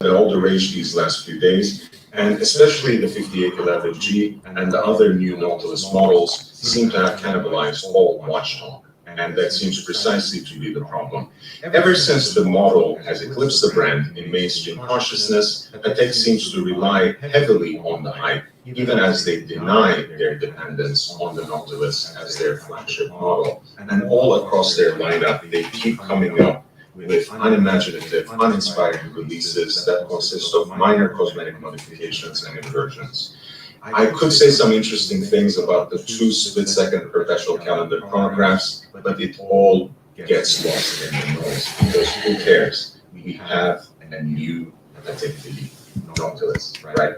been all the rage these last few days, and especially the 5811G and the other new Nautilus models seem to have cannibalized all watch talk, and that seems precisely to be the problem. Ever since the model has eclipsed the brand in mainstream consciousness, Patek seems to rely heavily on the hype, even as they deny their dependence on the Nautilus as their flagship model. And all across their lineup, they keep coming up with unimaginative, uninspired releases that consist of minor cosmetic modifications and inversions. I could say some interesting things about the two split-second perpetual calendar chronographs, but it all gets lost in the noise because who cares? We have a new Patek Philippe Nautilus, right?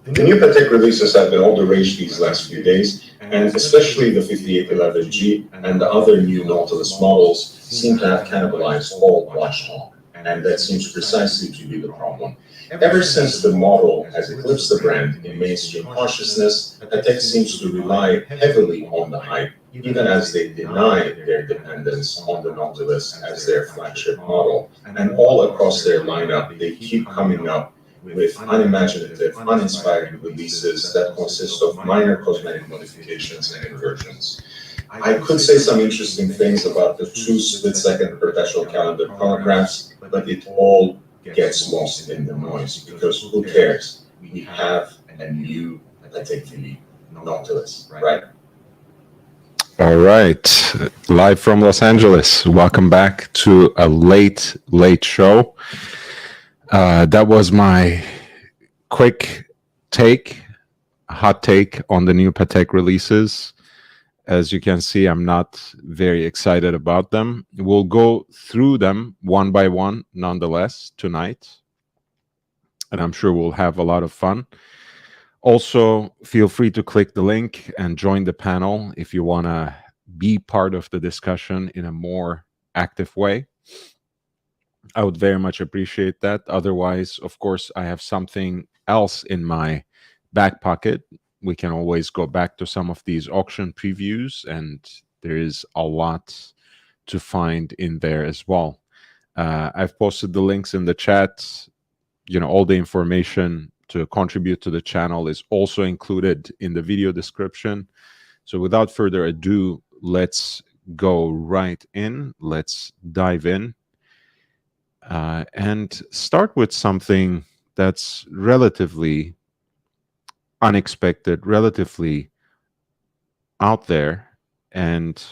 The new Patek releases have been all the rage these last few days, and especially the 5811G and the other new Nautilus models seem to have cannibalized all watch talk, and that seems precisely to be the problem. Ever since the model has eclipsed the brand in mainstream consciousness, Patek seems to rely heavily on the hype, even as they deny their dependence on the Nautilus as their flagship model. And all across their lineup, they keep coming up with unimaginative, uninspired releases that consist of minor cosmetic modifications and inversions. I could say some interesting things about the two split-second perpetual calendar chronographs, but it all gets lost in the noise because who cares? We have a new Patek Philippe Nautilus, right? All right, live from Los Angeles. Welcome back to a late show. That was my quick hot take on the new Patek releases. As you can see, I'm not very excited about them. We'll go through them one by one, nonetheless, tonight. And I'm sure we'll have a lot of fun. Also, feel free to click the link and join the panel if you want to be part of the discussion in a more active way. I would very much appreciate that. Otherwise, of course, I have something else in my back pocket. We can always go back to some of these auction previews, and there is a lot to find in there as well. I've posted the links in the chat. You know, all the information to contribute to the channel is also included in the video description. So without further ado, let's go right in. Let's dive in and start with something that's relatively unexpected, relatively out there. And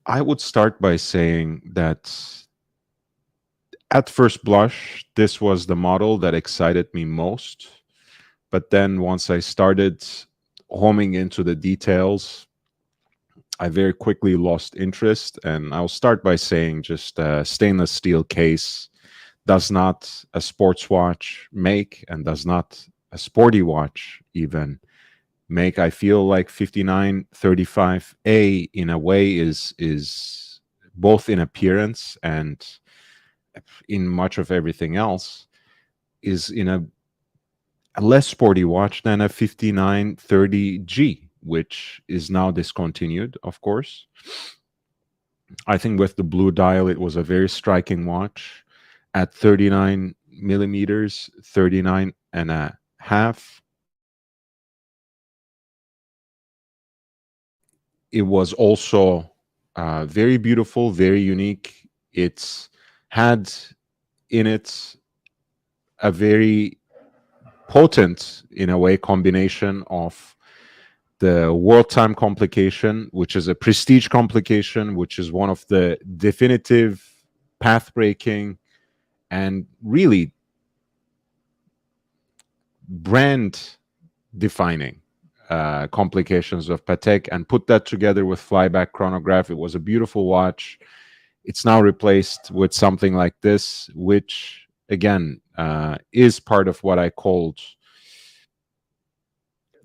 I would start by saying that at first blush, this was the model that excited me most. But then once I started homing into the details, I very quickly lost interest. And I'll start by saying just a stainless steel case does not a sports watch make, and does not a sporty watch even make. I feel like 5935A in a way is both in appearance and in much of everything else is in a less sporty watch than a 5930G, which is now discontinued, of course. I think with the blue dial, it was a very striking watch at 39 millimeters, 39 and a half. It was also very beautiful, very unique. It's had in it a very potent, in a way, combination of the world time complication, which is a prestige complication, which is one of the definitive path breaking and really brand defining complications of Patek, and put that together with flyback chronograph. It was a beautiful watch. It's now replaced with something like this, which again is part of what I called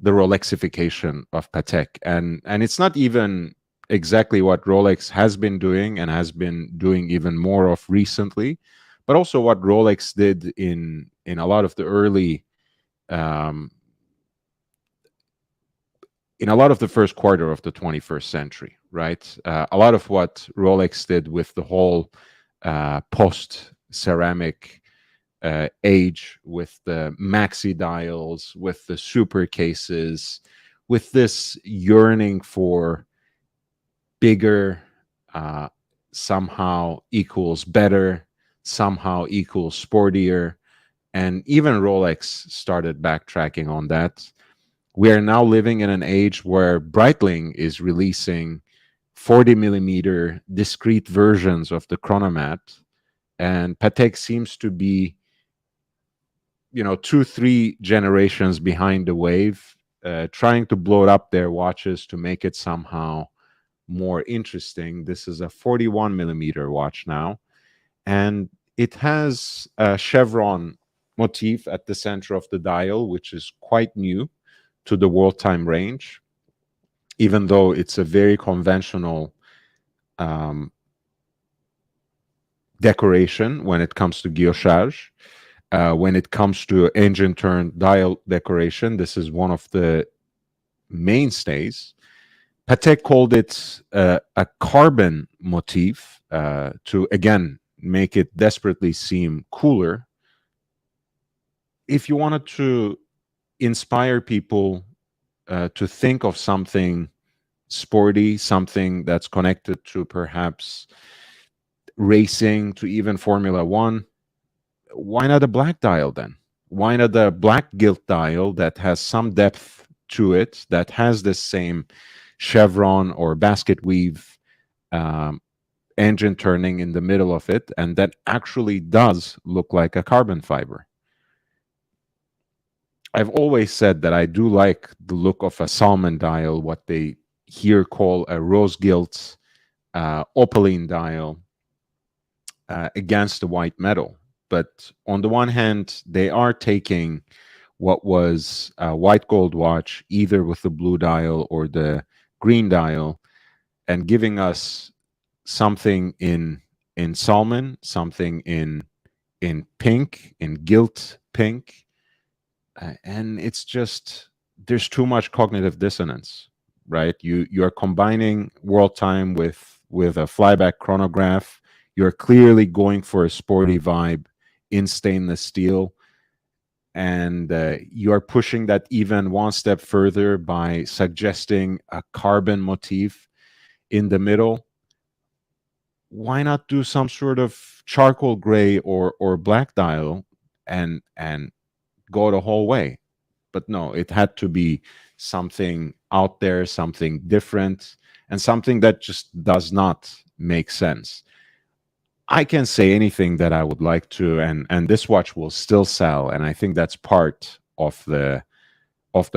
the Rolexification of Patek. And it's not even exactly what Rolex has been doing and has been doing even more of recently, but also what Rolex did in a lot of the early in a lot of the first quarter of the 21st century, right? A lot of what Rolex did with the whole post-ceramic age, with the maxi dials, with the super cases, with this yearning for bigger uh, somehow equals better, somehow equals sportier. And even Rolex started backtracking on that. We are now living in an age where Breitling is releasing 40 millimeter discrete versions of the chronomat, and Patek seems to be, 2 3 generations behind the wave, trying to blow up their watches to make it somehow more interesting. This is a 41 millimeter watch now, and it has a chevron motif at the center of the dial, which is quite new to the world time range, even though it's a very conventional decoration when it comes to guillochage. When it comes to engine turn dial decoration, this is one of the mainstays. Patek called it a carbon motif to, again, make it desperately seem cooler. If you wanted to inspire people to think of something sporty, something that's connected to perhaps racing, to even Formula One, why not a black dial then? Why not a black gilt dial that has some depth to it, that has the same chevron or basket weave engine turning in the middle of it, and that actually does look like a carbon fiber? I've always said that I do like the look of a salmon dial, what they here call a rose gilt opaline dial, against the white metal. But on the one hand, they are taking what was a white gold watch, either with the blue dial or the green dial, and giving us something in salmon, something in pink, in gilt pink, and it's just, there's too much cognitive dissonance, right? You're combining world time with a flyback chronograph. You're clearly going for a sporty vibe in stainless steel, and you're pushing that even one step further by suggesting a carbon motif in the middle. Why not do some sort of charcoal gray or black dial and go the whole way? But no, it had to be something out there, something different, and something that just does not make sense. I can say anything that I would like to, and this watch will still sell, and I think that's part of the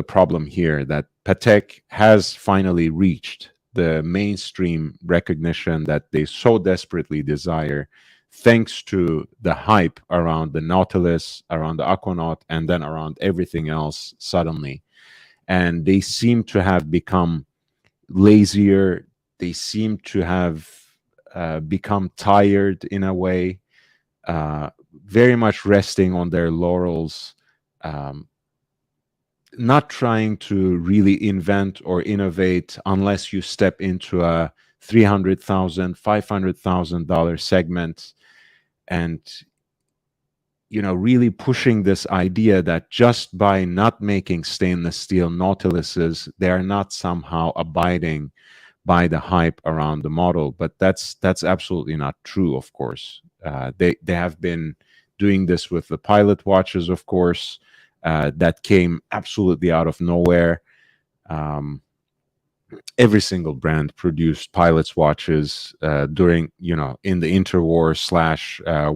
problem here, that Patek has finally reached the mainstream recognition that they so desperately desire, thanks to the hype around the Nautilus, around the Aquanaut, and then around everything else suddenly. And they seem to have become lazier. They seem to have become tired in a way, very much resting on their laurels, not trying to really invent or innovate unless you step into a $300,000, $500,000 segment, and really pushing this idea that just by not making stainless steel Nautiluses, they are not somehow abiding by the hype around the model. But that's absolutely not true. Of course, they have been doing this with the Pilot watches, of course. That came absolutely out of nowhere. Every single brand produced Pilot's watches during, in the interwar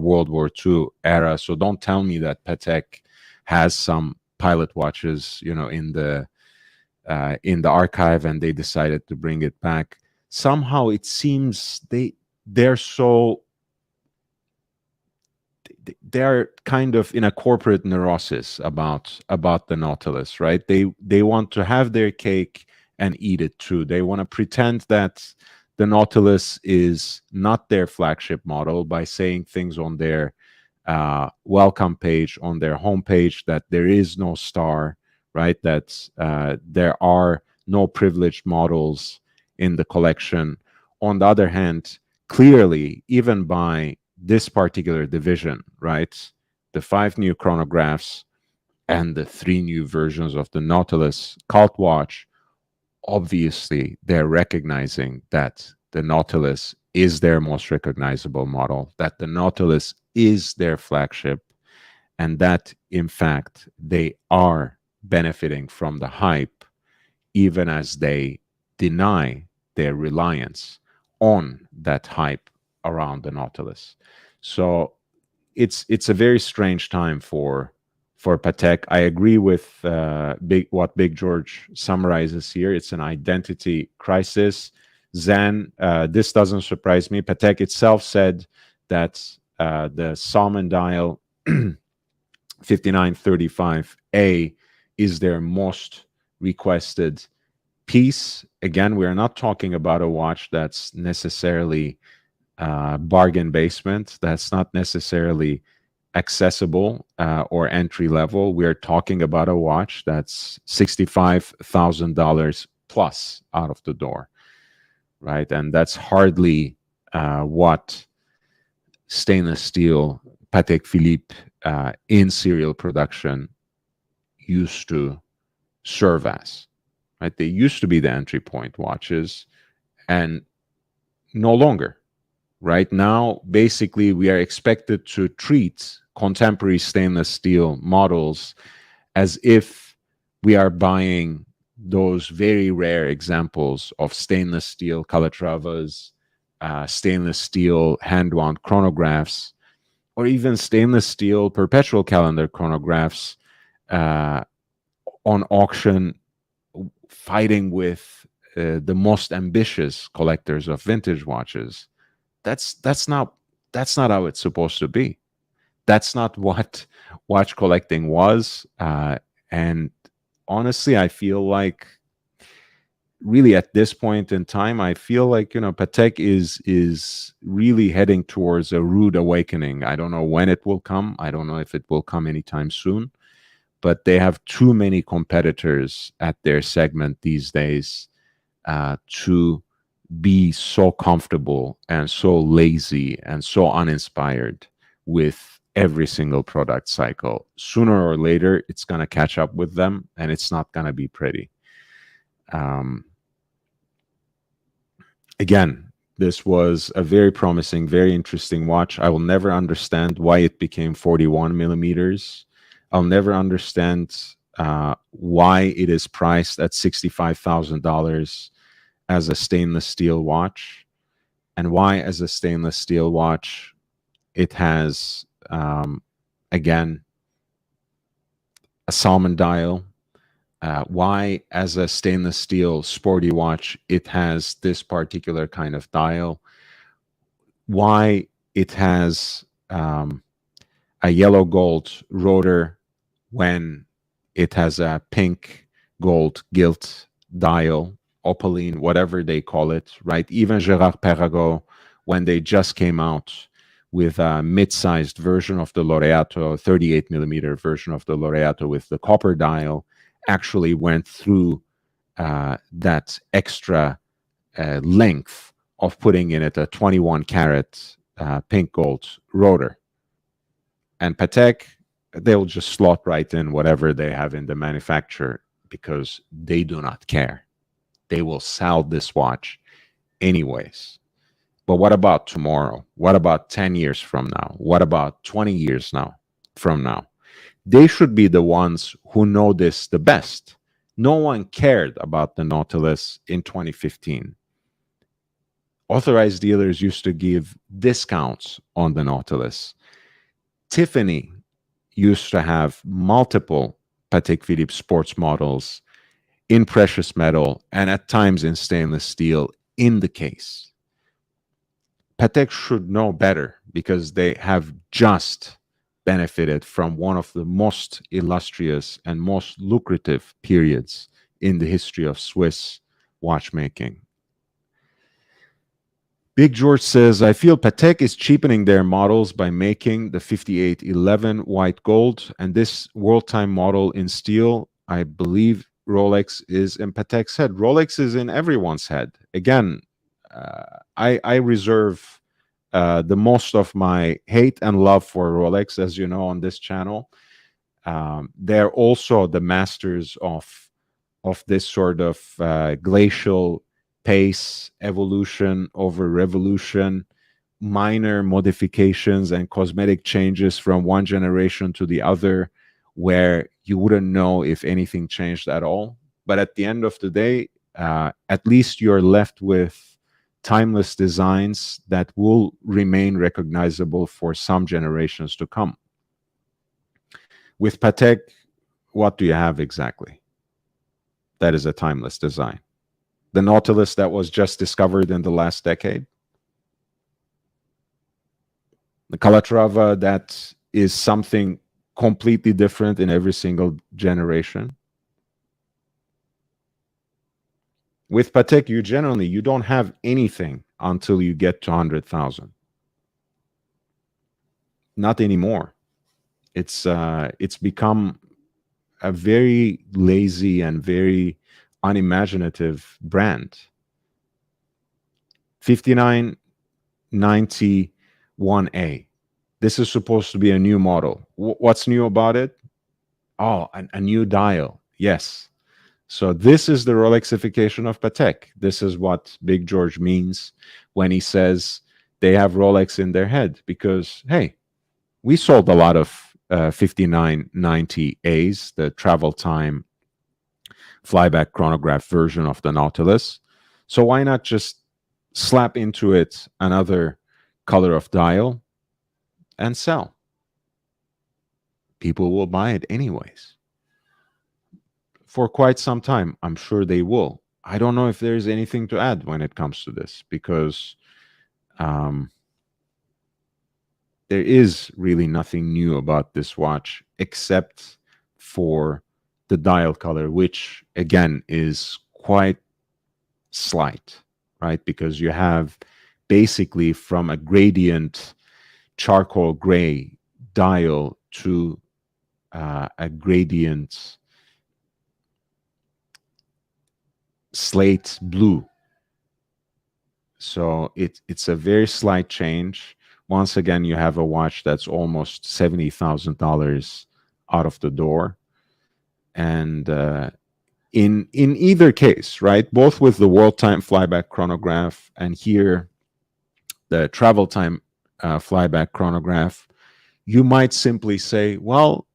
/ World War II era. So don't tell me that Patek has some Pilot watches, in the archive, and they decided to bring it back. Somehow it seems they're kind of in a corporate neurosis about the Nautilus, right? They want to have their cake and eat it too. They want to pretend that the Nautilus is not their flagship model by saying things on their welcome page, on their homepage, that there is no star, right? That there are no privileged models in the collection. On the other hand, clearly, even by this particular division, right, the 5 new chronographs and the 3 new versions of the Nautilus Cult Watch, obviously they're recognizing that the Nautilus is their most recognizable model, that the Nautilus is their flagship, and that in fact they are benefiting from the hype, even as they deny their reliance on that hype around the Nautilus. So it's a very strange time for Patek. I agree with what Big George summarizes here. It's an identity crisis. Zan, this doesn't surprise me. Patek itself said that the Salmon Dial 5935A is their most requested piece. Again, we're not talking about a watch that's necessarily bargain basement. That's not necessarily accessible or entry level. We're talking about a watch that's $65,000 plus out of the door, right? And that's hardly what stainless steel Patek Philippe in serial production used to serve as, right? They used to be the entry point watches and no longer. Right now, basically, we are expected to treat contemporary stainless steel models as if we are buying those very rare examples of stainless steel Calatravas, stainless steel hand-wound chronographs, or even stainless steel perpetual calendar chronographs on auction, fighting with the most ambitious collectors of vintage watches. That's not how it's supposed to be. That's not what watch collecting was. And honestly, I feel like really at this point in time, I feel like Patek is really heading towards a rude awakening. I don't know when it will come. I don't know if it will come anytime soon. But they have too many competitors at their segment these days to be so comfortable and so lazy and so uninspired with every single product cycle. Sooner or later, it's going to catch up with them, and it's not going to be pretty. Again, this was a very promising, very interesting watch. I will never understand why it became 41 millimeters. I'll never understand why it is priced at $65,000 as a stainless steel watch, and why as a stainless steel watch it has again a salmon dial, why as a stainless steel sporty watch it has this particular kind of dial, why it has a yellow gold rotor when it has a pink gold gilt dial, opaline, whatever they call it, right? Even Gerard Perregaux, when they just came out with a mid-sized version of the Laureato, 38 millimeter version of the Laureato with the copper dial, actually went through that extra length of putting in it a 21 karat pink gold rotor. And Patek, they'll just slot right in whatever they have in the manufacturer because they do not care. They will sell this watch anyways. But what about tomorrow? What about 10 years from now? What about 20 years from now? They should be the ones who know this the best. No one cared about the Nautilus in 2015. Authorized dealers used to give discounts on the Nautilus. Tiffany used to have multiple Patek Philippe sports models in precious metal and at times in stainless steel in the case. Patek should know better because they have just benefited from one of the most illustrious and most lucrative periods in the history of Swiss watchmaking. Big George says, I feel Patek is cheapening their models by making the 5811 white gold and this world time model in steel. I believe Rolex is in Patek's head. Rolex is in everyone's head. Again, I reserve the most of my hate and love for Rolex, as you know, on this channel. They're also the masters of this sort of glacial pace, evolution over revolution, minor modifications and cosmetic changes from one generation to the other, where you wouldn't know if anything changed at all. But at the end of the day, at least you're left with timeless designs that will remain recognizable for some generations to come. With Patek, what do you have exactly? That is a timeless design. The Nautilus that was just discovered in the last decade. The Calatrava that is something completely different in every single generation. With Patek, you don't have anything until you get to 100,000. Not anymore. It's become a very lazy and very unimaginative brand. 5991A. This is supposed to be a new model. What's new about it? Oh, a new dial. Yes. So this is the Rolexification of Patek. This is what Big George means when he says they have Rolex in their head, because, hey, we sold a lot of 5990As, the travel time flyback chronograph version of the Nautilus. So why not just slap into it another color of dial and sell? People will buy it anyways. For quite some time, I'm sure they will. I don't know if there's anything to add when it comes to this, because there is really nothing new about this watch except for the dial color, which again is quite slight, right? Because you have basically from a gradient charcoal gray dial to a gradient slate blue. So it's a very slight change. Once again, you have a watch that's almost $70,000 out of the door. And in either case, right, both with the world time flyback chronograph and here the travel time flyback chronograph, you might simply say, well,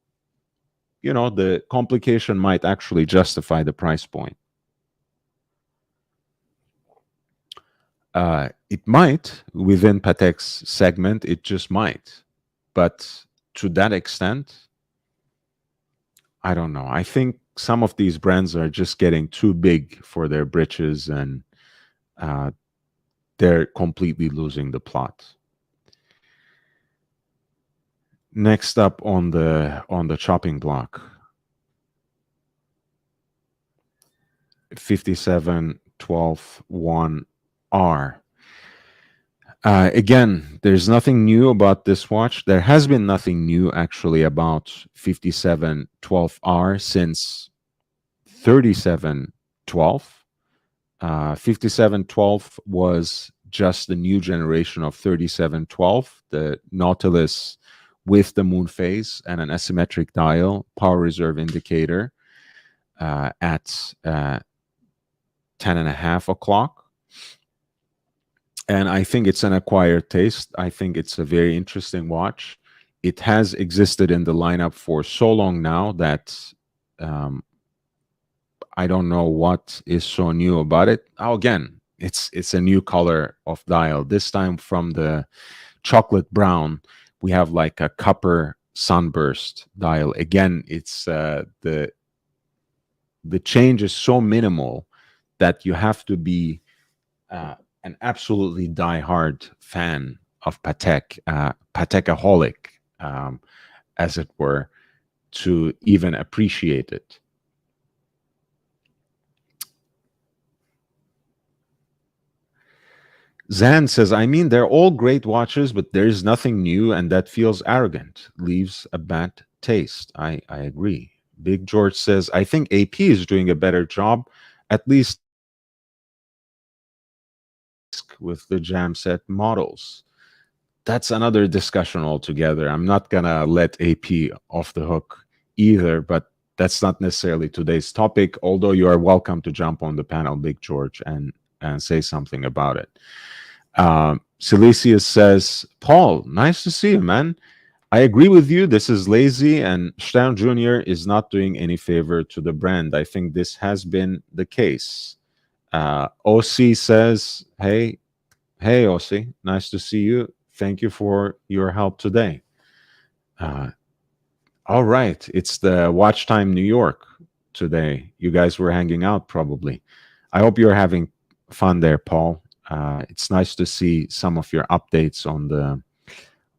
you know, the complication might actually justify the price point. It might, within Patek's segment, it just might. But to that extent, I don't know. I think some of these brands are just getting too big for their britches, and they're completely losing the plot. Next up on the chopping block, 5712-1R. Again, there's nothing new about this watch. There has been nothing new actually about 5712R since 3712. 5712 was just the new generation of 3712, the Nautilus with the moon phase and an asymmetric dial, power reserve indicator at 10.5 o'clock. And I think it's an acquired taste. I think it's a very interesting watch. It has existed in the lineup for so long now that I don't know what is so new about it. Oh, again, it's a new color of dial. This time from the chocolate brown, we have like a copper sunburst dial. Again, it's the change is so minimal that you have to be an absolutely diehard fan of Patek, Patekaholic, as it were, to even appreciate it. Zan says, I mean, they're all great watches, but there's nothing new, and that feels arrogant. Leaves a bad taste. I agree. Big George says, I think AP is doing a better job, at least with the jam set models. that's another discussion altogether. I'm not gonna let AP off the hook either, but that's not necessarily today's topic. Although you are welcome to jump on the panel, Big George, and say something about it. Silesius says, Paul, nice to see you, man. I agree with you. This is lazy, and Stern Jr. is not doing any favor to the brand. I think this has been the case. OC says, hey, OC, nice to see you. Thank you for your help today. All right, it's the Watch Time New York today. You guys were hanging out probably. I hope you're having fun there, Paul. It's nice to see some of your updates on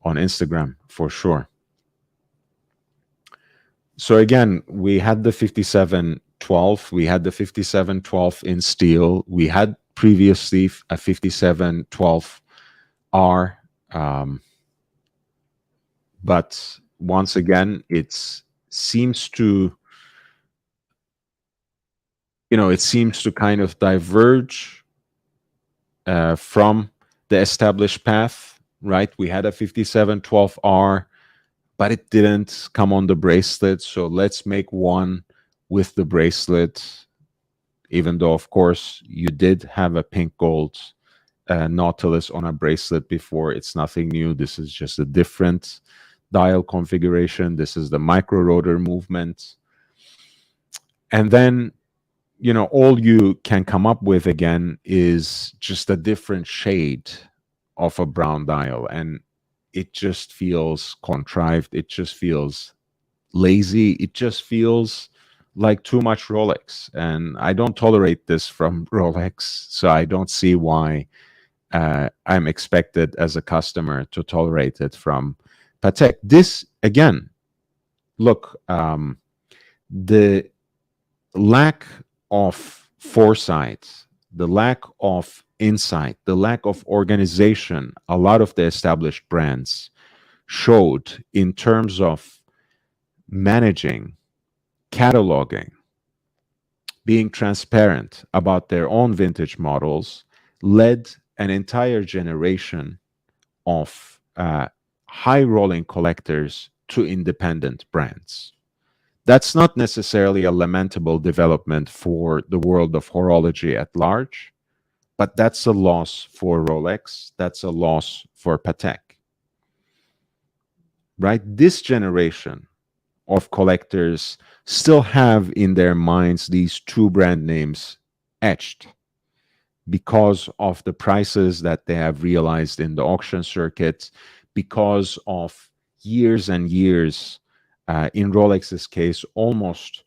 Instagram for sure. So again, we had the 5712. We had the 5712 in steel. We had previously a 5712R. But once again, it seems to kind of diverge from the established path, right? We had a 5712R, but it didn't come on the bracelet. So let's make one with the bracelet, even though, of course, you did have a pink gold Nautilus on a bracelet before. It's nothing new. This is just a different dial configuration. This is the micro rotor movement. And then, all you can come up with again is just a different shade of a brown dial. And it just feels contrived. It just feels lazy. It just feels like too much Rolex. And I don't tolerate this from Rolex. So I don't see why I'm expected as a customer to tolerate it from Patek. This, again, look, the lack of foresight, the lack of insight, the lack of organization, a lot of the established brands showed in terms of managing, cataloging, being transparent about their own vintage models, led an entire generation of high rolling collectors to independent brands. That's not necessarily a lamentable development for the world of horology at large, but that's a loss for Rolex. That's a loss for Patek. Right? This generation of collectors still have in their minds these two brand names etched because of the prices that they have realized in the auction circuit, because of years and years, in Rolex's case, almost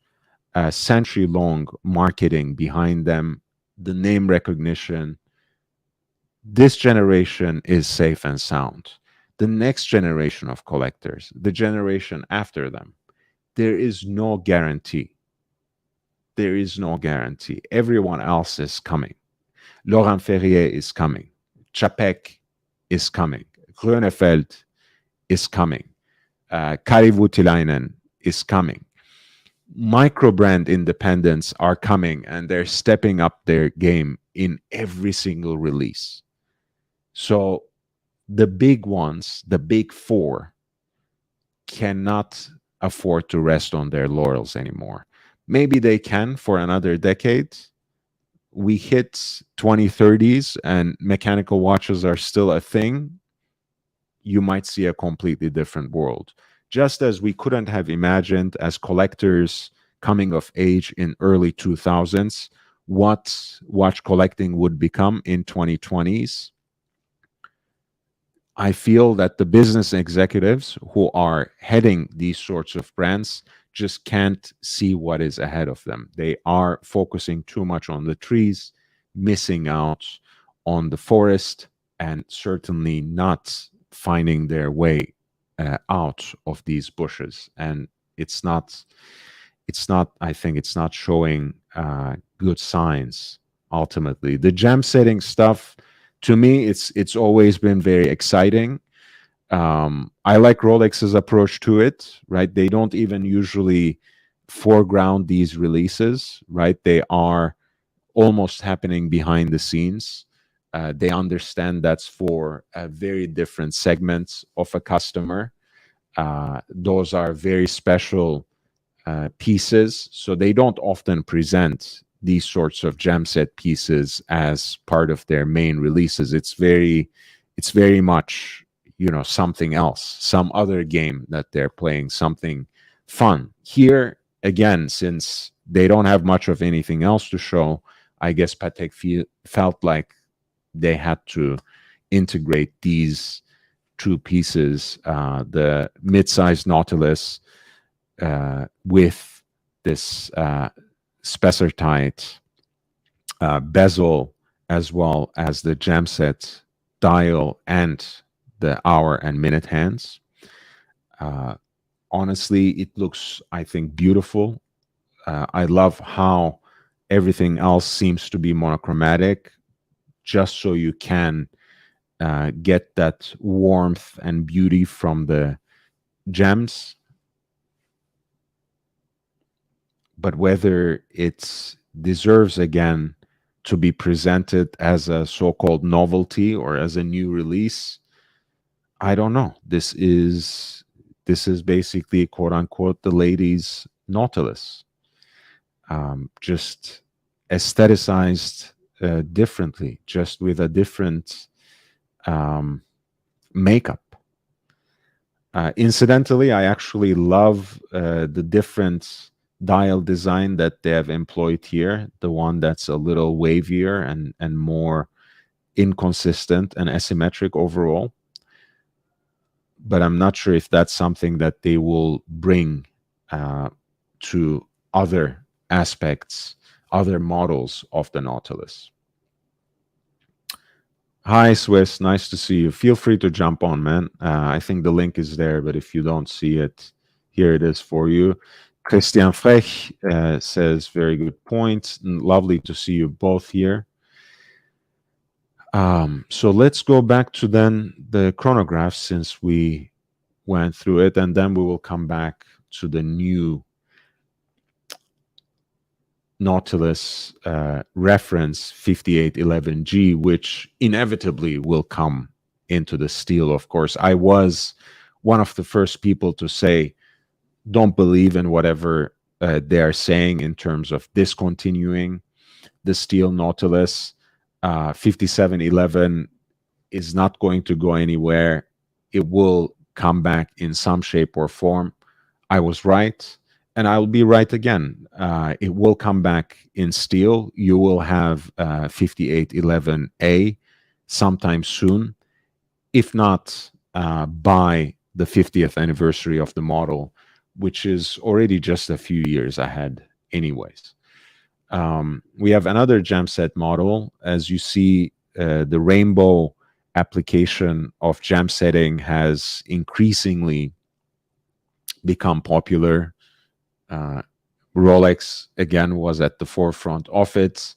a century-long marketing behind them, the name recognition. This generation is safe and sound. The next generation of collectors, the generation after them, there is no guarantee. There is no guarantee. Everyone else is coming. Laurent Ferrier is coming. Chapek is coming. Grönefeld is coming. Kari Voutilainen is coming. Micro brand independents are coming, and they're stepping up their game in every single release. So the big ones, the big four, cannot afford to rest on their laurels anymore. Maybe they can for another decade. We hit 2030s and mechanical watches are still a thing. You might see a completely different world. Just as we couldn't have imagined as collectors coming of age in early 2000s what watch collecting would become in 2020s. I feel that the business executives who are heading these sorts of brands just can't see what is ahead of them. They are focusing too much on the trees, missing out on the forest, and certainly not finding their way out of these bushes. And I think it's not showing good signs ultimately. The gem setting stuff, to me, it's always been very exciting. I like Rolex's approach to it, right? They don't even usually foreground these releases, right? They are almost happening behind the scenes. They understand that's for a very different segment of a customer. Those are very special pieces, so they don't often present these sorts of gem set pieces as part of their main releases. It's very much, something else, some other game that they're playing, something fun. Here again, since they don't have much of anything else to show, I guess Patek felt like they had to integrate these two pieces, the mid-sized Nautilus with this spessartite bezel, as well as the gem set dial and the hour and minute hands. Honestly, it looks, I think, beautiful. I love how everything else seems to be monochromatic, just so you can get that warmth and beauty from the gems. But whether it deserves again to be presented as a so-called novelty or as a new release, I don't know. This is basically, quote unquote, the ladies' Nautilus, just aestheticized differently, just with a different makeup. Incidentally, I actually love the different dial design that they have employed here, the one that's a little wavier and more inconsistent and asymmetric overall. But I'm not sure if that's something that they will bring to other aspects, other models of the Nautilus. Hi, Swiss. Nice to see you. Feel free to jump on, man. I think the link is there, but if you don't see it, here it is for you. Christian Frech says, very good point. Lovely to see you both here. So let's go back to then the chronograph, since we went through it, and then we will come back to the new Nautilus reference 5811G, which inevitably will come into the steel, of course. I was one of the first people to say, don't believe in whatever they are saying in terms of discontinuing the steel Nautilus. 5711 is not going to go anywhere. It will come back in some shape or form. I was right, and I'll be right again. It will come back in steel. You will have 5811A sometime soon, if not by the 50th anniversary of the model, which is already just a few years ahead anyways. We have another gem set model. As you see, the rainbow application of gem setting has increasingly become popular. Rolex, again, was at the forefront of it.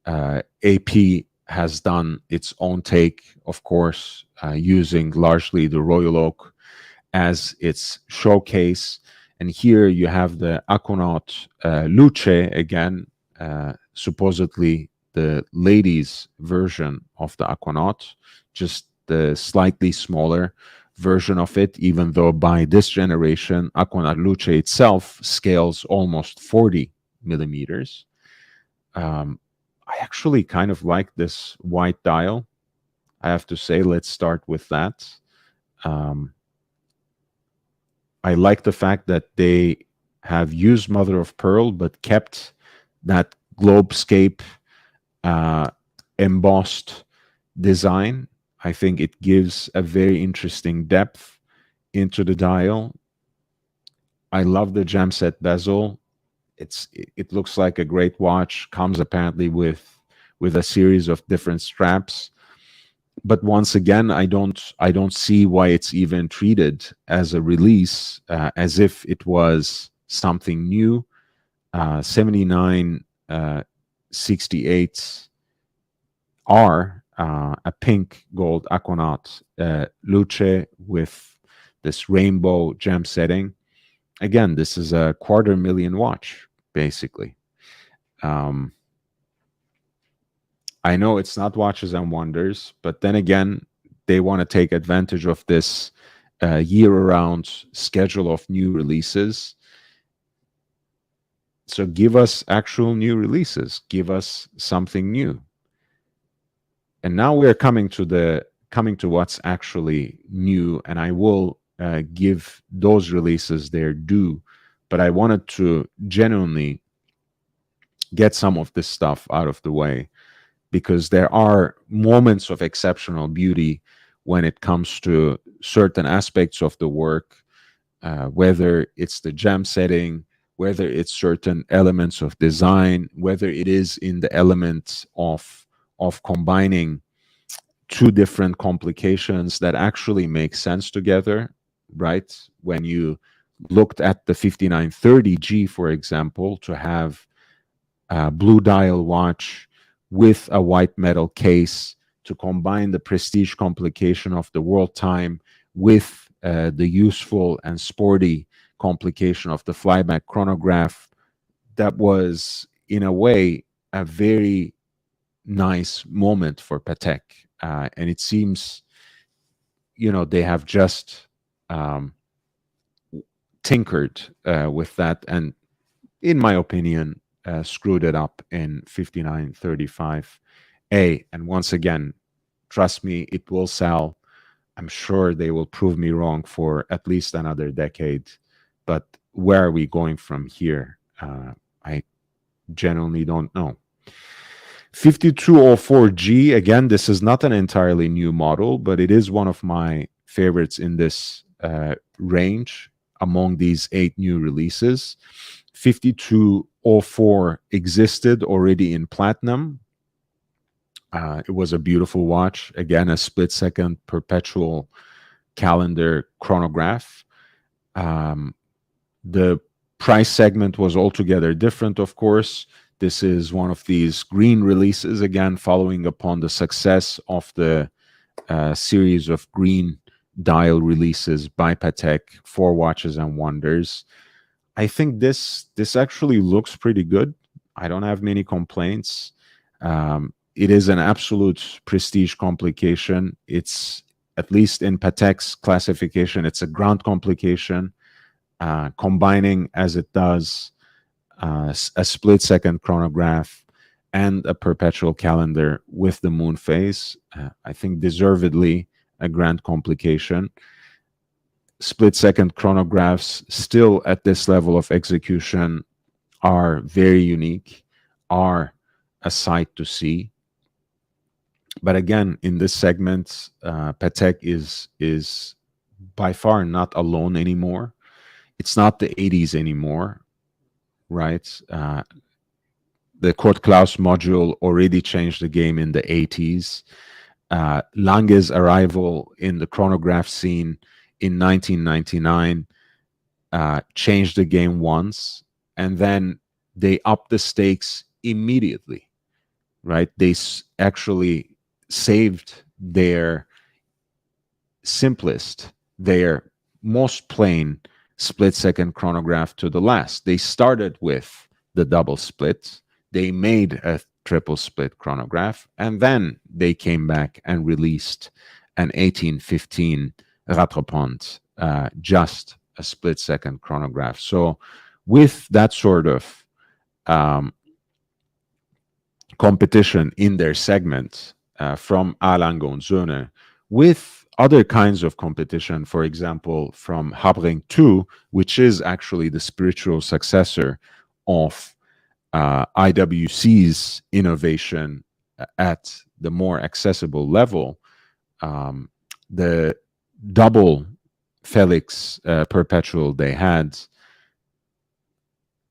AP has done its own take, of course, using largely the Royal Oak as its showcase. And here you have the Aquanaut Luce, again, supposedly the ladies' version of the Aquanaut, just the slightly smaller version of it, even though by this generation, Aquanaut Luce itself scales almost 40 millimeters. I actually kind of like this white dial, I have to say. Let's start with that. I like the fact that they have used mother of pearl, but kept that globescape embossed design. I think it gives a very interesting depth into the dial. I love the gem set bezel. It looks like a great watch. Comes apparently with a series of different straps. But once again, I don't see why it's even treated as a release, as if it was something new. 7968 R, a pink gold Aquanaut Luce with this rainbow gem setting. Again, this is a 250,000 watch, basically. I know it's not Watches and Wonders, but then again, they want to take advantage of this year-round schedule of new releases. So give us actual new releases. Give us something new. And now we're coming to what's actually new, and I will give those releases their due. But I wanted to genuinely get some of this stuff out of the way, because there are moments of exceptional beauty when it comes to certain aspects of the work, whether it's the gem setting, whether it's certain elements of design, whether it is in the elements of combining two different complications that actually make sense together, right? When you looked at the 5930G, for example, to have a blue dial watch with a white metal case, to combine the prestige complication of the world time with the useful and sporty complication of the flyback chronograph, that was in a way a very nice moment for Patek. And it seems, they have just tinkered with that, and in my opinion, screwed it up in 5935A. And once again, trust me, it will sell. I'm sure they will prove me wrong for at least another decade. But where are we going from here? I genuinely don't know. 5204G, again, this is not an entirely new model, but it is one of my favorites in this range among these 8 new releases. 5204 existed already in platinum. It was a beautiful watch. Again, a split-second perpetual calendar chronograph. The price segment was altogether different, of course. This is one of these green releases, again, following upon the success of the series of green dial releases by Patek for Watches and Wonders. I think this actually looks pretty good. I don't have many complaints. It is an absolute prestige complication. It's, at least in Patek's classification, it's a grand complication, combining as it does a split-second chronograph and a perpetual calendar with the moon phase. I think deservedly a grand complication. Split-second chronographs still at this level of execution are very unique, are a sight to see. But again, in this segment, Patek is by far not alone anymore. It's not the 80s anymore, right? The Kurt Klaus module already changed the game in the 80s. Lange's arrival in the chronograph scene in 1999 changed the game once, and then they upped the stakes immediately, right? They actually saved their simplest, their most plain split-second chronograph to the last. They started with the double split. They made a triple split chronograph, and then they came back and released an 1815 Rattrapante, just a split-second chronograph. So with that sort of competition in their segment from A. Lange und Söhne, with other kinds of competition, for example, from Habring 2, which is actually the spiritual successor of IWC's innovation at the more accessible level, the double Felix perpetual they had,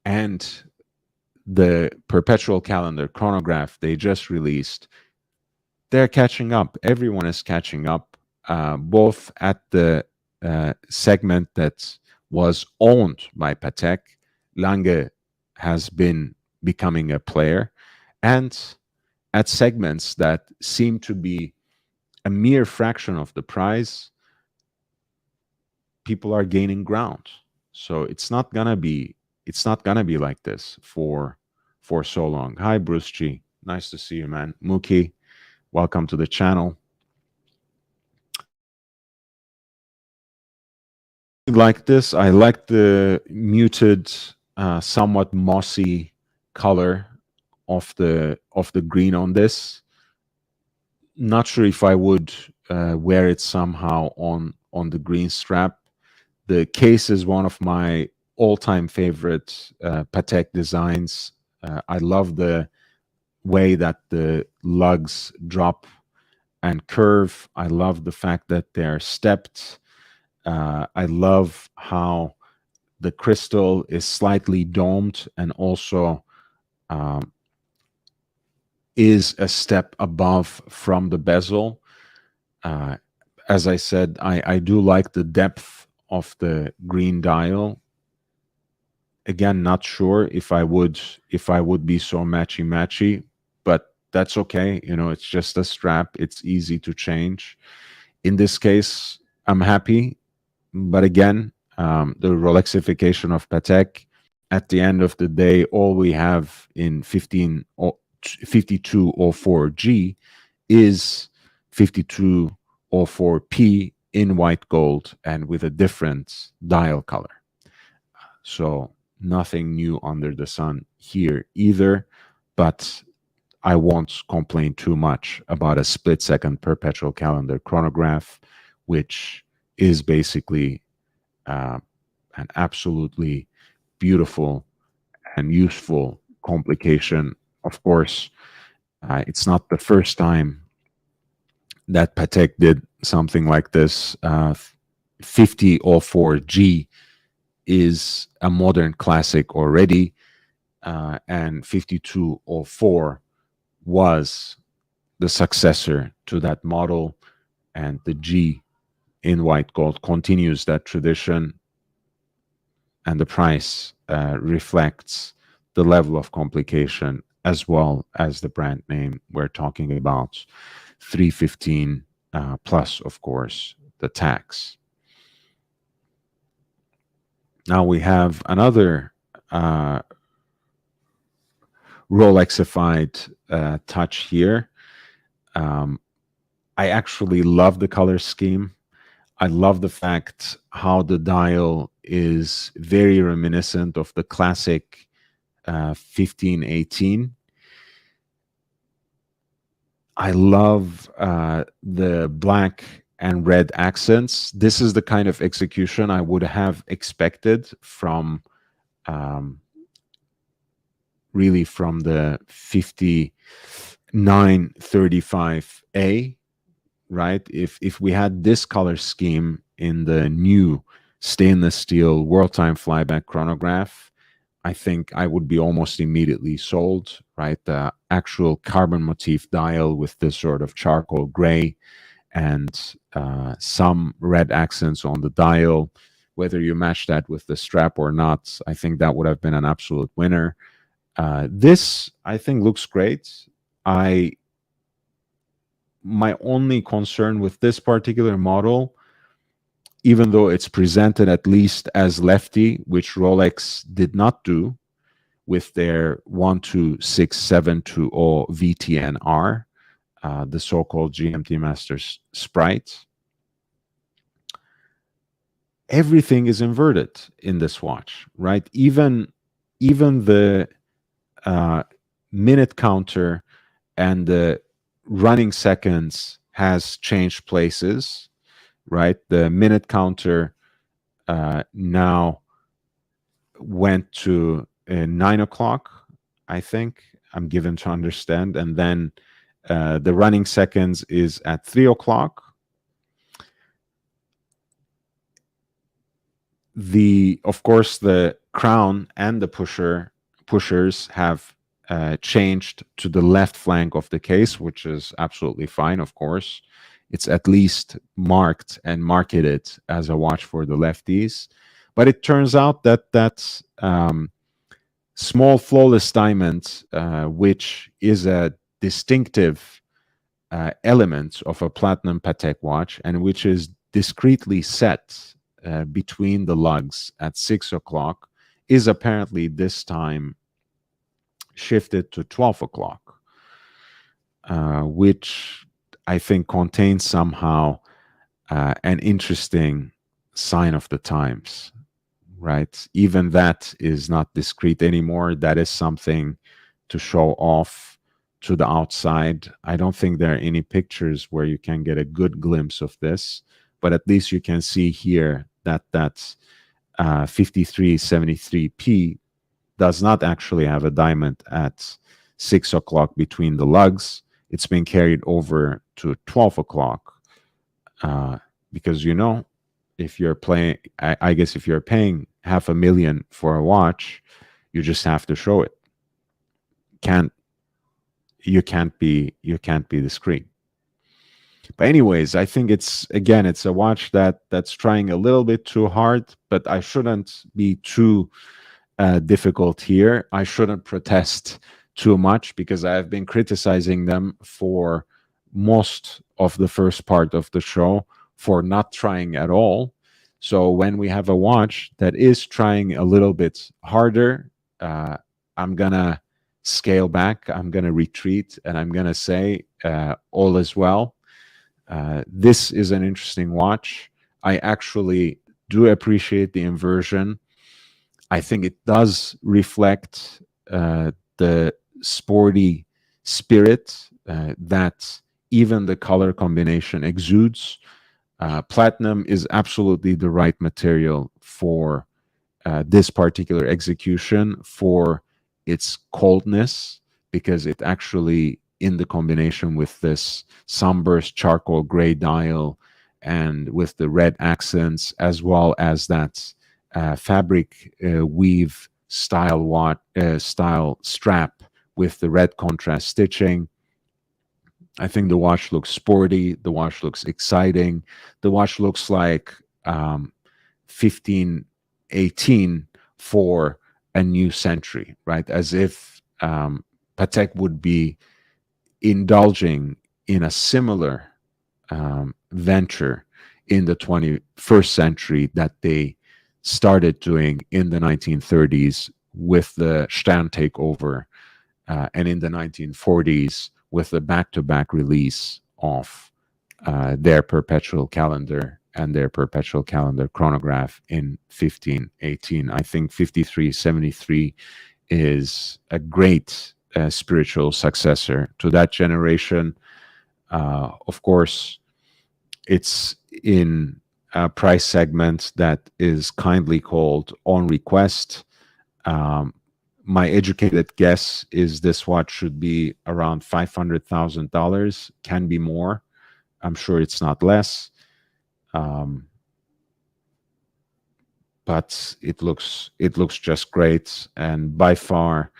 and the perpetual calendar chronograph they just released, they're catching up. Everyone is catching up, both at the segment that was owned by Patek. Lange has been becoming a player, and at segments that seem to be a mere fraction of the price, people are gaining ground. So it's not gonna be like this for so long. Hi, Bruce G. Nice to see you, man. Mookie, welcome to the channel. Like this, I like the muted, somewhat mossy color of the green on this. Not sure if I would wear it somehow on the green strap. The case is one of my all-time favorite Patek designs. I love the way that the lugs drop and curve. I love the fact that they're stepped. I love how the crystal is slightly domed and also is a step above from the bezel. As I said, I do like the depth of the green dial. Again, not sure if I would be so matchy, but that's okay. You know, it's just a strap. It's easy to change. In this case, I'm happy. But again, the Rolexification of Patek, at the end of the day, all we have in 5204G is 5204P in white gold and with a different dial color. So nothing new under the sun here either, but I won't complain too much about a split-second perpetual calendar chronograph, which is basically an absolutely beautiful and useful complication. Of course, it's not the first time that Patek did something like this. 5004G is a modern classic already, and 5204 was the successor to that model, and the G in white gold continues that tradition, and the price reflects the level of complication as well as the brand name we're talking about. 315 plus, of course, the tax. Now we have another Rolexified touch here. I actually love the color scheme. I love the fact how the dial is very reminiscent of the classic 1518. I love the black and red accents. This is the kind of execution I would have expected from really from the 5935A, right? If we had this color scheme in the new stainless steel world time flyback chronograph, I think I would be almost immediately sold, right? The actual carbon motif dial with this sort of charcoal gray and some red accents on the dial. Whether you match that with the strap or not, I think that would have been an absolute winner. This, I think, looks great. My only concern with this particular model, even though it's presented at least as lefty, which Rolex did not do with their 126720 VTNR, the so-called GMT Masters Sprite, everything is inverted in this watch, right? Even the minute counter and the running seconds has changed places, right? The minute counter now went to 9 o'clock, I think I'm given to understand, and then the running seconds is at 3 o'clock. Of course, the crown and the pushers have changed to the left flank of the case, which is absolutely fine, of course. It's at least marked and marketed as a watch for the lefties. But it turns out that that small flawless diamond, which is a distinctive element of a platinum Patek watch and which is discreetly set between the lugs at 6 o'clock, is apparently this time shifted to 12 o'clock. which I think contains somehow an interesting sign of the times, right? Even that is not discreet anymore. That is something to show off to the outside. I don't think there are any pictures where you can get a good glimpse of this, but at least you can see here that that 5373P does not actually have a diamond at 6 o'clock between the lugs. It's been carried over to 12 o'clock because, you know, if you're playing, I guess if you're paying $500,000 for a watch, you just have to show it. You can't be discreet. But anyways, I think it's a watch that's trying a little bit too hard, but I shouldn't be too difficult here. I shouldn't protest too much because I have been criticizing them for most of the first part of the show for not trying at all. So when we have a watch that is trying a little bit harder, I'm gonna scale back, I'm gonna retreat, and I'm gonna say all is well. This is an interesting watch. I actually do appreciate the inversion. I think it does reflect the sporty spirit that even the color combination exudes. Platinum is absolutely the right material for this particular execution, for its coldness, because it actually, in the combination with this sunburst charcoal gray dial and with the red accents, as well as that fabric weave style strap with the red contrast stitching, I think the watch looks sporty. The watch looks exciting. The watch looks like 1518 for a new century, right? As if Patek would be indulging in a similar venture in the 21st century that they started doing in the 1930s with the Stern takeover, and in the 1940s with the back-to-back release of their perpetual calendar and their perpetual calendar chronograph in 1518. I think 5373 is a great spiritual successor to that generation. Of course, it's in a price segment that is kindly called on request. My educated guess is this watch should be around $500,000, can be more. I'm sure it's not less. But it looks just great, and by far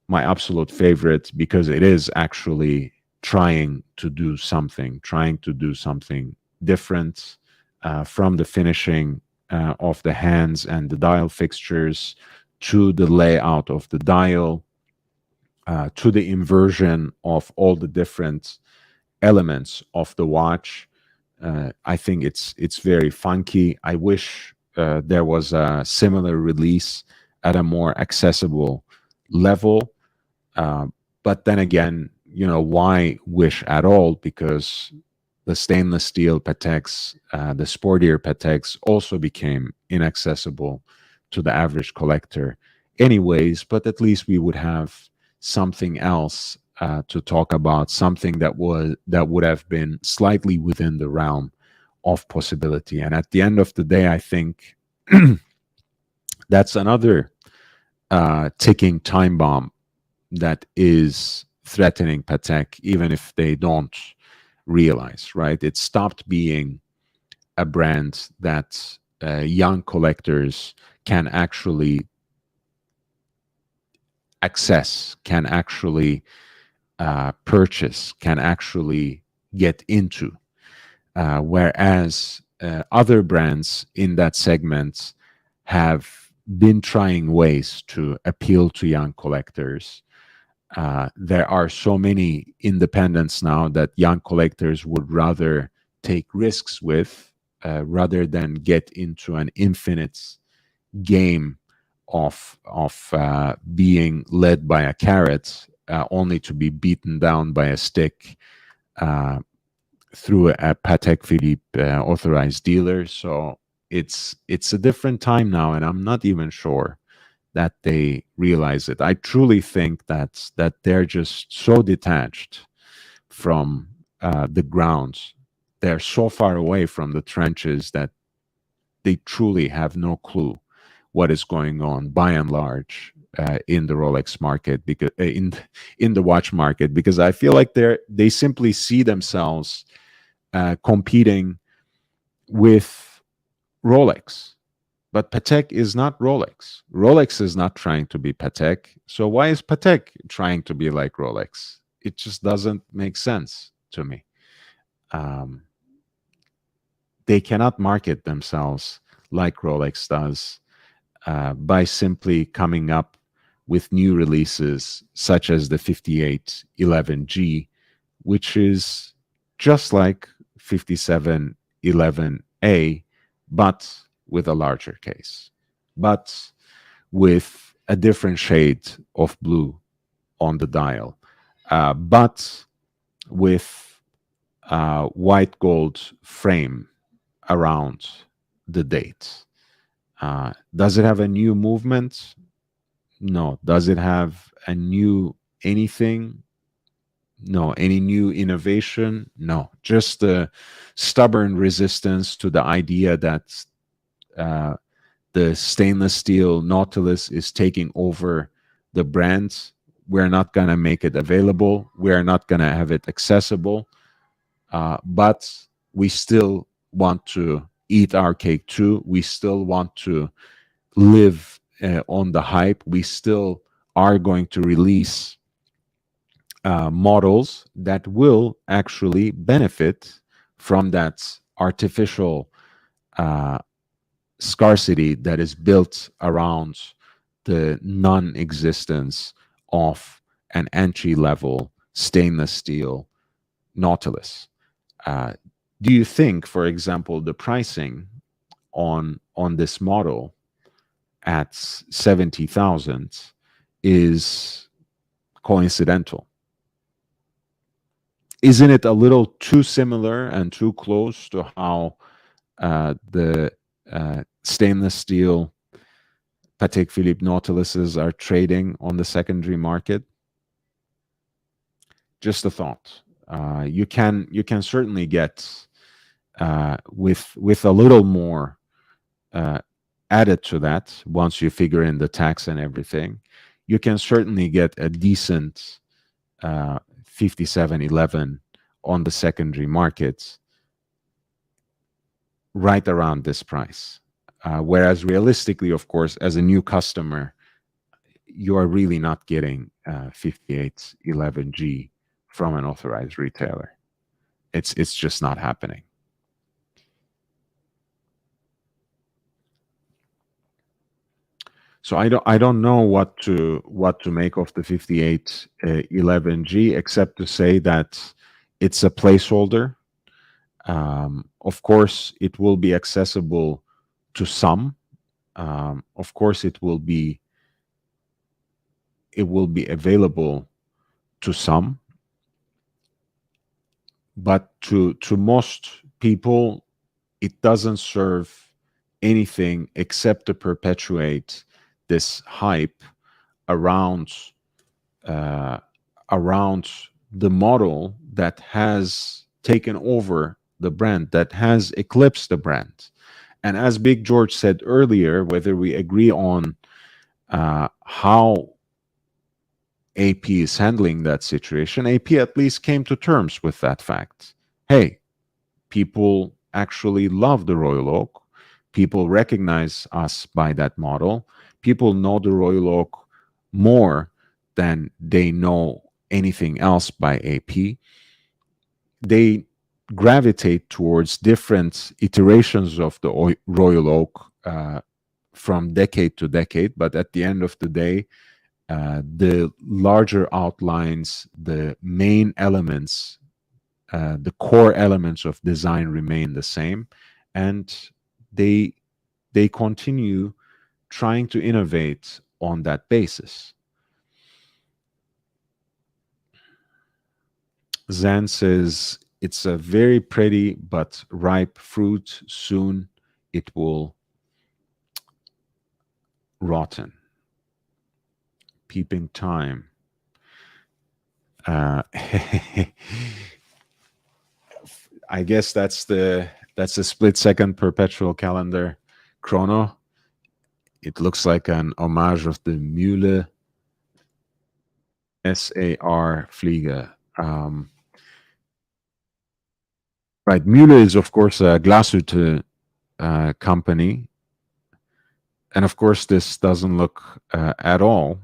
my absolute favorite, because it is actually trying to do something different, from the finishing of the hands and the dial fixtures to the layout of the dial, to the inversion of all the different elements of the watch. I think it's very funky. I wish there was a similar release at a more accessible level. But then again, you know, why wish at all? Because the stainless steel Pateks, the sportier Pateks, also became inaccessible to the average collector anyways. But at least we would have something else to talk about, something that would have been slightly within the realm of possibility. And at the end of the day, I think that's another ticking time bomb that is threatening Patek, even if they don't realize, right? It stopped being a brand that young collectors can actually access, can actually purchase, can actually get into. Whereas other brands in that segment have been trying ways to appeal to young collectors. There are so many independents now that young collectors would rather take risks with, rather than get into an infinite game of being led by a carrot. only to be beaten down by a stick through a Patek Philippe authorized dealer. So it's a different time now, and I'm not even sure that they realize it. I truly think that they're just so detached from the grounds. They're so far away from the trenches that they truly have no clue what is going on by and large in the Rolex market, because in the watch market, because I feel like they simply see themselves competing with Rolex. But Patek is not Rolex. Rolex is not trying to be Patek. So why is Patek trying to be like Rolex? It just doesn't make sense to me. Um, they cannot market themselves like Rolex does by simply coming up with new releases such as the 5811G, which is just like 5711A, but with a larger case, but with a different shade of blue on the dial, but with white gold frame around the date. Does it have a new movement? No. Does it have a new anything? No. Any new innovation? No. Just a stubborn resistance to the idea that uh, the stainless steel Nautilus is taking over the brand. We're not going to make it available. We're not going to have it accessible. But we still want to eat our cake too. We still want to live on the hype. We still are going to release models that will actually benefit from that artificial uh, scarcity that is built around the non-existence of an entry-level stainless steel Nautilus. Do you think, for example, the pricing on this model at 70,000 is coincidental? Isn't it a little too similar and too close to how the stainless steel Patek Philippe Nautiluses are trading on the secondary market? Just a thought. You can certainly get with a little more added to that, once you figure in the tax and everything, you can certainly get a decent 5711 on the secondary market right around this price. Whereas realistically, of course, as a new customer, you are really not getting 5811G from an authorized retailer. It's just not happening. So I don't know what to make of the 5811G, except to say that it's a placeholder. Of course, it will be accessible to some. Of course, it will be available to some, but to most people, it doesn't serve anything except to perpetuate this hype around around the model that has taken over the brand, that has eclipsed the brand. And as Big George said earlier, whether we agree on how AP is handling that situation, AP at least came to terms with that fact. Hey, people actually love the Royal Oak. People recognize us by that model. People know the Royal Oak more than they know anything else by AP. They gravitate towards different iterations of the Royal Oak from decade to decade, but at the end of the day, the larger outlines, the main elements, the core elements of design remain the same, and they continue trying to innovate on that basis. Zan says it's a very pretty but ripe fruit. Soon it will rotten. Peeping time. Uh, I guess that's the split second perpetual calendar chrono. It looks like an homage of the Mühle SAR Fliege. Right, Mühle is of course a Glashütte company, and of course this doesn't look at all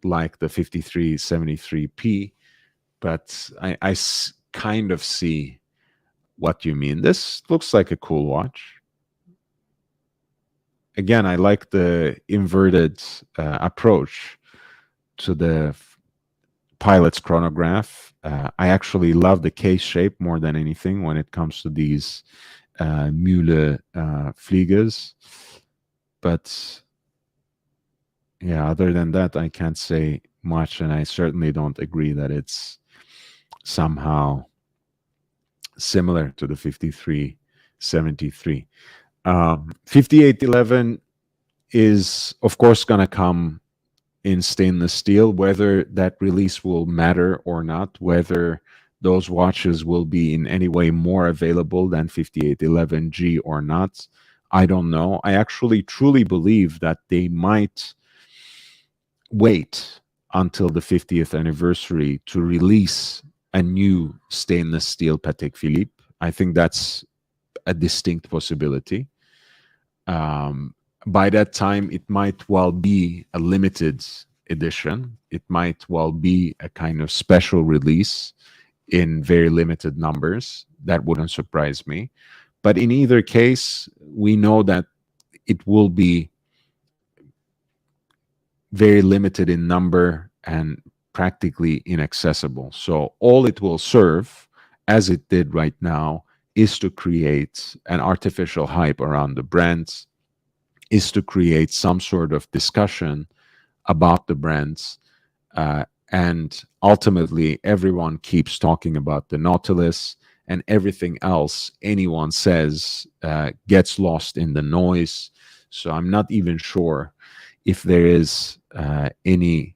like the 5373P, but I kind of see what you mean. This looks like a cool watch. Again, I like the inverted approach to the pilot's chronograph. I actually love the case shape more than anything when it comes to these Mühle Fliegers. But yeah, other than that, I can't say much, and I certainly don't agree that it's somehow similar to the 5373. 5811 is, of course, going to come in stainless steel. Whether that release will matter or not, whether those watches will be in any way more available than 5811G or not, I don't know. I actually truly believe that they might wait until the 50th anniversary to release a new stainless steel Patek Philippe. I think that's a distinct possibility. By that time, it might well be a limited edition. It might well be a kind of special release in very limited numbers. That wouldn't surprise me. But in either case, we know that it will be very limited in number and practically inaccessible. So all it will serve, as it did right now, is to create an artificial hype around the brands, is to create some sort of discussion about the brands. And ultimately, everyone keeps talking about the Nautilus, and everything else anyone says gets lost in the noise. So I'm not even sure if there is any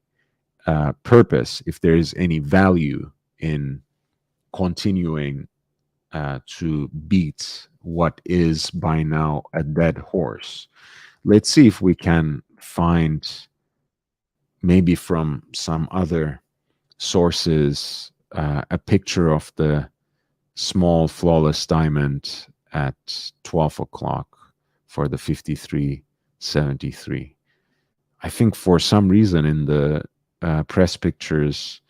purpose, if there is any value in continuing to beat what is by now a dead horse. Let's see if we can find, maybe from some other sources, a picture of the small flawless diamond at 12 o'clock for the 5373. I think for some reason in the press pictures,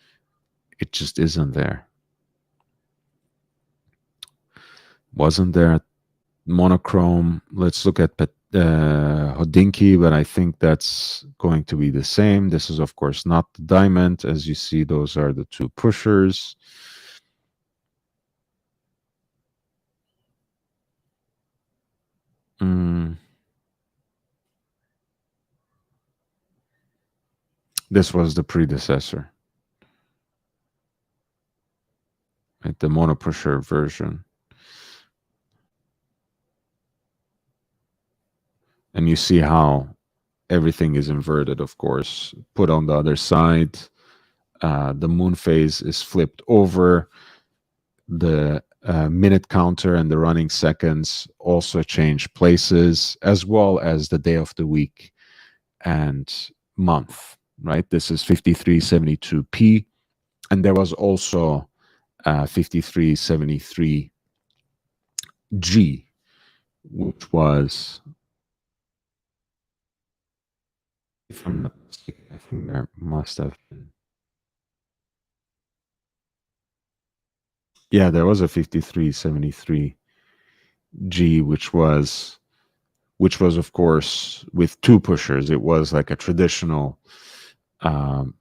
it just isn't there. Wasn't there monochrome? Let's look at Hodinky, but I think that's going to be the same. This is, of course, not the diamond. As you see, those are the two pushers. This was the predecessor, right? The monopusher version. And you see how everything is inverted, of course. Put on the other side. The moon phase is flipped over. The minute counter and the running seconds also change places, as well as the day of the week and month, right? This is 5372P. And there was also 5373G, which was, if I'm not mistaken, I think there must have been. Yeah, there was a 5373G, which was of course with two pushers. It was like a traditional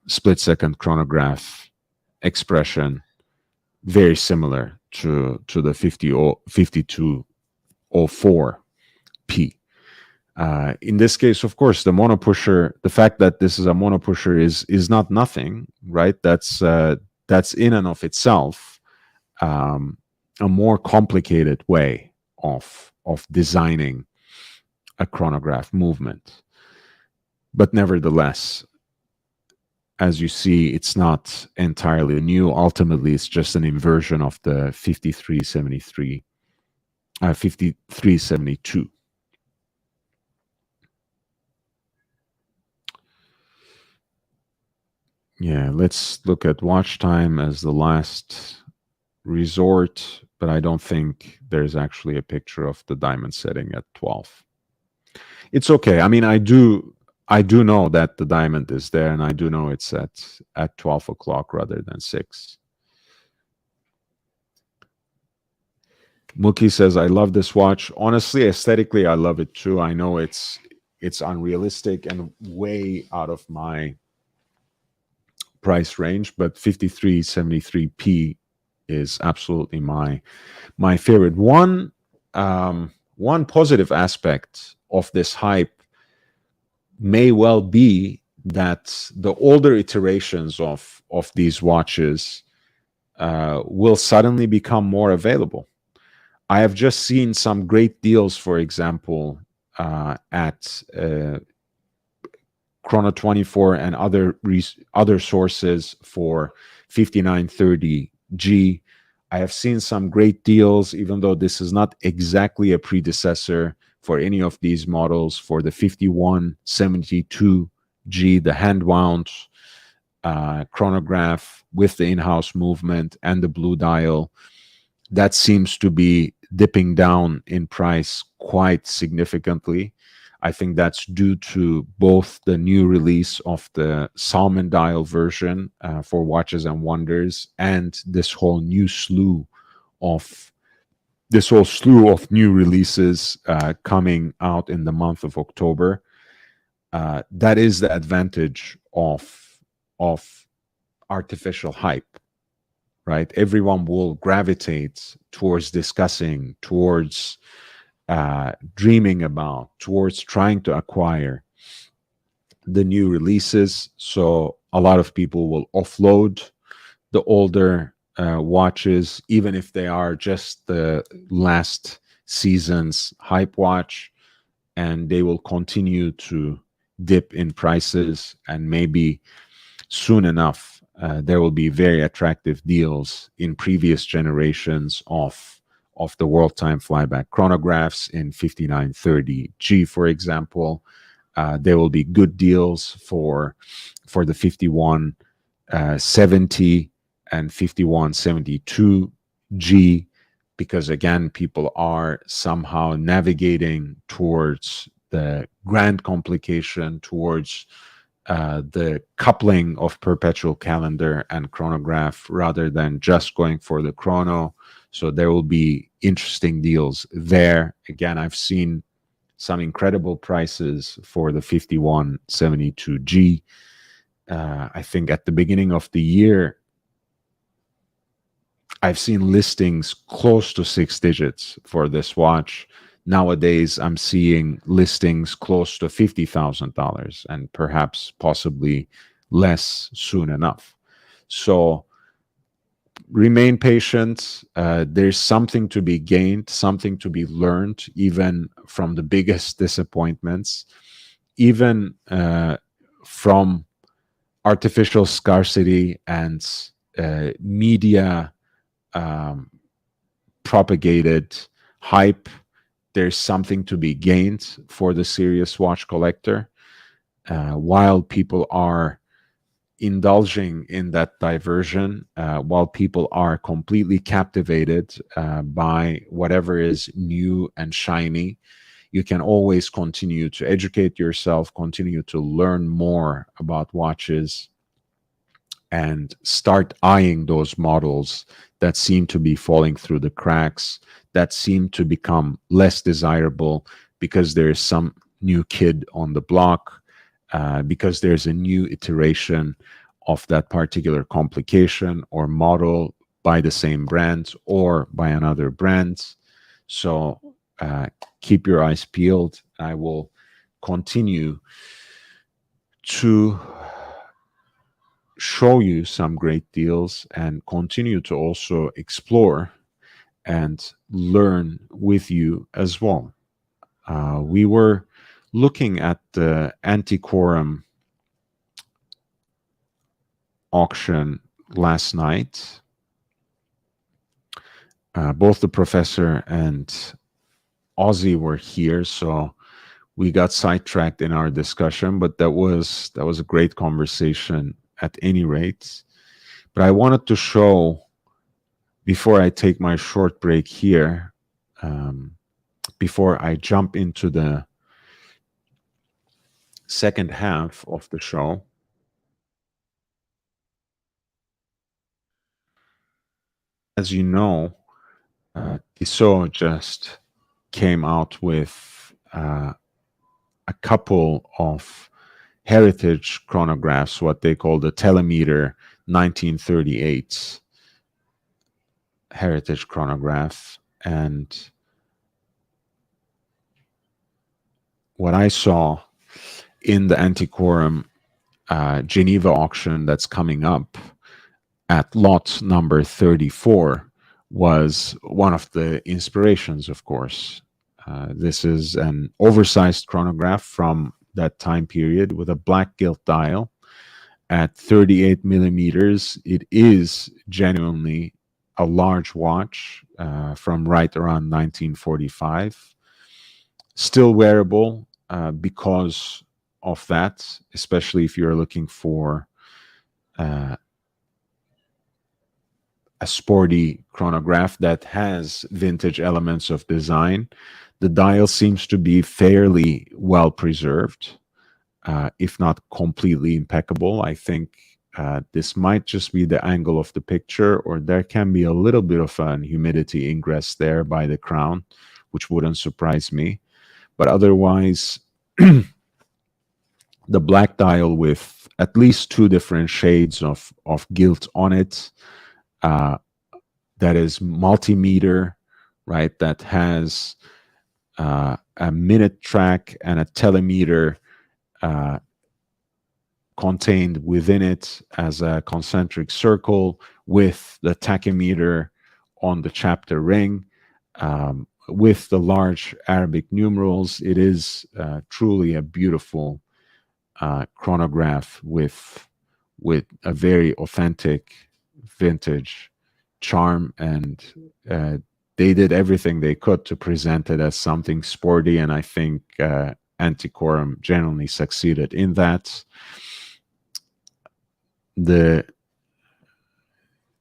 split second chronograph expression, very similar to the 5204P. In this case, of course, the monopusher, the fact that this is a monopusher is not nothing, right? That's that's in and of itself a more complicated way of designing a chronograph movement. But nevertheless, as you see, it's not entirely new. Ultimately, it's just an inversion of the 5372. Yeah, let's look at watch time as the last resort, but I don't think there's actually a picture of the diamond setting at 12. It's okay. I mean, I do know that the diamond is there, and I do know it's at 12 o'clock rather than 6. Mookie says, I love this watch. Honestly, aesthetically, I love it too. I know it's unrealistic and way out of my price range, but 5373p is absolutely my favorite. One positive aspect of this hype may well be that the older iterations of these watches will suddenly become more available. I have just seen some great deals, for example, at Chrono 24 and other sources for 5930G. I have seen some great deals, even though this is not exactly a predecessor for any of these models, for the 5172G, the hand-wound chronograph with the in-house movement and the blue dial. That seems to be dipping down in price quite significantly. I think that's due to both the new release of the Salmon dial version for Watches and Wonders and this whole slew of new releases coming out in the month of October. That is the advantage of artificial hype, right? Everyone will gravitate towards discussing, towards dreaming about, towards trying to acquire the new releases. So a lot of people will offload the older watches, even if they are just the last season's hype watch, and they will continue to dip in prices, and maybe soon enough there will be very attractive deals in previous generations of the world time flyback chronographs in 5930G, for example. There will be good deals for the 5170 and 5172G, because again, people are somehow navigating towards the grand complication, towards the coupling of perpetual calendar and chronograph rather than just going for the chrono. So there will be interesting deals there. Again, I've seen some incredible prices for the 5172G. I think at the beginning of the year, I've seen listings close to 6 digits for this watch. Nowadays, I'm seeing listings close to $50,000 and perhaps possibly less soon enough. So remain patient. There's something to be gained, something to be learned, even from the biggest disappointments, even from artificial scarcity and media propagated hype. There's something to be gained for the serious watch collector. While people are indulging in that diversion, while people are completely captivated by whatever is new and shiny, you can always continue to educate yourself, continue to learn more about watches, and start eyeing those models that seem to be falling through the cracks, that seem to become less desirable because there's some new kid on the block, because there's a new iteration of that particular complication or model by the same brand or by another brand. So keep your eyes peeled. I will continue to show you some great deals and continue to also explore and learn with you as well. We were looking at the Antiquorum auction last night. Both the professor and Ozzy were here, so we got sidetracked in our discussion, but that was a great conversation at any rate. But I wanted to show, before I take my short break here, before I jump into the second half of the show, as you know, Tissot just came out with a couple of heritage chronographs, what they call the telemeter 1938 heritage chronograph. And what I saw in the Antiquorum Geneva auction that's coming up at lot number 34 was one of the inspirations, of course. This is an oversized chronograph from that time period with a black gilt dial at 38 millimeters. It is genuinely a large watch from right around 1945. Still wearable because of that, especially if you're looking for a sporty chronograph that has vintage elements of design. The dial seems to be fairly well preserved, if not completely impeccable. I think this might just be the angle of the picture, or there can be a little bit of an humidity ingress there by the crown, which wouldn't surprise me. But otherwise, the black dial with at least two different shades of gilt on it, that is multimeter, right? That has a minute track and a telemeter contained within it as a concentric circle with the tachymeter on the chapter ring, with the large Arabic numerals. It is truly a beautiful chronograph with a very authentic vintage charm, and they did everything they could to present it as something sporty, and I think Antiquorum generally succeeded in that. There's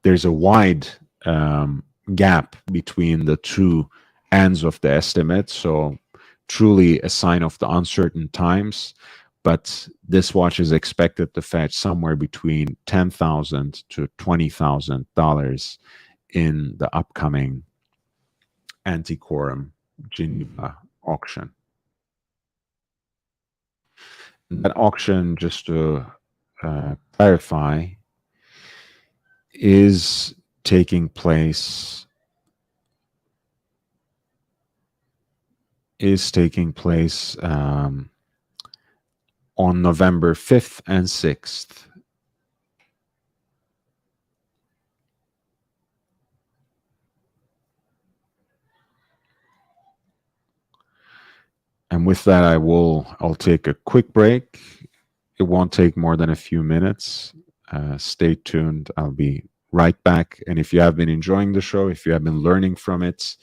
a wide gap between the two ends of the estimate, so truly a sign of the uncertain times. But this watch is expected to fetch somewhere between $10,000 to $20,000 in the upcoming Antiquorum Geneva auction. That auction, just to clarify, is taking place on November 5th and 6th. And with that, I'll take a quick break. It won't take more than a few minutes. Stay tuned. I'll be right back. And if you have been enjoying the show, if you have been learning from it,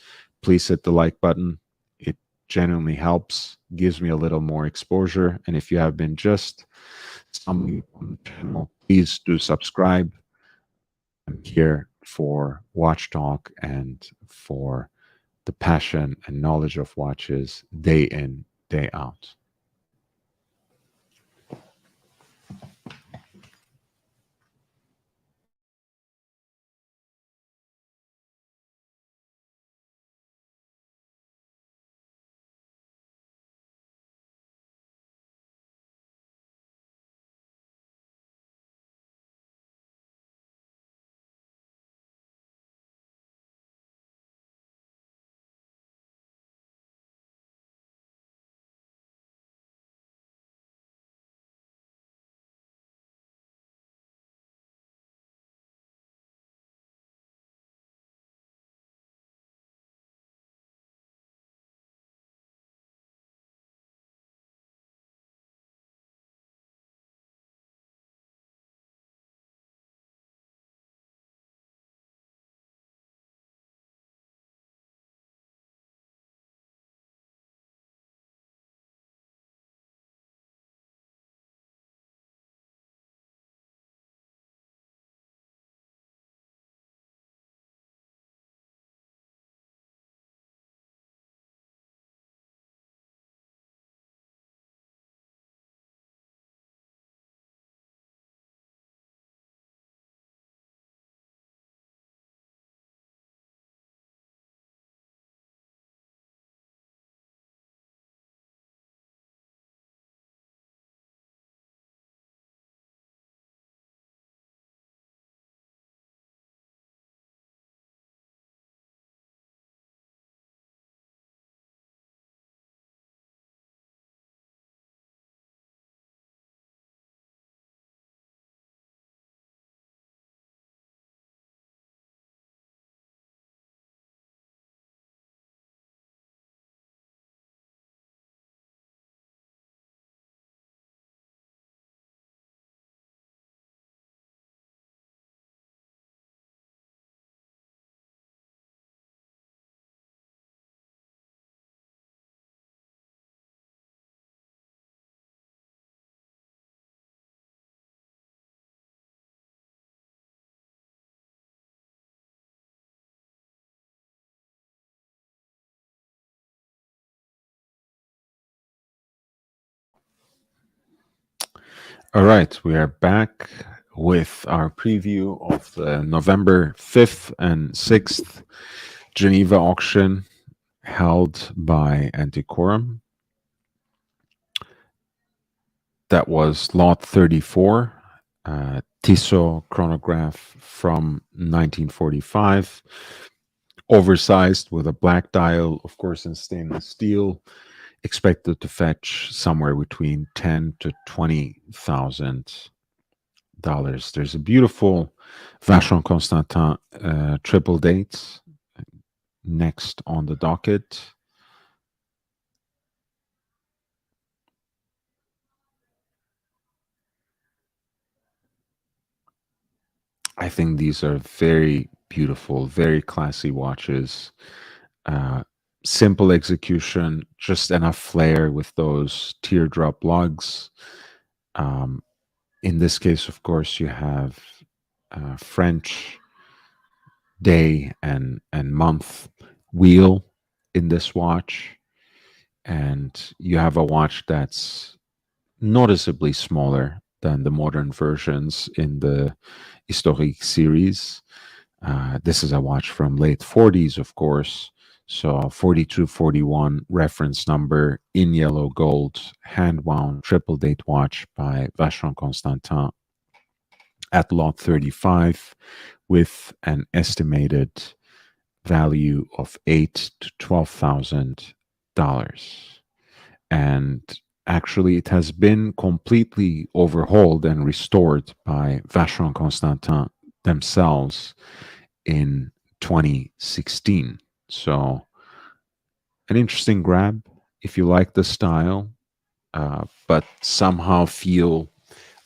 please hit the like button. It genuinely helps, gives me a little more exposure. And if you have been just stumbling on the channel, please do subscribe. I'm here for Watch Talk and for the passion and knowledge of watches day in, day out. All right, we are back with our preview of the November 5th and 6th Geneva auction held by Antiquorum. That was lot 34, Tissot chronograph from 1945, oversized with a black dial, of course, in stainless steel, expected to fetch somewhere between $10,000 to $20,000. There's a beautiful Vacheron Constantin triple date next on the docket. I think these are very beautiful, very classy watches. Simple execution, just enough flair with those teardrop lugs. In this case, of course, you have French day and month wheel in this watch, and you have a watch that's noticeably smaller than the modern versions in the Historique series. This is a watch from late 40s, of course. So 4241 reference number in yellow gold, hand wound triple date watch by Vacheron Constantin at lot 35 with an estimated value of $8,000 to $12,000. And actually, it has been completely overhauled and restored by Vacheron Constantin themselves in 2016. So, an interesting grab if you like the style, but somehow feel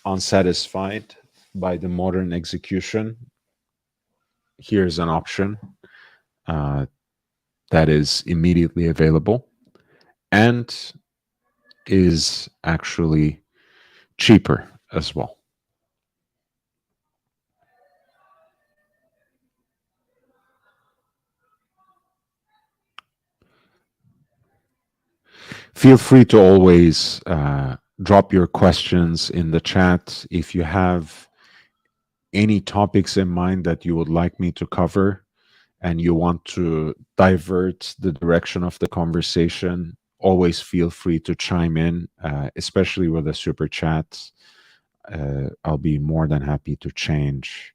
unsatisfied by the modern execution. Here's an option that is immediately available and is actually cheaper as well. Feel free to always drop your questions in the chat. If you have any topics in mind that you would like me to cover and you want to divert the direction of the conversation, always feel free to chime in, especially with the super chats. I'll be more than happy to change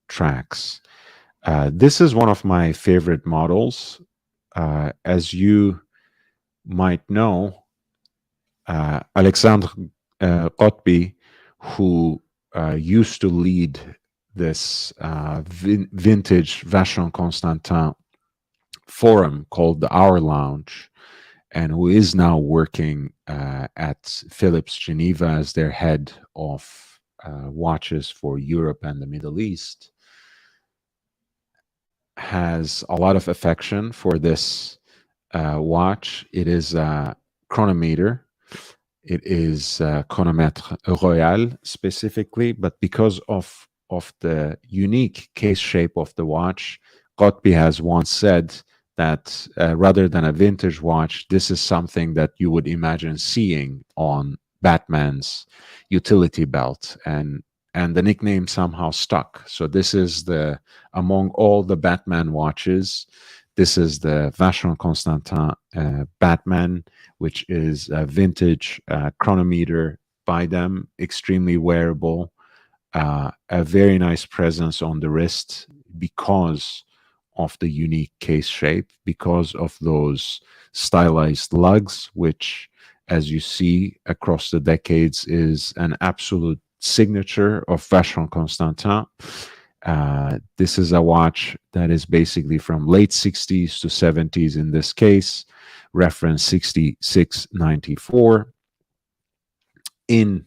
tracks. This is one of my favorite models. As you might know, Alexandre Rotby, who used to lead this vintage Vacheron Constantin forum called the Hour Lounge, and who is now working at Philips Geneva as their head of watches for Europe and the Middle East, has a lot of affection for this watch. It is a chronometer. It is chronomètre royal specifically, but because of the unique case shape of the watch, Rotby has once said that rather than a vintage watch, this is something that you would imagine seeing on Batman's utility belt, and the nickname somehow stuck. So this is among all the Batman watches, this is the Vacheron Constantin Batman, which is a vintage chronometer by them, extremely wearable, a very nice presence on the wrist because of the unique case shape, because of those stylized lugs, which, as you see across the decades, is an absolute signature of Vacheron Constantin. This is a watch that is basically from late 60s to 70s in this case, reference 6694. In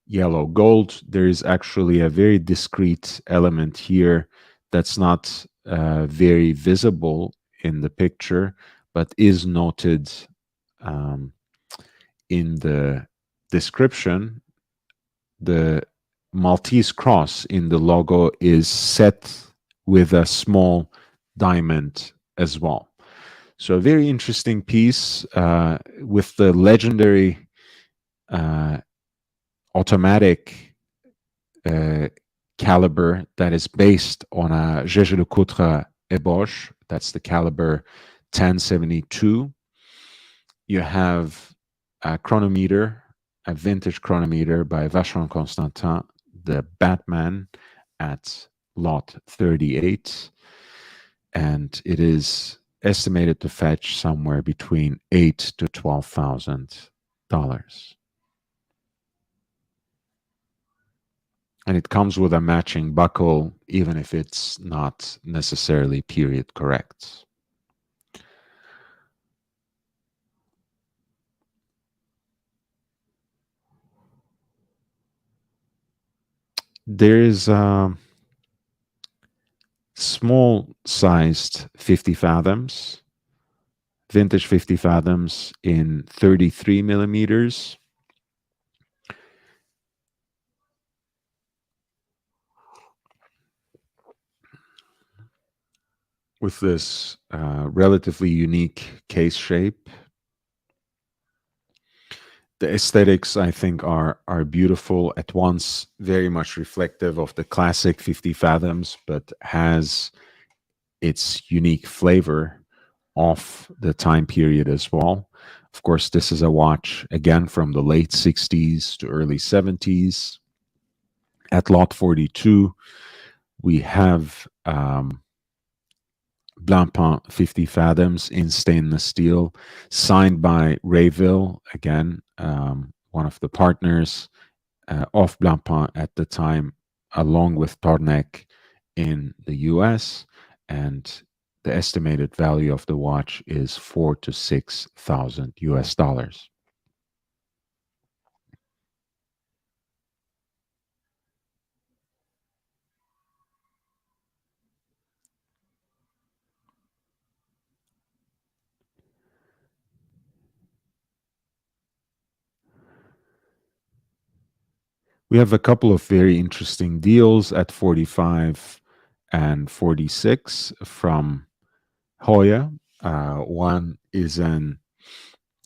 yellow gold, there is actually a very discrete element here that's not very visible in the picture, but is noted in the description. The Maltese cross in the logo is set with a small diamond as well. So a very interesting piece with the legendary automatic caliber that is based on a Jaeger-LeCoultre Eboche. That's the caliber 1072. You have a chronometer, a vintage chronometer by Vacheron Constantin, the Batman at lot 38. And it is estimated to fetch somewhere between $8,000 to $12,000. And it comes with a matching buckle, even if it's not necessarily period correct. There is a small sized 50 fathoms, vintage 50 fathoms in 33 millimeters. With this relatively unique case shape. The aesthetics, I think, are beautiful, at once very much reflective of the classic 50 fathoms, but has its unique flavor of the time period as well. Of course, this is a watch, again, from the late 60s to early 70s. At lot 42, we have Blancpain 50 fathoms in stainless steel, signed by Rayville, again, one of the partners of Blancpain at the time, along with Tornek in the US. And the estimated value of the watch is $4,000 to $6,000 US. We have a couple of very interesting deals at 45 and 46 from Hoya. One is a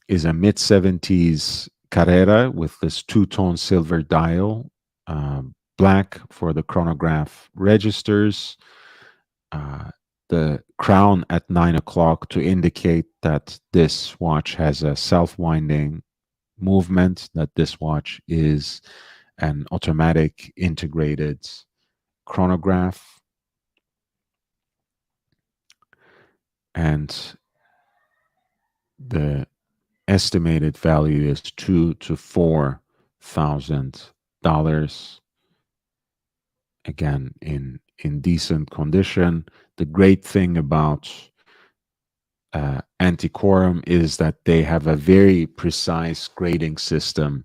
mid 70s Carrera with this two-tone silver dial, black for the chronograph registers, the crown at 9 o'clock to indicate that this watch has a self-winding movement, that this watch is an automatic integrated chronograph. And the estimated value is $2,000 to $4,000. Again, in decent condition. The great thing about Antiquorum is that they have a very precise grading system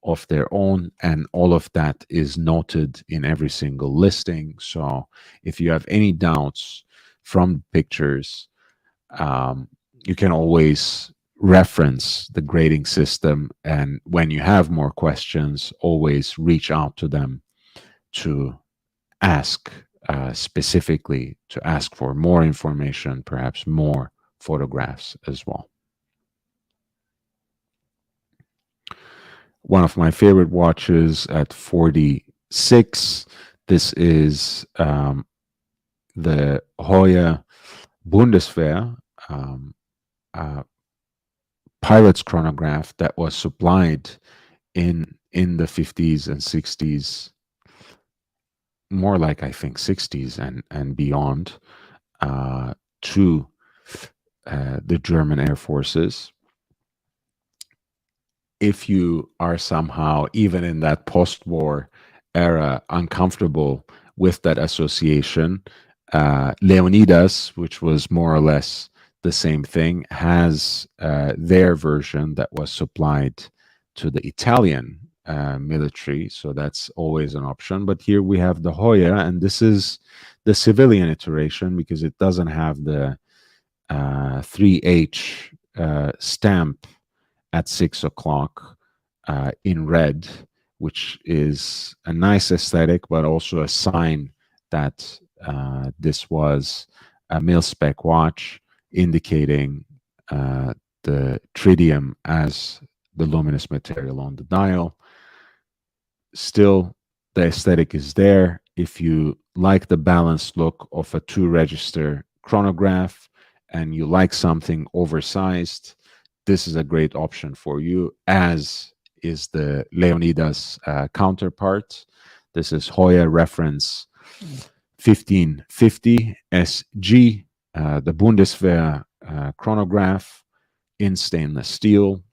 of their own, and all of that is noted in every single listing. So if you have any doubts from pictures, you can always reference the grading system, and when you have more questions, always reach out to them to ask specifically, to ask for more information, perhaps more photographs as well. One of my favorite watches at 46. This is the Hoya Bundeswehr pilot's chronograph that was supplied in the 50s and 60s, more like I think 60s and beyond, to the German Air Forces. If you are somehow, even in that post-war era, uncomfortable with that association, Leonidas, which was more or less the same thing, has their version that was supplied to the Italian military. So that's always an option. But here we have the Hoya, and this is the civilian iteration because it doesn't have the 3H stamp at 6 o'clock in red, which is a nice aesthetic, but also a sign that this was a mil-spec watch, indicating the tritium as the luminous material on the dial. still the aesthetic is there. If you like the balanced look of a two-register chronograph and you like something oversized, this is a great option for you, as is the Leonidas counterpart. This is Hoya reference 1550 SG, the Bundeswehr chronograph in stainless steel.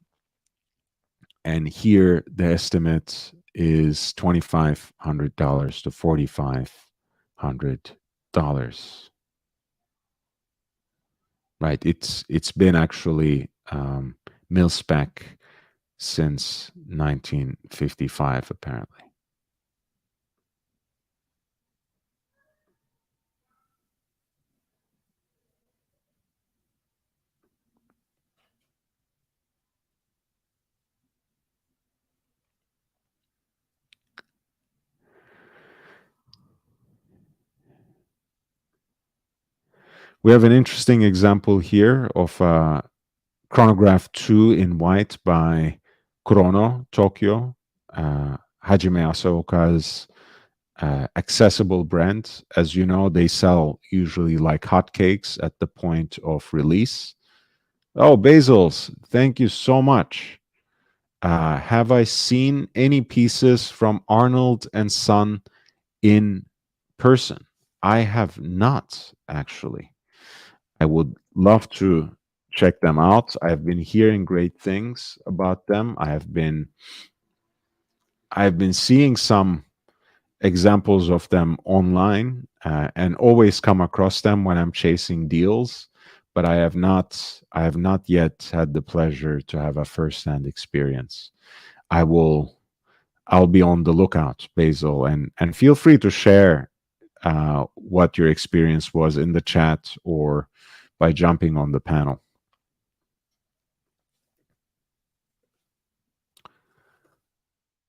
And here the estimate is $2,500 to $4,500. Right? It's been actually mil spec since 1955, apparently. We have an interesting example here of chronograph 2 in white by Chrono Tokyo, Hajime Asaoka's accessible brand. As you know, they sell usually like hotcakes at the point of release. Oh, Basils, thank you so much. Have I seen any pieces from Arnold and Son in person? I have not, actually. I would love to check them out. I've been hearing great things about them. I've been seeing some examples of them online and always come across them when I'm chasing deals, but I have not yet had the pleasure to have a first-hand experience. I'll be on the lookout, Basil, and feel free to share what your experience was in the chat or by jumping on the panel.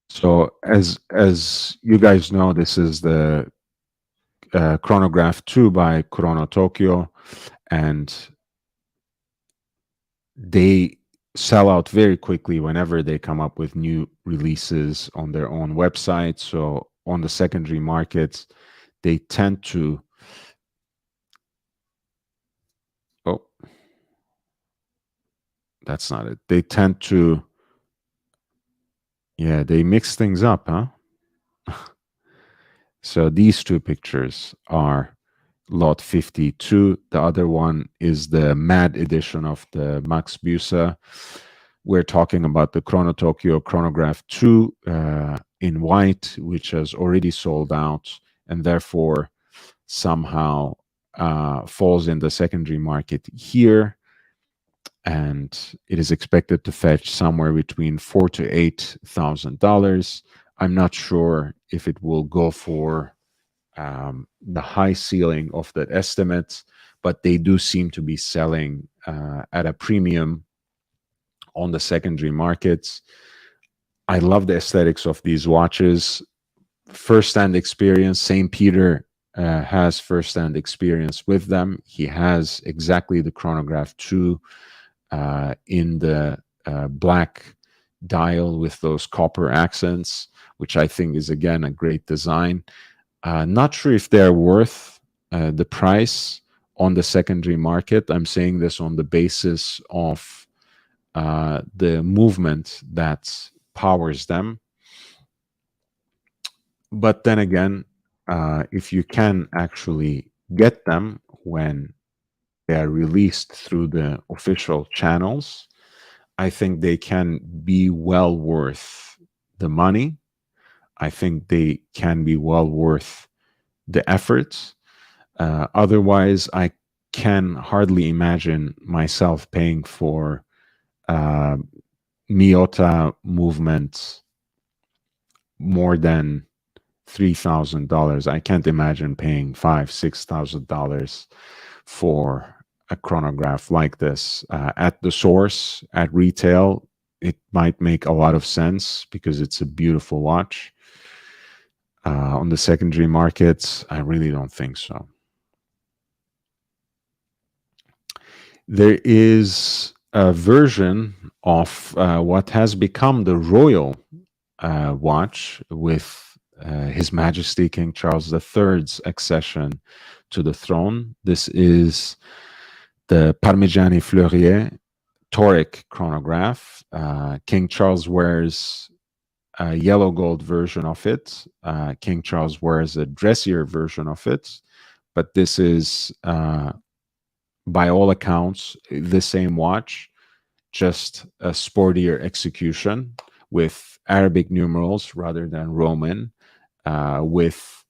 So as you guys know, this is the chronograph 2 by Chrono Tokyo, and they sell out very quickly whenever they come up with new releases on their own website. So on the secondary markets, they tend to that's not it. They tend to they mix things up, huh? So these two pictures are lot 52. The other one is the MAD edition of the Max Büsa. We're talking about the Chrono Tokyo Chronograph 2 in white, which has already sold out and therefore somehow falls in the secondary market here. And it is expected to fetch somewhere between $4,000 to $8,000. I'm not sure if it will go for the high ceiling of that estimate, but they do seem to be selling at a premium on the secondary markets. I love the aesthetics of these watches. First-hand experience, St. Peter has first-hand experience with them. He has exactly the chronograph 2 in the black dial with those copper accents, which I think is, again, a great design. Not sure if they're worth the price on the secondary market. I'm saying this on the basis of the movement that powers them. But then again, if you can actually get them when they are released through the official channels, I think they can be well worth the money. I think they can be well worth the efforts. Otherwise, I can hardly imagine myself paying for Miyota movements more than $3,000. I can't imagine paying $5,000-$6,000 for a chronograph like this. At the source, at retail, it might make a lot of sense because it's a beautiful watch. On the secondary markets, I really don't think so. There is a version of what has become the Royal watch with His Majesty King Charles III's accession to the throne. This is the Parmigiani Fleurier Toric chronograph. King Charles wears a yellow gold version of it. King Charles wears a dressier version of it, but this is, by all accounts, the same watch, just a sportier execution with Arabic numerals rather than Roman, with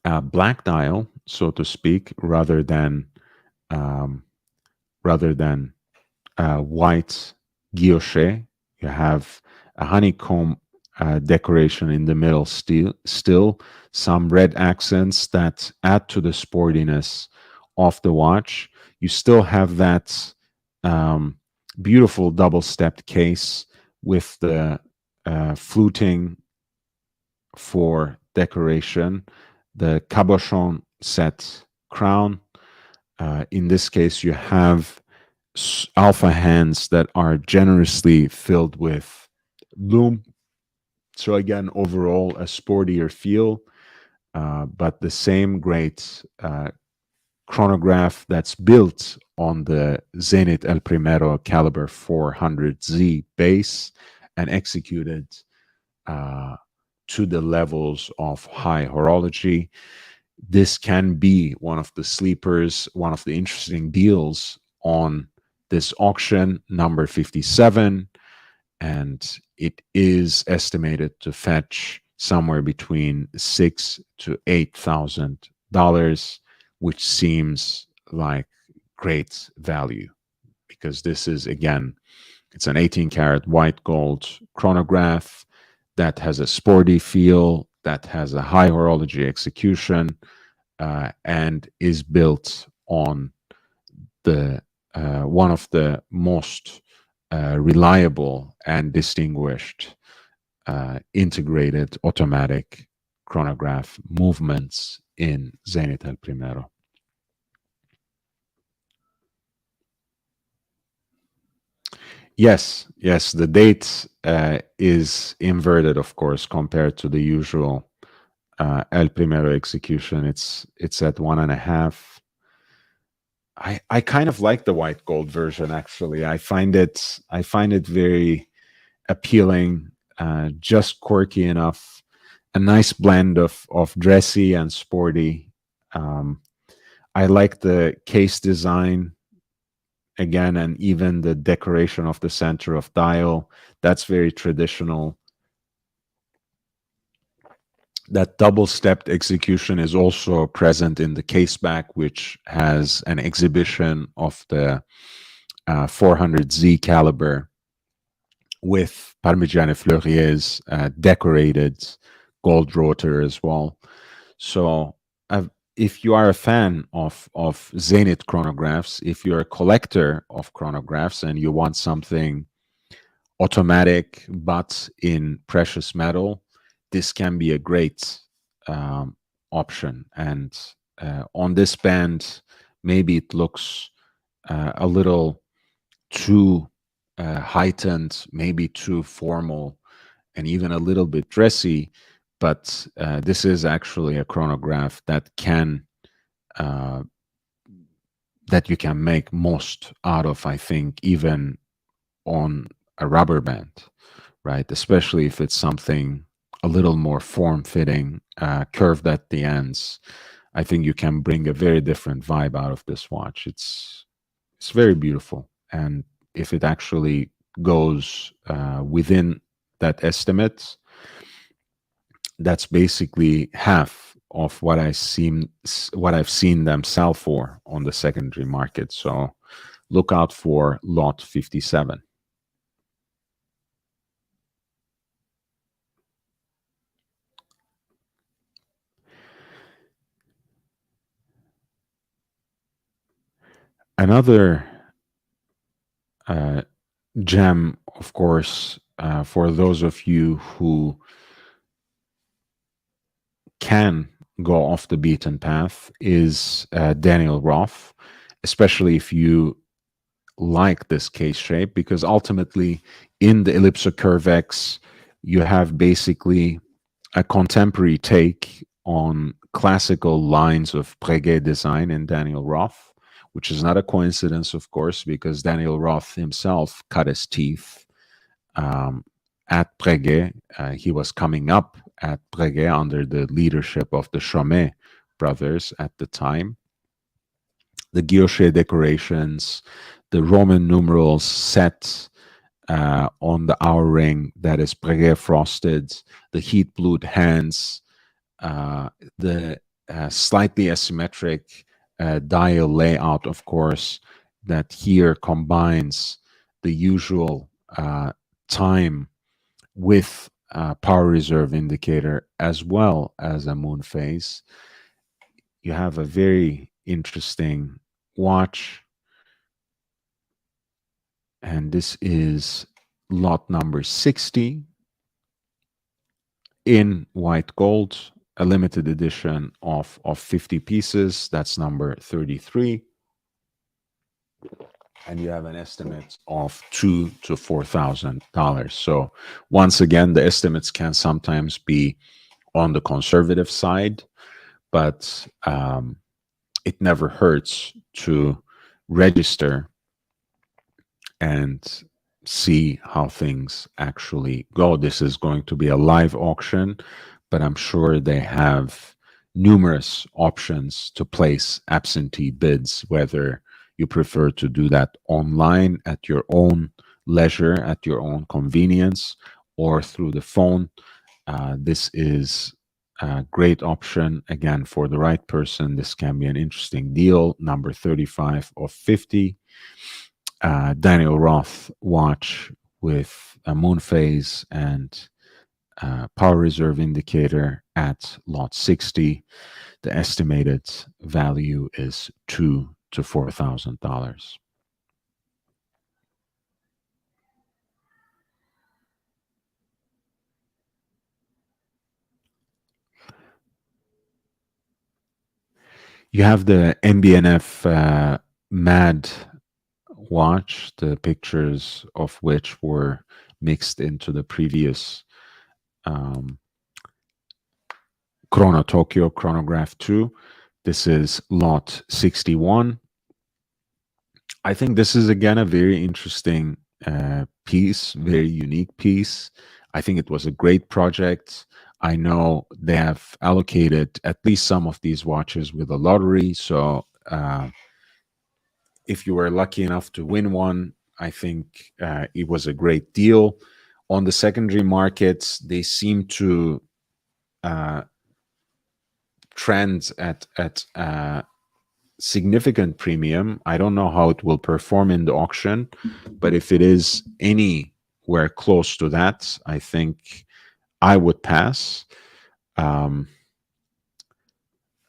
a black dial, so to speak, um, rather than white guilloche. You have a honeycomb decoration in the middle, still some red accents that add to the sportiness of the watch. You still have that beautiful double-stepped case with the fluting for decoration, the cabochon set crown. In this case, you have alpha hands that are generously filled with bloom. So again, overall, a sportier feel, but the same great chronograph that's built on the Zenit El Primero caliber 400Z base and executed to the levels of high horology. This can be one of the sleepers, one of the interesting deals on this auction, number 57, and it is estimated to fetch somewhere between $6,000 to $8,000, which seems like great value, because this is, again, it's an 18 karat white gold chronograph that has a sporty feel, that has a high horology execution, and is built on the one of the most reliable and distinguished integrated automatic chronograph movements in Zenit El Primero. Yes, the date is inverted, of course, compared to the usual El Primero execution. It's at 1.5. I kind of like the white gold version, actually. I find it very appealing, just quirky enough, a nice blend of dressy and sporty. I like the case design again, and even the decoration of the center of dial. That's very traditional. That double-stepped execution is also present in the case back, which has an exhibition of the 400Z caliber with Parmigiani Fleurier's decorated gold rotor as well. So if you are a fan of Zenit chronographs, if you're a collector of chronographs and you want something automatic but in precious metal, this can be a great option. And on this band, maybe it looks a little too heightened, maybe too formal, and even a little bit dressy. But this is actually a chronograph that can that you can make most out of, I think, even on a rubber band, right? Especially if it's something a little more form-fitting, curved at the ends. I think you can bring a very different vibe out of this watch. It's very beautiful, and if it actually goes within that estimate, that's basically half of what I've seen them sell for on the secondary market. So look out for lot 57. Another gem, of course, for those of you who can go off the beaten path, is Daniel Roth, especially if you like this case shape because ultimately in the Ellipsocurvex, you have basically a contemporary take on classical lines of Breguet design in Daniel Roth, which is not a coincidence, of course, because Daniel Roth himself cut his teeth at Breguet. He was coming up at Breguet under the leadership of the Chomet brothers at the time. The guilloche decorations, the Roman numerals set on the hour ring that is Breguet frosted, the heat blued hands, the slightly asymmetric dial layout, of course, that here combines the usual time with power reserve indicator as well as a moon phase. You have a very interesting watch, and this is lot number 60 in white gold, a limited edition of 50 pieces. That's number 33. And you have an estimate of $2,000 to $4,000. So once again, the estimates can sometimes be on the conservative side, but it never hurts to register and see how things actually go. This is going to be a live auction, but I'm sure they have numerous options to place absentee bids, whether you prefer to do that online at your own leisure, at your own convenience, or through the phone. This is a great option. Again, for the right person, this can be an interesting deal. Number 35 of 50. Daniel Roth watch with a moon phase and power reserve indicator at lot 60. The estimated value is $2,000 to $4,000. You have the MBNF MAD watch, the pictures of which were mixed into the previous Chrono Tokyo Chronograph 2. This is lot 61. I think this is again a very interesting piece, very unique piece. I think it was a great project. I know they have allocated at least some of these watches with a lottery. So if you were lucky enough to win one, I think it was a great deal. On the secondary markets, they seem to trend at significant premium. I don't know how it will perform in the auction, but if it is anywhere close to that, I think I would pass.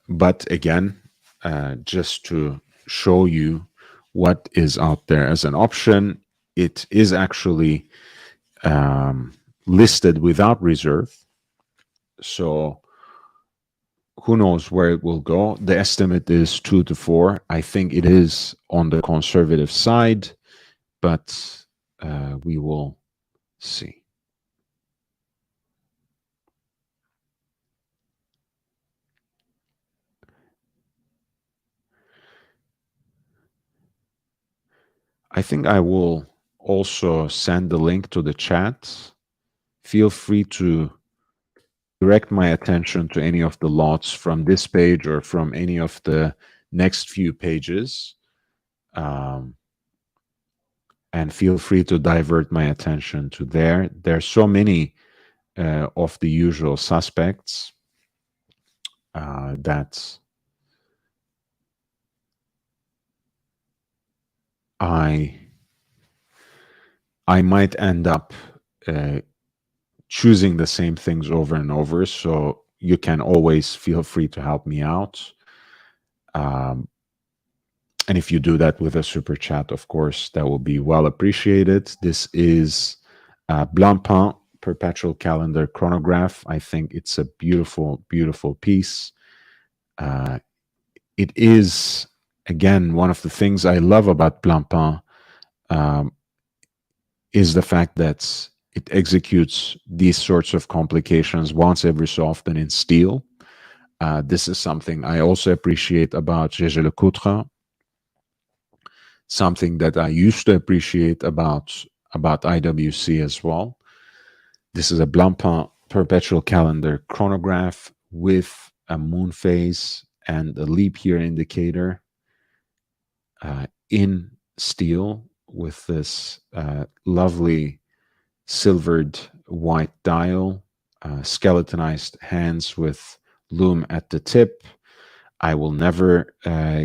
But again, just to show you what is out there as an option, it is actually listed without reserve. So who knows where it will go. The estimate is 2 to 4. I think it is on the conservative side, but we will see. I think I will also send the link to the chat. Feel free to direct my attention to any of the lots from this page or from any of the next few pages. And feel free to divert my attention to there. There are so many of the usual suspects that I might end up choosing the same things over and over. So you can always feel free to help me out. And if you do that with a super chat, of course, that will be well appreciated. This is Blancpain Perpetual Calendar Chronograph. I think it's a beautiful, beautiful piece. It is, again, one of the things I love about Blancpain um, is the fact that it executes these sorts of complications once every so often in steel. This is something I also appreciate about Gégé Lecoutre, something that I used to appreciate about IWC as well. This is a Blancpain perpetual calendar chronograph with a moon phase and a leap year indicator in steel with this lovely silvered white dial, skeletonized hands with loom at the tip. I will never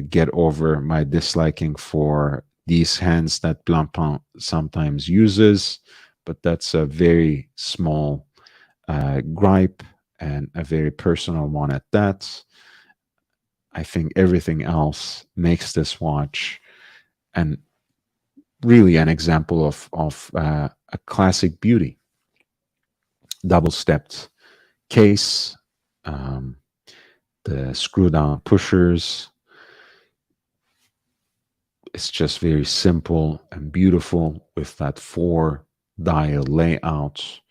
get over my disliking for these hands that Blancpain sometimes uses, but that's a very small gripe and a very personal one at that. I think everything else makes this watch and really an example of a classic beauty. Double stepped case, the screw down pushers. It's just very simple and beautiful with that 4-dial layout.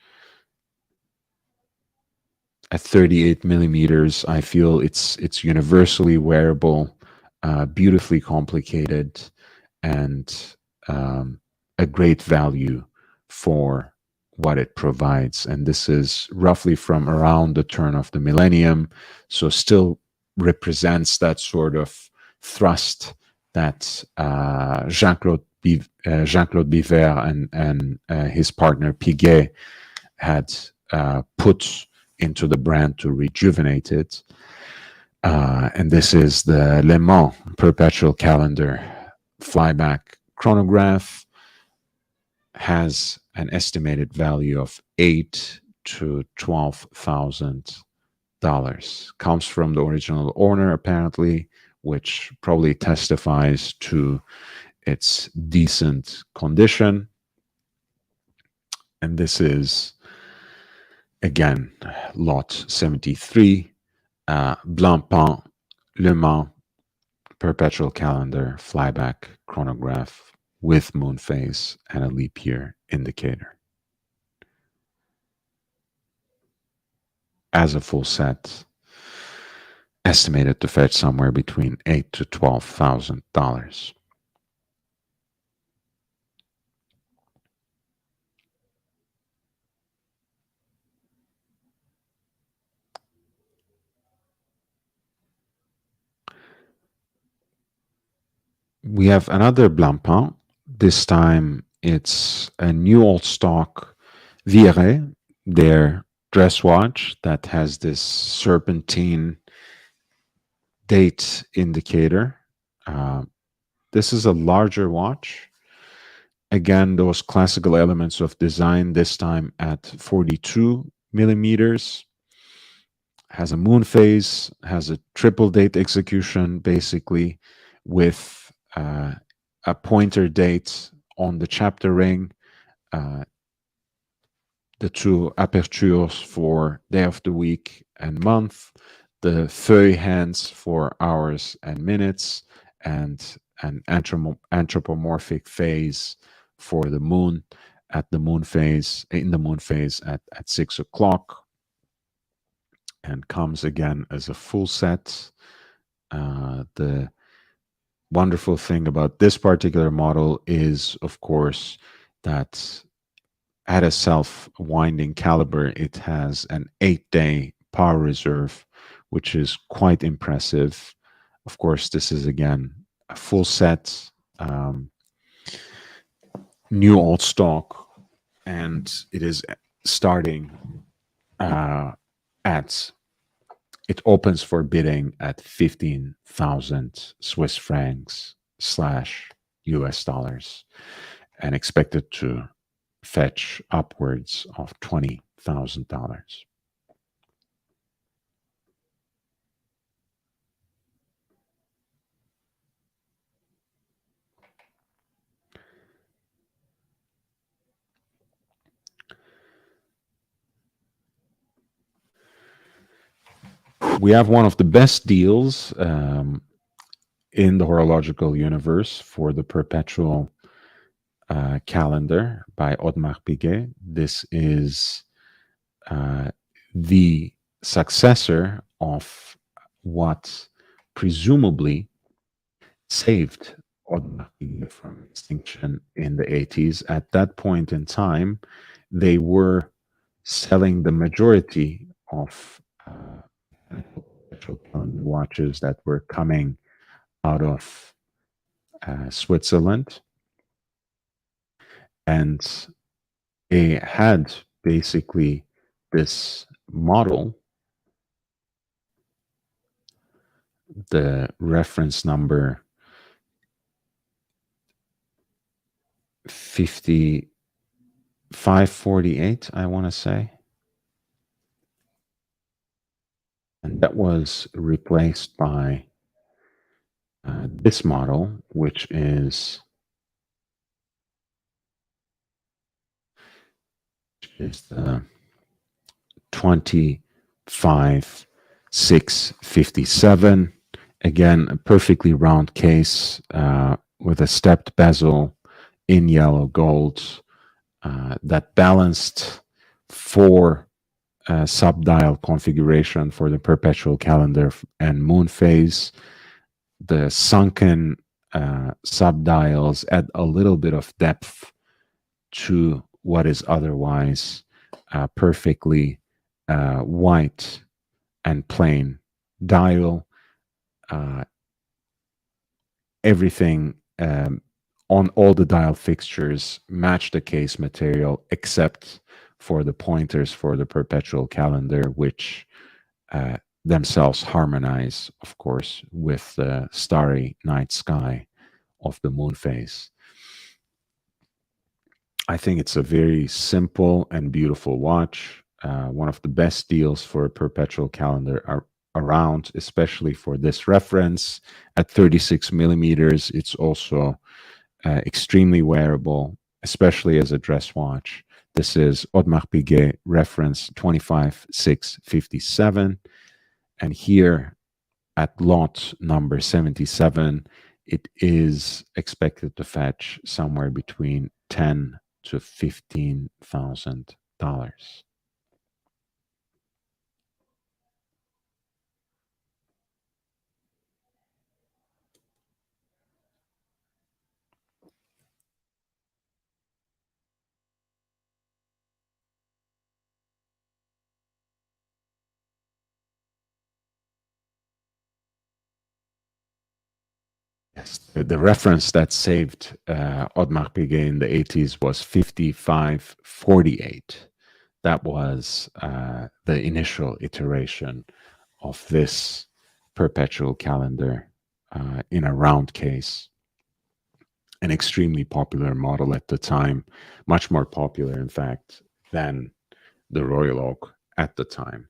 At 38 millimeters, I feel it's universally wearable, beautifully complicated, and a great value for what it provides. And this is roughly from around the turn of the millennium, so still represents that sort of thrust that Jean-Claude Biver and his partner Piguet had put into the brand to rejuvenate it. And this is the Le Mans perpetual calendar flyback chronograph. Has an estimated value of $8,000 to $12,000. Comes from the original owner, apparently, which probably testifies to its decent condition. And this is, again, lot 73, Blancpain Le Mans perpetual calendar flyback chronograph with moon phase and a leap year indicator. As a full set, estimated to fetch somewhere between $8,000 to $12,000. We have another Blancpain. This time it's a new old stock Viret, their dress watch that has this serpentine date indicator. This is a larger watch. Again, those classical elements of design, this time at 42 millimeters. Has a moon phase, has a triple date execution, basically, with a pointer date on the chapter ring, the two apertures for day of the week and month, the feuille hands for hours and minutes, and an anthropomorphic phase for the moon at the moon phase, in the moon phase at 6 o'clock, and comes again as a full set. The wonderful thing about this particular model is, of course, that at a self-winding caliber, it has an 8-day power reserve, which is quite impressive. Of course, this is, again, a full set, new old stock, and it is starting it opens for bidding at 15,000 Swiss francs / US dollars, and expected to fetch upwards of $20,000. We have one of the best deals in the horological universe for the perpetual calendar by Audemars Piguet. This is the successor of what presumably saved Audemars Piguet from extinction in the 80s. At that point in time, they were selling the majority of watches that were coming out of Switzerland. And they had basically this model, the reference number 5548, I want to say. And that was replaced by this model, which is the 25657. Again, a perfectly round case with a stepped bezel in yellow gold that balanced four sub-dial configuration for the perpetual calendar and moon phase. The sunken sub-dials add a little bit of depth to what is otherwise perfectly white and plain dial. Everything on all the dial fixtures match the case material except for the pointers for the perpetual calendar, which themselves harmonize, of course, with the starry night sky of the moon phase. I think it's a very simple and beautiful watch. One of the best deals for a perpetual calendar around, especially for this reference. At 36 millimeters, it's also extremely wearable, especially as a dress watch. This is Audemars Piguet reference 25657. And here at lot number 77, it is expected to fetch somewhere between $10,000 to $15,000. Yes, the reference that saved Audemars Piguet in the 80s was 5548. That was the initial iteration of this perpetual calendar in a round case. An extremely popular model at the time, much more popular, in fact, than the Royal Oak at the time.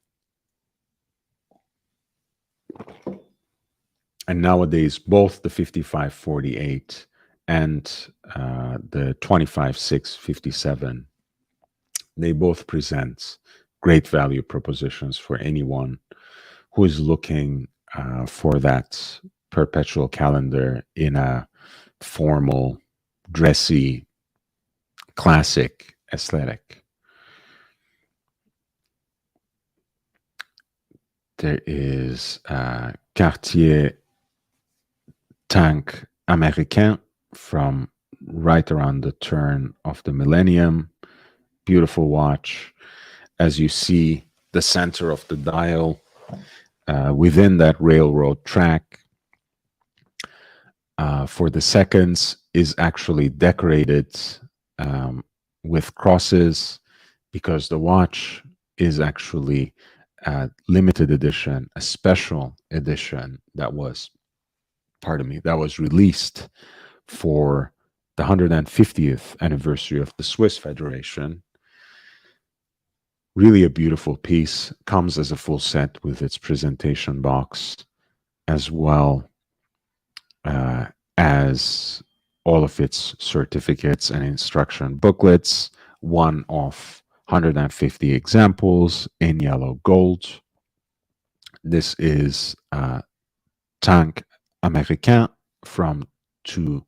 And nowadays, both the 5548 and the 25657, they both present great value propositions for anyone who is looking for that perpetual calendar in a formal, dressy, classic aesthetic. There is Cartier Tank Américain from right around the turn of the millennium. Beautiful watch. As you see, the center of the dial within that railroad track for the seconds is actually decorated with crosses because the watch is actually a limited edition, a special edition that was released for the 150th anniversary of the Swiss Federation. Really a beautiful piece, comes as a full set with its presentation box, as well as all of its certificates and instruction booklets, one of 150 examples in yellow gold. This is Tank Américain from two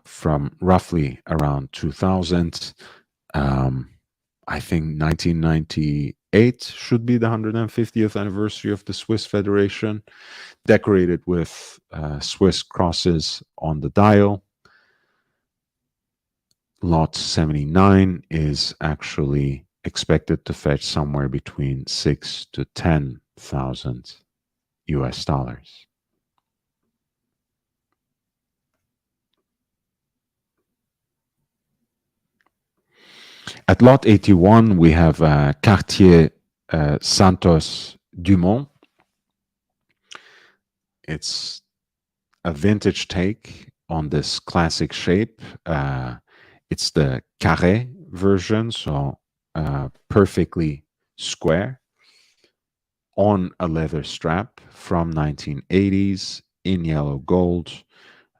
from roughly around 2000. I think 1998 should be the 150th anniversary of the Swiss Federation, decorated with Swiss crosses on the dial. Lot 79 is actually expected to fetch somewhere between 6 to 10,000 US dollars. At lot 81, we have Cartier Santos Dumont. It's a vintage take on this classic shape. It's the carré version, so perfectly square on a leather strap from 1980s in yellow gold.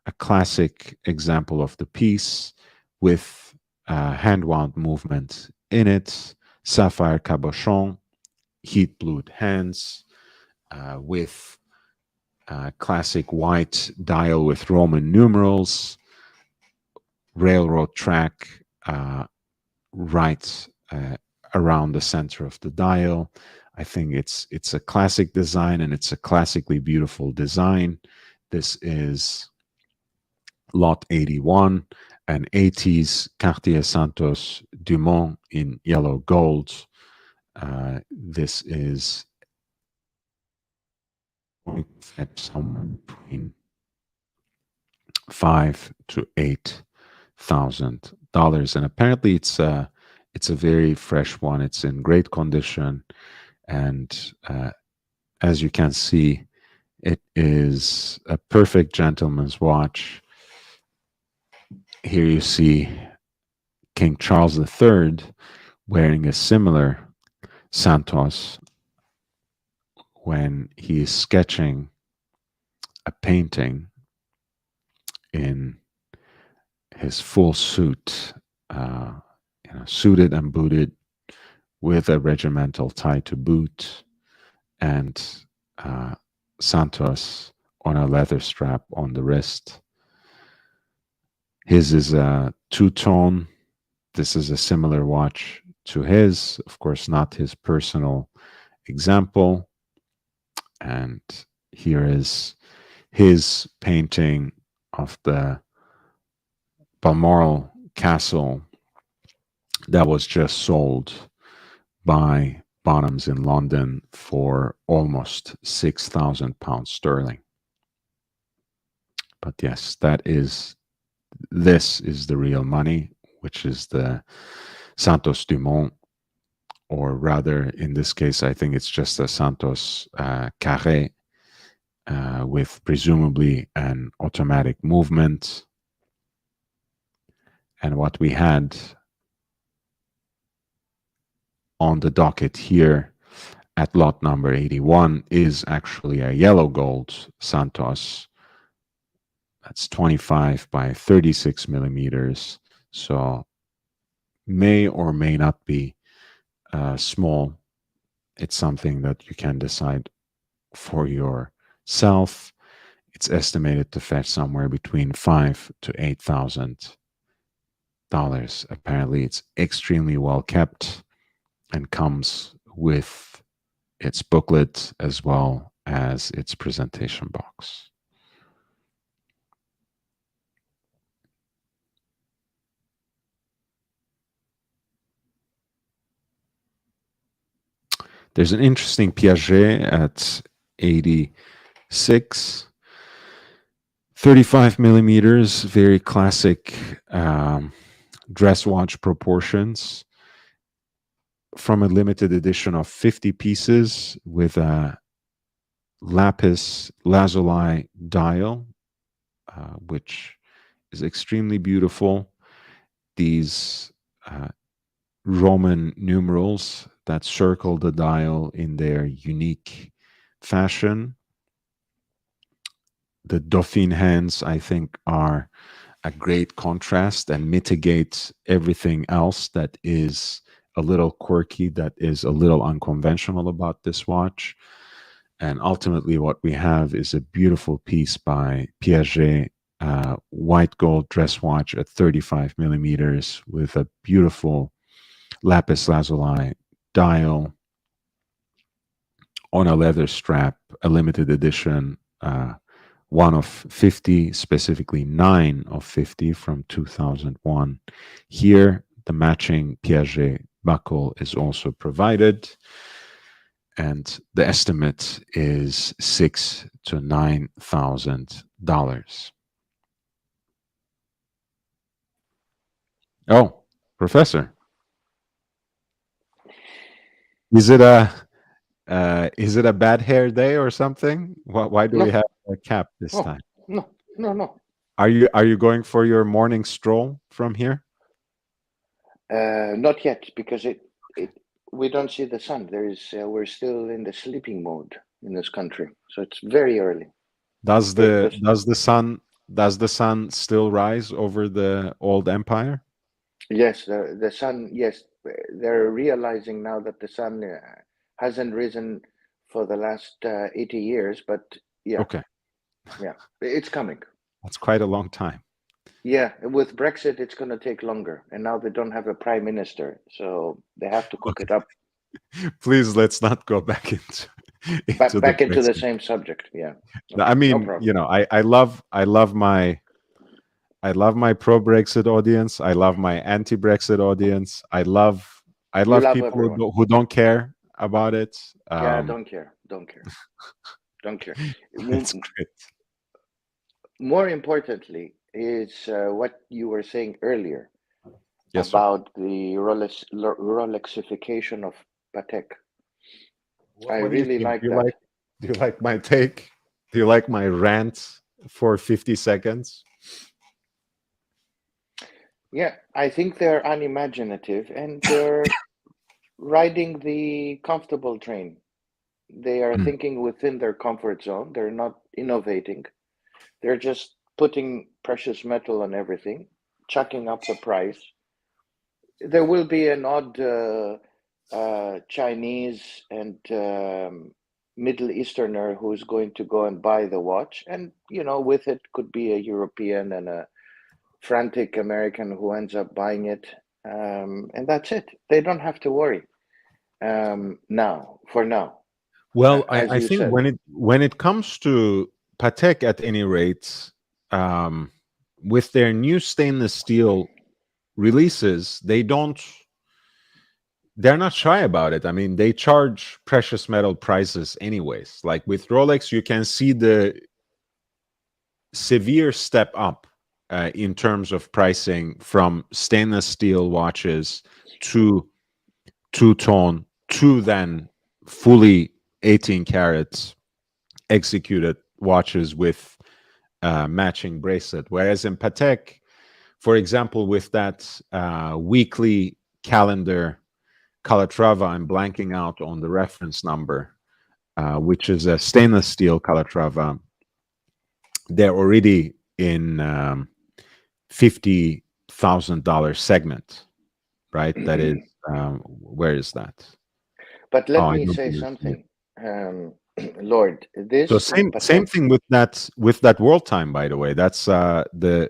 A classic example of the piece with hand-wound movement in it, sapphire cabochon, heat-blued hands with classic white dial with Roman numerals, railroad track right around the center of the dial. I think it's a classic design, and it's a classically beautiful design. This is lot 81, an 80s Cartier Santos Dumont in yellow gold. This is somewhere between $5,000 to $8,000, and apparently it's a very fresh one. It's in great condition, and as you can see, it is a perfect gentleman's watch. Here you see King Charles III wearing a similar Santos when he is sketching a painting in his full suit, suited and booted with a regimental tie to boot, and Santos on a leather strap on the wrist. His is a two-tone. This is a similar watch to his, of course, not his personal example. And here is his painting of the Balmoral Castle that was just sold by Bonhams in London for almost £6,000 sterling. But yes, this is the real money, which is the Santos Dumont, or rather, in this case, I think it's just a Santos Carré with presumably an automatic movement. And what we had on the docket here at lot number 81 is actually a yellow gold Santos. That's 25 by 36 millimeters. So may or may not be small. It's something that you can decide for yourself. It's estimated to fetch somewhere between $5,000 to $8,000. Apparently, it's extremely well kept and comes with its booklet as well as its presentation box. There's an interesting Piaget at 86, 35 millimeters, very classic dress watch proportions, from a limited edition of 50 pieces with a lapis lazuli dial, which is extremely beautiful. These Roman numerals that circle the dial in their unique fashion. The Dauphine hands, I think, are a great contrast and mitigate everything else that is a little quirky, that is a little unconventional about this watch. And ultimately what we have is a beautiful piece by Piaget white gold dress watch at 35 millimeters with a beautiful lapis lazuli dial on a leather strap, a limited edition, one of 50, specifically 9 of 50 from 2001. Here, the matching Piaget buckle is also provided, and the estimate is $6,000 to $9,000. Oh, Professor, is it a bad hair day or something? Why do we No, have a cap this no, time? no. Are you going for your morning stroll from here? Not yet, because we don't see the sun. We're still in the sleeping mode in this country, so it's very early. Does The, the the, does the sun does the sun still rise over the old empire? yes, the sun. Yes, they're realizing now that the sun hasn't risen for the last 80 years, but yeah, Okay, it's coming. that's quite a long time. Yeah, with Brexit, it's going to take longer, and now they don't have a prime minister, so they have to cook it up. Please, let's not go back into into the Back into the Brexit. same subject. Yeah, I okay, no mean, problem. I love my pro Brexit audience. I love my anti Brexit audience. I You love love people everyone. who don't care about it. Yeah, don't care, don't care. It's great. More importantly is what you were saying earlier Yes, sir. about the Rolexification of Patek. I What do you really think? like that. Do you like my take? Do you like my rant for 50 seconds? Yeah, I think they're unimaginative and they're riding the comfortable train. They are Mm. thinking within their comfort zone. They're not innovating. They're just putting precious metal on everything, chucking up the price. There will be an odd Chinese and Middle Easterner who's going to go and buy the watch, and with it could be a European and a frantic American who ends up buying it, and that's it. They don't have to worry now. For now, Well, as I you think said. when it comes to Patek, at any rate, um, with their new stainless steel releases, they're not shy about it. I mean, they charge precious metal prices anyways. Like with Rolex, you can see the severe step up in terms of pricing from stainless steel watches to two-tone to then fully 18 carats executed watches with matching bracelet. Whereas in Patek, for example, with that weekly calendar Calatrava, I'm blanking out on the reference number, which is a stainless steel Calatrava. They're already in $50,000 segment, right? That is, where is that? But Oh, let I me don't say believe it. something, Lord. So This same Patek. thing with that world time, by the way. That's the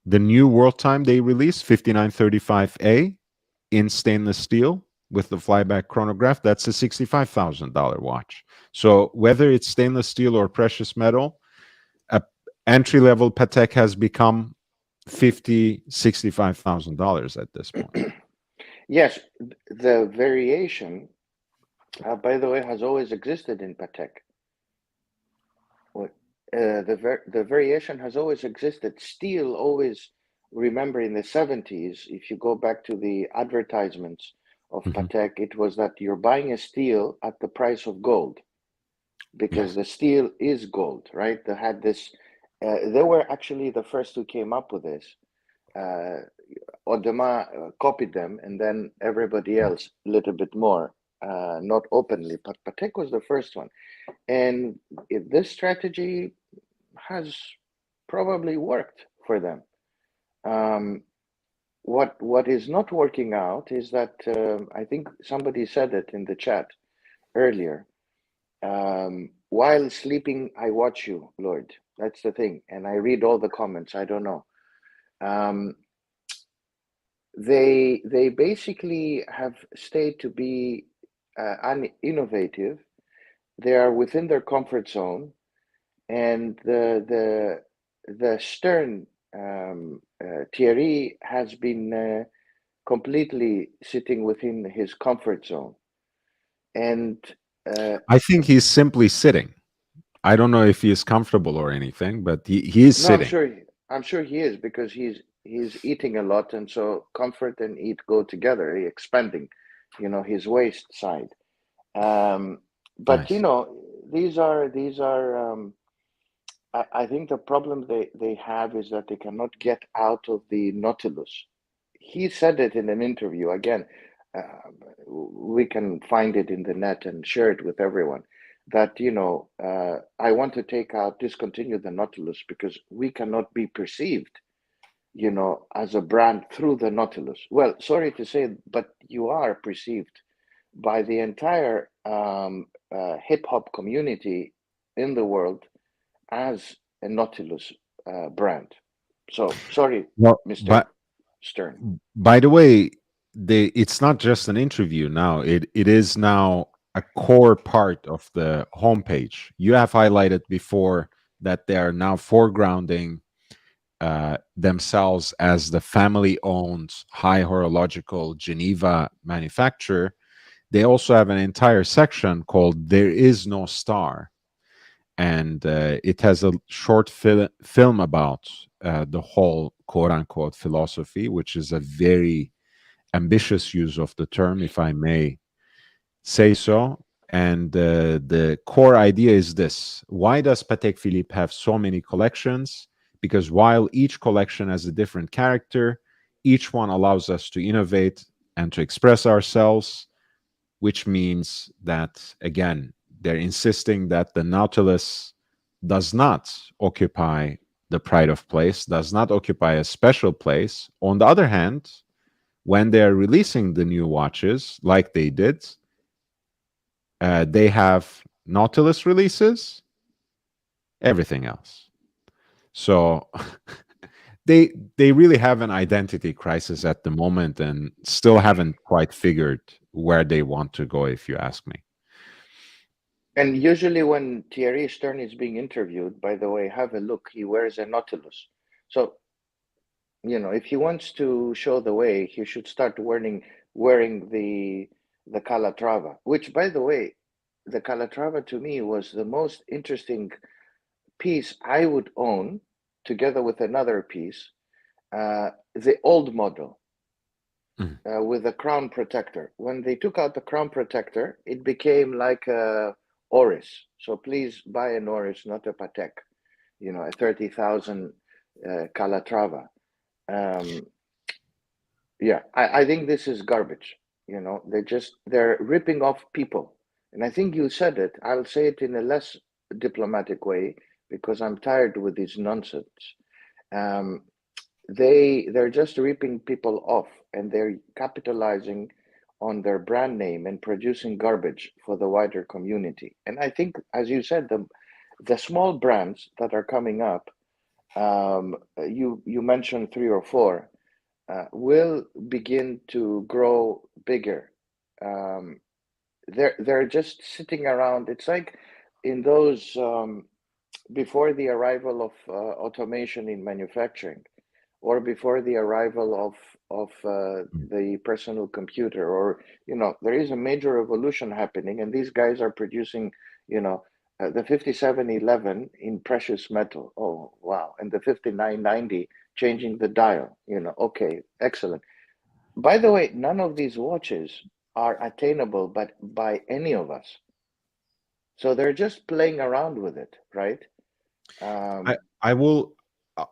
new world time they released, 5935A in stainless steel with the flyback chronograph. That's a $65,000 watch. So whether it's stainless steel or precious metal, a entry level Patek has become $65,000 at this point. Yes, the variation, by the way, has always existed in Patek. The variation has always existed. Steel always, remember in the 70s, if you go back to the advertisements of Mhm. Patek, it was that you're buying a steel at the price of gold because Yes. the steel is gold, right? They had this, they were actually the first who came up with this. Uh, Audemars copied them, and then everybody else a little bit more, not openly, but Patek was the first one. And this strategy has probably worked for them. Um, what is not working out is that I think somebody said it in the chat earlier. While sleeping, I watch you, Lord. That's the thing. And I read all the comments. I don't know. Um, they basically have stayed to be innovative. They are within their comfort zone, and the Stern Thierry has been completely sitting within his comfort zone, and I think he's simply sitting. I don't know if he is comfortable or anything, but he is no, sitting. I'm sure he is because he's eating a lot, and so comfort and eat go together. Expanding, his waist side. But Nice. these are. I think the problem they have is that they cannot get out of the Nautilus. He said it in an interview. Again, uh, we can find it in the net and share it with everyone. That I want to discontinue the Nautilus because we cannot be perceived, as a brand through the Nautilus. Well, sorry to say, but you are perceived by the entire hip hop community in the world as a Nautilus brand. So sorry, Well, Mr. Stern. by the way, it's not just an interview now. It is now a core part of the homepage. You have highlighted before that they are now foregrounding themselves as the family-owned high horological Geneva manufacturer. They also have an entire section called "There Is No Star," and it has a short film about the whole quote-unquote philosophy, which is a very ambitious use of the term, if I may say so. And the core idea is this: why does Patek Philippe have so many collections? Because while each collection has a different character, each one allows us to innovate and to express ourselves, which means that, again, they're insisting that the Nautilus does not occupy the pride of place, does not occupy a special place. On the other hand, when they're releasing the new watches, like they did, they have Nautilus releases, everything else. So they really have an identity crisis at the moment and still haven't quite figured where they want to go, if you ask me. And usually when Thierry Stern is being interviewed, by the way, have a look. He wears a Nautilus. So, if he wants to show the way, he should start wearing the Calatrava, which, by the way, the Calatrava to me was the most interesting piece I would own, together with another piece, the old model Mhm. with the crown protector. When they took out the crown protector, it became like a Oris. So please buy an Oris, not a Patek. A 30,000 Calatrava. Um, yeah, I think this is garbage. They're ripping off people. And I think you said it. I'll say it in a less diplomatic way because I'm tired with this nonsense. Um, they're just ripping people off, and they're capitalizing on their brand name and producing garbage for the wider community. And I think, as you said, the small brands that are coming up, you mentioned three or four, will begin to grow bigger. Um, they're just sitting around. It's like in those before the arrival of automation in manufacturing, or before the arrival of the personal computer, or there is a major revolution happening, and these guys are producing, the 5711 in precious metal. Oh wow! And the 5990 changing the dial. Okay, excellent. By the way, none of these watches are attainable, but by any of us. So they're just playing around with it, right? I Um, I will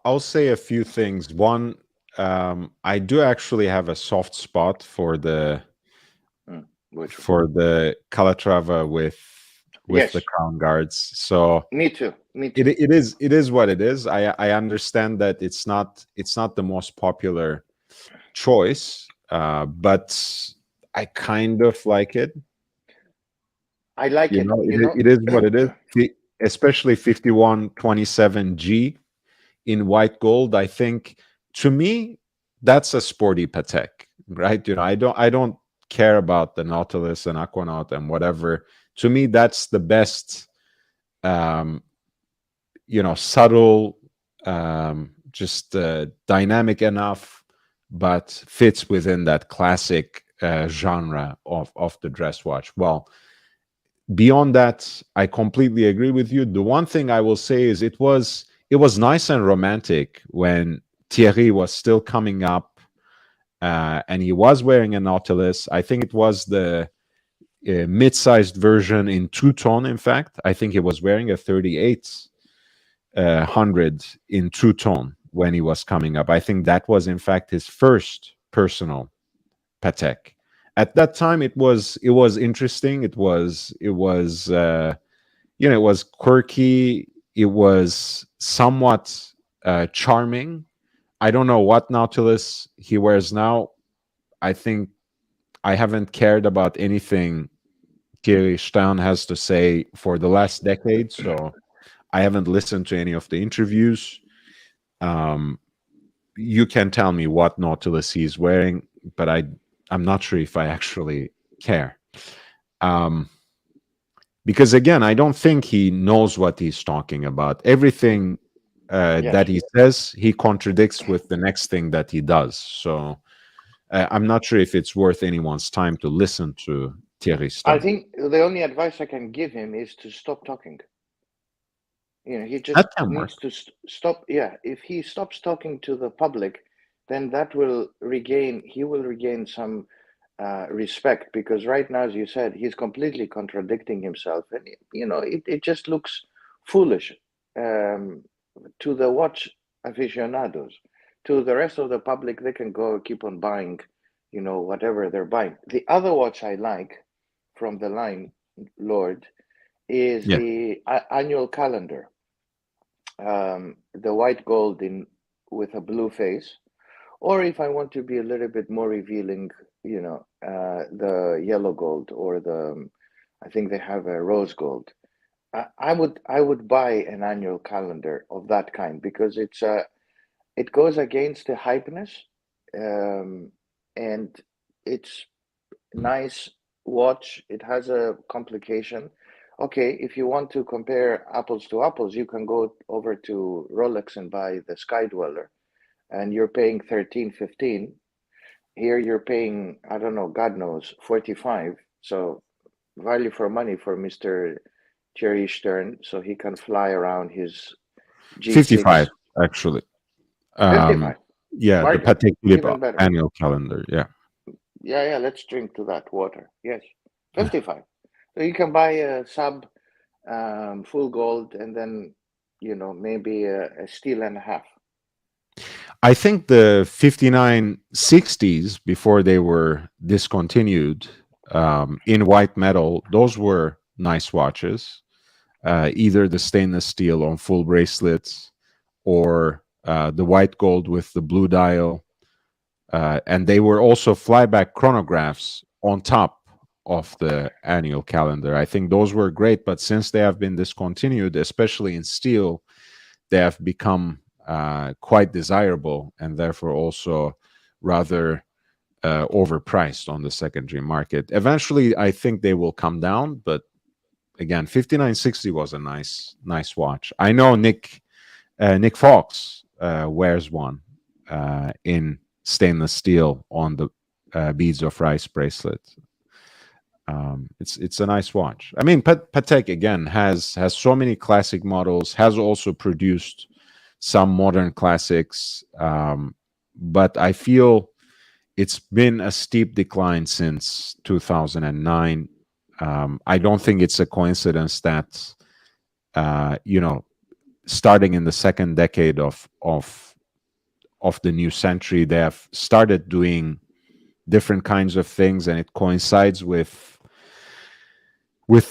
I'll say a few things. One, I do actually have a soft spot for the which one? Calatrava with the Yes, crown guards. So me too. Me it too. it is what it is. I understand that it's not the most popular choice, but I kind of like it. I like You it. know, it is what it is. especially 5127G in white gold. I think, to me, that's a sporty Patek, right? I don't care about the Nautilus and Aquanaut and whatever. To me, that's the best, um, subtle, just dynamic enough, but fits within that classic genre of the dress watch. Well, beyond that, I completely agree with you. The one thing I will say is it was nice and romantic when Thierry was still coming up, and he was wearing a Nautilus. I think it was the mid-sized version in two-tone. In fact, I think he was wearing a 3800 in two-tone when he was coming up. I think that was in fact his first personal Patek. At that time, it was interesting. It was quirky. It was somewhat charming. I don't know what Nautilus he wears now. I think I haven't cared about anything Thierry Stern has to say for the last decade, so I haven't listened to any of the interviews. Um, you can tell me what Nautilus he's wearing, but I'm not sure if I actually care. Um, because again, I don't think he knows what he's talking about. Everything that Yes. he says, he contradicts with the next thing that he does. So I'm not sure if it's worth anyone's time to listen to Thierry I Stern. think the only advice I can give him is to stop talking. He just That can work. needs to stop. Yeah, if he stops talking to the public, then he will regain some respect, because right now, as you said, he's completely contradicting himself, and it just looks foolish um, to the watch aficionados. To the rest of the public, they can go keep on buying, whatever they're buying. The other watch I like from the line, Lord, is Yeah. the annual calendar, the white gold in with a blue face, or if I want to be a little bit more revealing, the yellow gold, or I think they have a rose gold. I would buy an annual calendar of that kind, because it goes against the hypeness, um, and it's nice watch. It has a complication. Okay, if you want to compare apples to apples, you can go over to Rolex and buy the Sky Dweller, and you're paying 13, 15. Here you're paying, I don't know, God knows, 45. So value for money for Mr. Jerry Stern, so he can fly around his G6. 55, actually. Um, 55. yeah, the Bargain. Patek Philippe Even better. annual calendar. Yeah. Yeah, let's drink to that water. Yes. 55. So you can buy a sub full gold, and then, maybe a steel and a half. I think the 5960s, before they were discontinued, in white metal, those were nice watches. Either the stainless steel on full bracelets, or the white gold with the blue dial. And they were also flyback chronographs on top of the annual calendar. I think those were great, but since they have been discontinued, especially in steel, they have become quite desirable, and therefore also rather overpriced on the secondary market. Eventually, I think they will come down, but again, 5960 was a nice watch. I know Nick Fox wears one in stainless steel on the beads of rice bracelet. It's a nice watch. I mean, Patek again has so many classic models. Has also produced some modern classics, but I feel it's been a steep decline since 2009. I don't think it's a coincidence that starting in the second decade of the new century, they have started doing different kinds of things, and it coincides with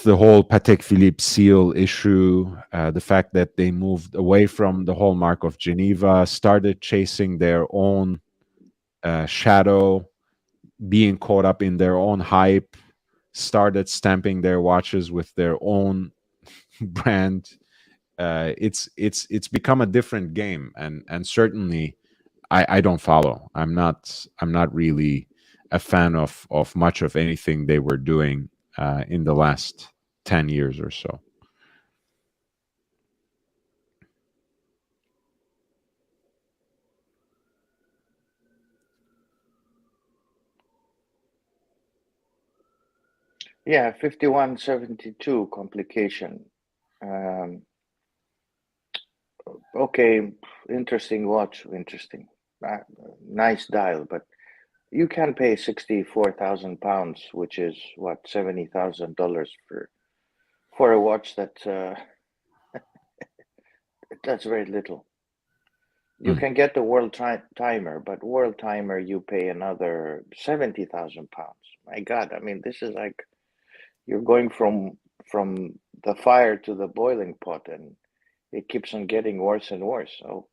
the whole Patek Philippe seal issue, the fact that they moved away from the hallmark of Geneva, started chasing their own shadow, being caught up in their own hype, started stamping their watches with their own brand, it's become a different game, and certainly I don't follow. I'm not really a fan of much of anything they were doing in the last 10 years or so. Yeah, 5172 complication. Um, okay, interesting watch, interesting. Nice dial, but you can pay 64,000 pounds, which is what, $70,000 for a watch that that's very little. You can get the world timer, but world timer you pay another 70,000 pounds. My God, I mean, this is like you're going from the fire to the boiling pot, and it keeps on getting worse and worse. So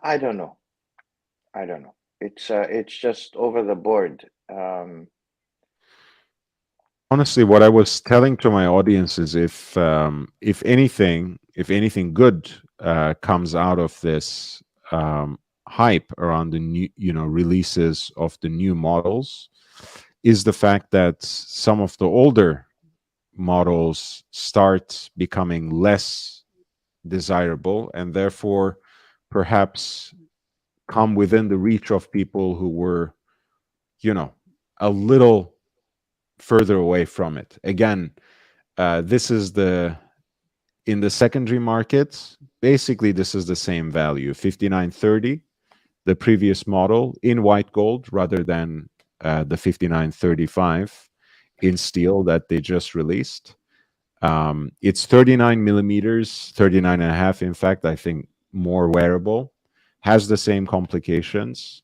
I don't know. I don't know. It's just over the board. Honestly, what I was telling to my audience is if anything good comes out of this hype around the new releases of the new models, is the fact that some of the older models start becoming less desirable, and therefore perhaps come within the reach of people who were a little further away from it. Again, this is in the secondary market. Basically, this is the same value, 5930, the previous model in white gold, rather than the 5935 in steel that they just released. It's 39 millimeters, 39 and a half. In fact, I think more wearable, has the same complications.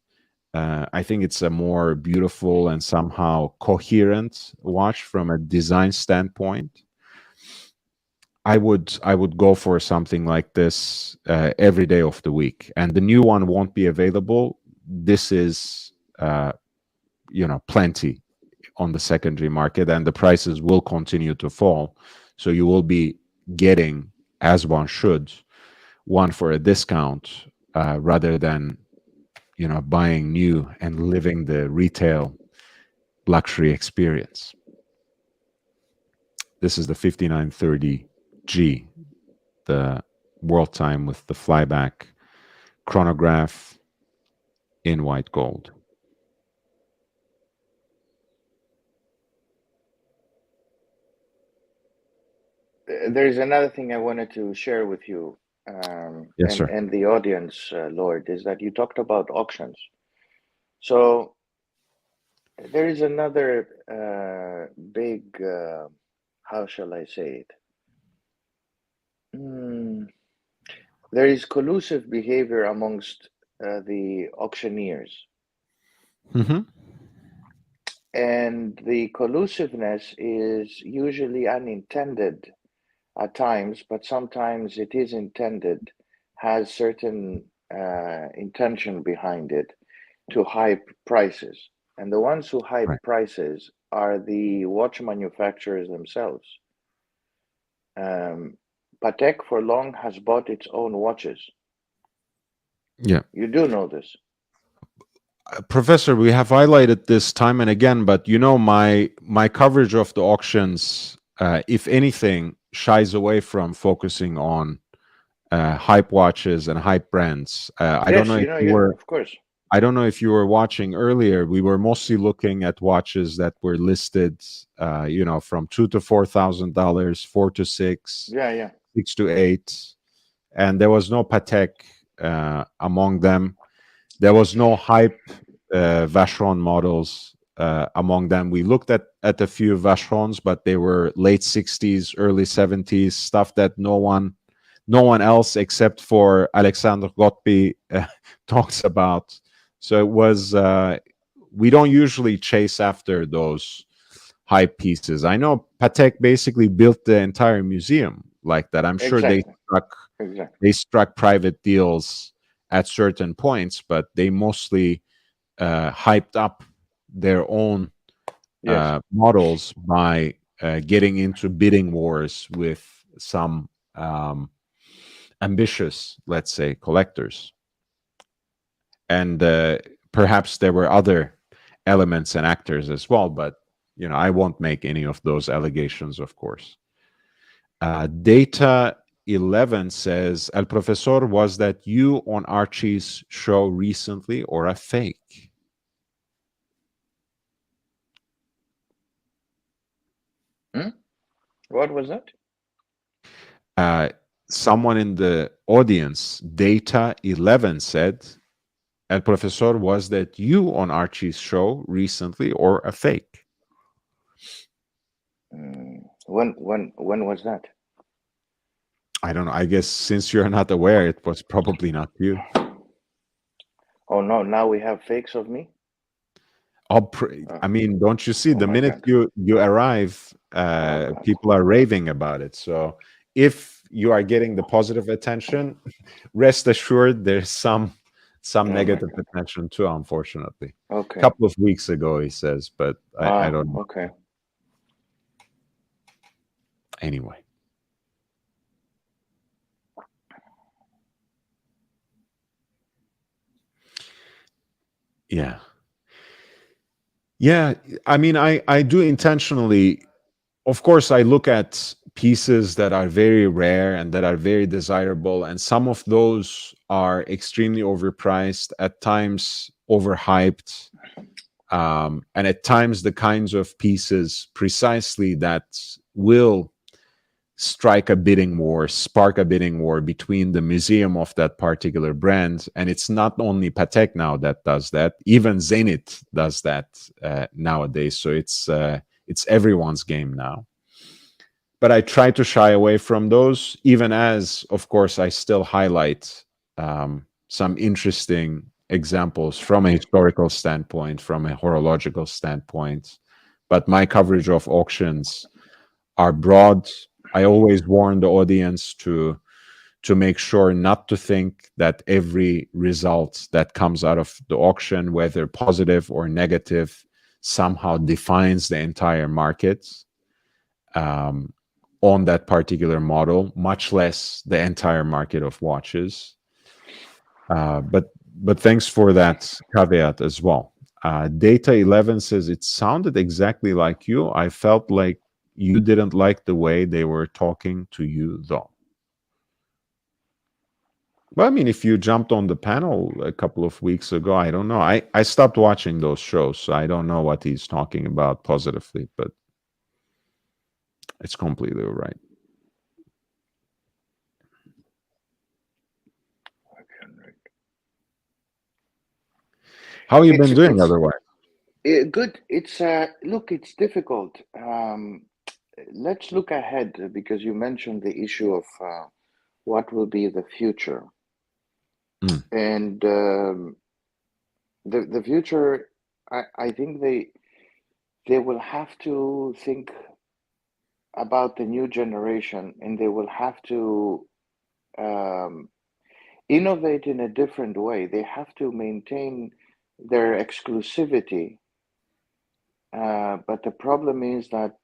I think it's a more beautiful and somehow coherent watch from a design standpoint. I would go for something like this every day of the week, and the new one won't be available. This is plenty on the secondary market, and the prices will continue to fall. So you will be getting, as one should, one for a discount rather than buying new and living the retail luxury experience. This is the 5930G, the world time with the flyback chronograph in white gold. There's another thing I wanted to share with you, Yes, sir. and the audience, Lord, is that you talked about auctions. So there is another big, how shall I say it? There is collusive behavior amongst the auctioneers. Mm-hmm. And the collusiveness is usually unintended at times, but sometimes it is intended, has certain intention behind it to hype prices. And the ones who hype Right. prices are the watch manufacturers themselves. Patek for long has bought its own watches. Yeah. You do know this. Professor, we have highlighted this time and again, but my coverage of the auctions, if anything, shies away from focusing on hype watches and hype brands. I don't Yes, know if you yeah, were of course. I don't know if you were watching earlier. We were mostly looking at watches that were listed, from $2,000 to $4,000, 4 to 6, Yeah. 6 to 8, and there was no Patek among them. There was no hype Vacheron models among them. We looked at a few Vacherons, but they were late 60s, early 70s, stuff that no one else except for Alexander Gottby talks about. So it was, we don't usually chase after those hype pieces. I know Patek basically built the entire museum like that. I'm sure Exactly. they struck private deals at certain points, but they mostly hyped up their own Yes. models by getting into bidding wars with some ambitious, let's say, collectors. And perhaps there were other elements and actors as well, but I won't make any of those allegations, of course. Data 11 says, El Profesor, was that you on Archie's show recently or a fake? What was that? Someone in the audience, Data 11, said, El Profesor, was that you on Archie's show recently or a fake? When was that? I don't know. I guess since you're not aware, it was probably not you. Oh no! Now we have fakes of me. I mean, don't you see? The minute God. you arrive, people are raving about it. So if you are getting the positive attention, rest assured there's some negative attention too, unfortunately. Okay. A couple of weeks ago, he says, but I don't know. Okay. Anyway. Yeah. Yeah. I mean, I do intentionally, of course, I look at pieces that are very rare and that are very desirable. And some of those are extremely overpriced, at times overhyped. And at times the kinds of pieces precisely that will strike a bidding war, spark a bidding war between the museum of that particular brand. And it's not only Patek now that does that, even Zenith does that nowadays. So it's everyone's game now. But I try to shy away from those, even as, of course, I still highlight some interesting examples from a historical standpoint, from a horological standpoint. But my coverage of auctions are broad. I always warn the audience to make sure not to think that every result that comes out of the auction, whether positive or negative, somehow defines the entire market on that particular model, much less the entire market of watches. But thanks for that caveat as well. Data 11 says, it sounded exactly like you. I felt like you didn't like the way they were talking to you, though. Well, I mean, if you jumped on the panel a couple of weeks ago, I don't know. I stopped watching those shows, so I don't know what he's talking about positively, but it's completely all right. How you been doing otherwise? Good. It's look, it's difficult. Let's look ahead, because you mentioned the issue of what will be the future. And the future, I think they will have to think about the new generation, and they will have to innovate in a different way. They have to maintain their exclusivity, but the problem is that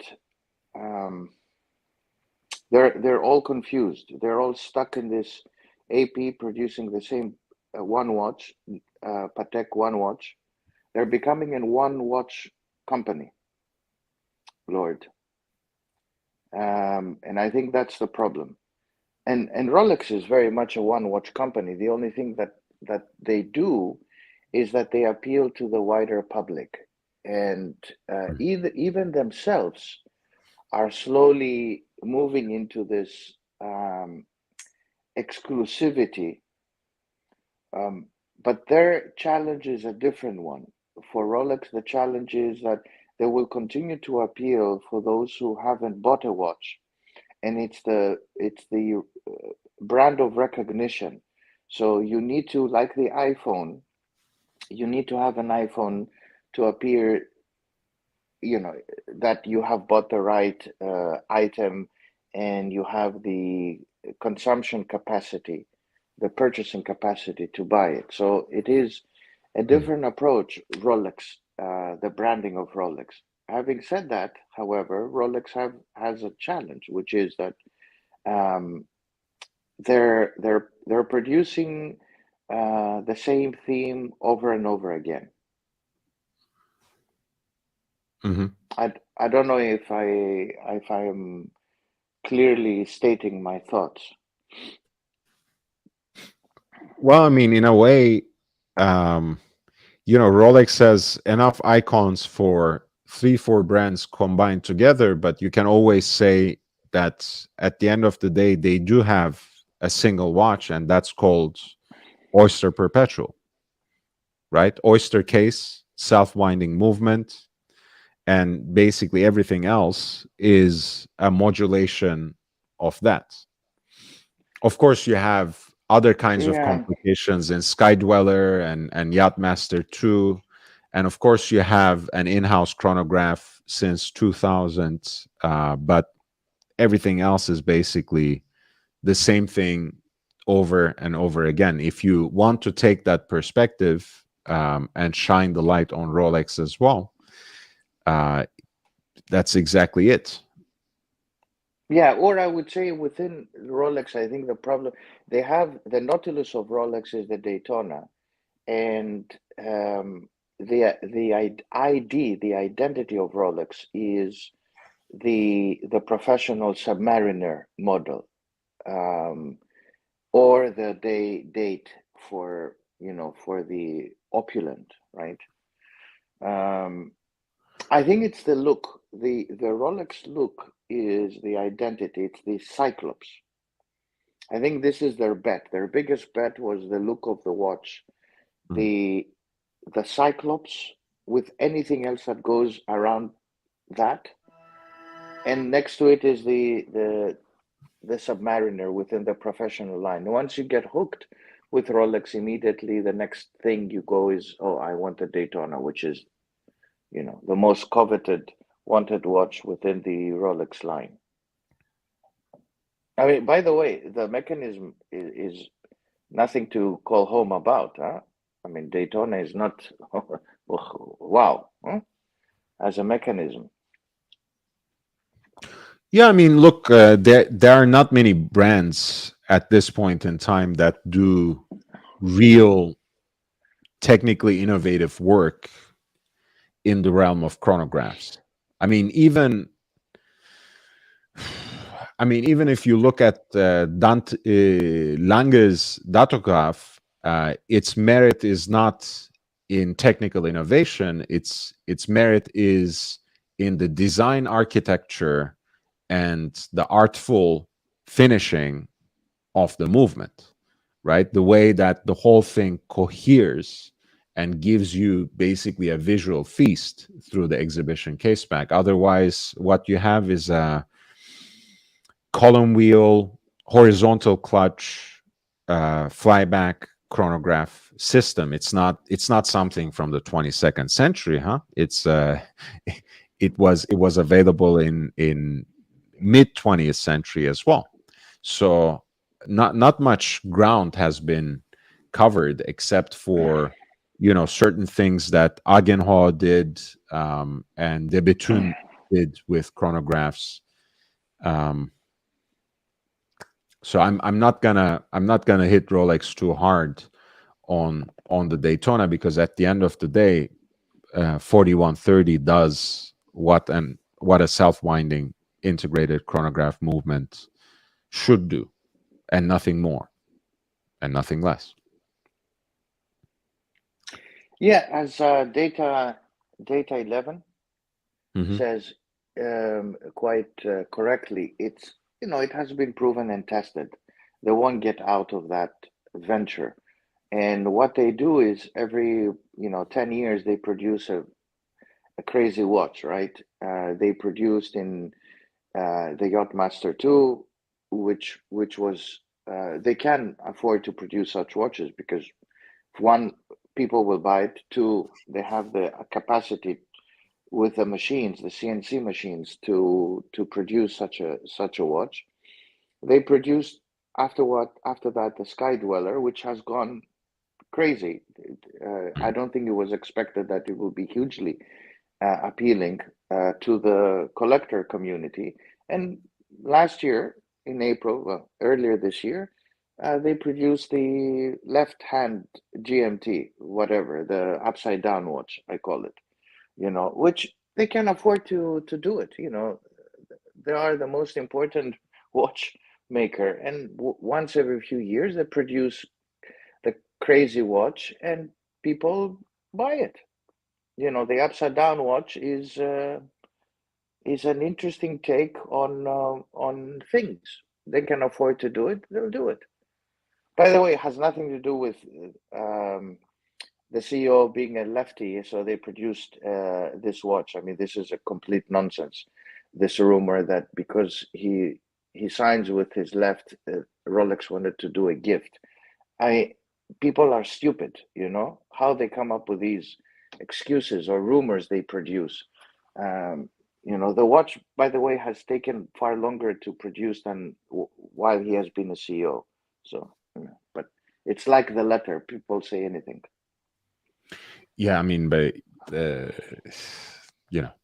they're all confused. They're all stuck in this AP producing the same one watch, Patek one watch. They're becoming a one watch company, Lord. And I think that's the problem. And Rolex is very much a one watch company. The only thing that they do is that they appeal to the wider public, and even themselves are slowly moving into this exclusivity. But their challenge is a different one. For Rolex, the challenge is that they will continue to appeal for those who haven't bought a watch, and it's the brand of recognition. So you need to, like the iPhone, you need to have an iPhone to appear, that you have bought the right item, and you have the consumption capacity, the purchasing capacity to buy it. So it is a different approach, Rolex, the branding of Rolex. Having said that, however, Rolex has a challenge, which is that um, they're producing the same theme over and over again. Hmm. I don't know if I'm clearly stating my thoughts. Well, I mean, in a way, um, Rolex has enough icons for 3, 4 brands combined together, but you can always say that at the end of the day, they do have a single watch, and that's called Oyster Perpetual, right? Oyster case, self-winding movement, and basically everything else is a modulation of that. Of course, you have other kinds of Yeah, complications in Sky Dweller and Yachtmaster 2. And of course, you have an in house chronograph since 2000, but everything else is basically the same thing over and over again. If you want to take that perspective and shine the light on Rolex as well, uh, that's exactly it. yeah. Or I would say within Rolex, I think the problem they have the Nautilus of Rolex is the Daytona, and the identity of Rolex is the professional submariner model, um, or the date for for the opulent, right? Um, I think it's the look. The Rolex look is the identity. It's the Cyclops. I think this is their bet. Their biggest bet was the look of the watch. Mm. The the Cyclops with anything else that goes around that, and next to it is the Submariner within the professional line. Once you get hooked with Rolex, immediately the next thing you go is, oh, I want the Daytona, which is the most coveted, wanted watch within the Rolex line. I mean, by the way, the mechanism is nothing to call home about, huh? I mean, Daytona is not, wow, huh? As a mechanism. Yeah, I mean, look, there are not many brands at this point in time that do real technically innovative work in the realm of chronographs. I mean, even even if you look at Lange's datograph, its merit is not in technical innovation. Its merit is in the design architecture and the artful finishing of the movement, right? The way that the whole thing coheres and gives you basically a visual feast through the exhibition case back. Otherwise, what you have is a column wheel, horizontal clutch, flyback chronograph system. It's not something from the 22nd century, huh? It's it was available in mid 20th century as well. So not much ground has been covered except for certain things that Agenhau did, and de Bethune did with chronographs. Um, so I'm not gonna hit Rolex too hard on the Daytona, because at the end of the day, 4130 does what a self-winding integrated chronograph movement should do, and nothing more and nothing less. Yeah, as data 11 Hmm. says quite correctly, it has been proven and tested. They won't get out of that venture. And what they do is every 10 years they produce a crazy watch, right? They produced in the Yachtmaster 2, which was they can afford to produce such watches because one, people will buy it. Two, they have the capacity with the machines, the CNC machines, to produce such a watch. They produced after that the Sky Dweller, which has gone crazy. I don't think it was expected that it would be hugely appealing to the collector community. And last year, in April, well, earlier this year, they produced the left hand GMT, whatever, the upside down watch, I call it, which they can afford to do it. They are the most important watchmaker, and once every few years they produce the crazy watch, and people buy it. The upside down watch is an interesting take on things. They can afford to do it; they'll do it. By the way, it has nothing to do with the CEO being a lefty, so they produced this watch. I mean, this is a complete nonsense. This rumor that because he signs with his left, Rolex wanted to do a gift. People are stupid, how they come up with these excuses or rumors they produce. The watch, by the way, has taken far longer to produce than while he has been a CEO. So, but it's like the letter, people say anything. Yeah, I mean, but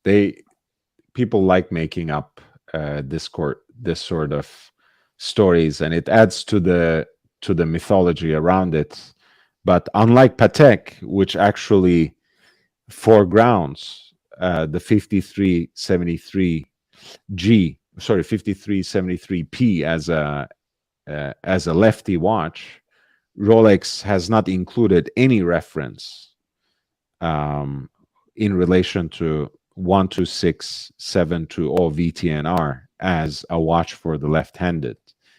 they people like making up this sort of stories, and it adds to the mythology around it. But unlike Patek, which actually foregrounds the 5373P as a lefty watch, Rolex has not included any reference in relation to 126720 VTNR as a watch for the left-handed.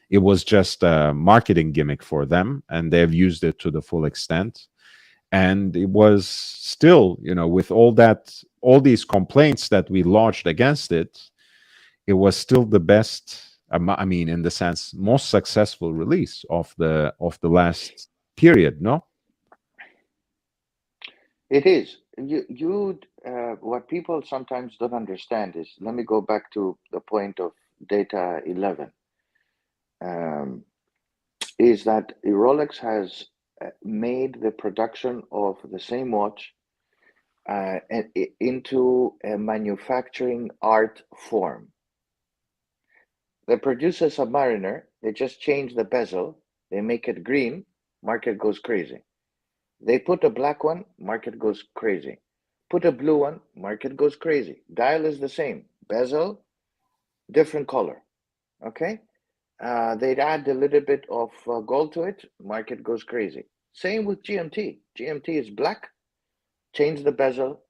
It was just a marketing gimmick for them, and they've used it to the full extent. And it was still, with all these complaints that we lodged against it, it was still the best. I mean, in the sense, most successful release of the last period. No. It is. What people sometimes don't understand is, let me go back to the point of data 11, is that Rolex has made the production of the same watch into a manufacturing art form. They produce a Submariner, they just change the bezel, they make it green, market goes crazy. They put a black one, market goes crazy. Put a blue one, market goes crazy. Dial is the same. Bezel, different color. Okay? They'd add a little bit of gold to it, market goes crazy. Same with GMT. GMT is black, change the bezel.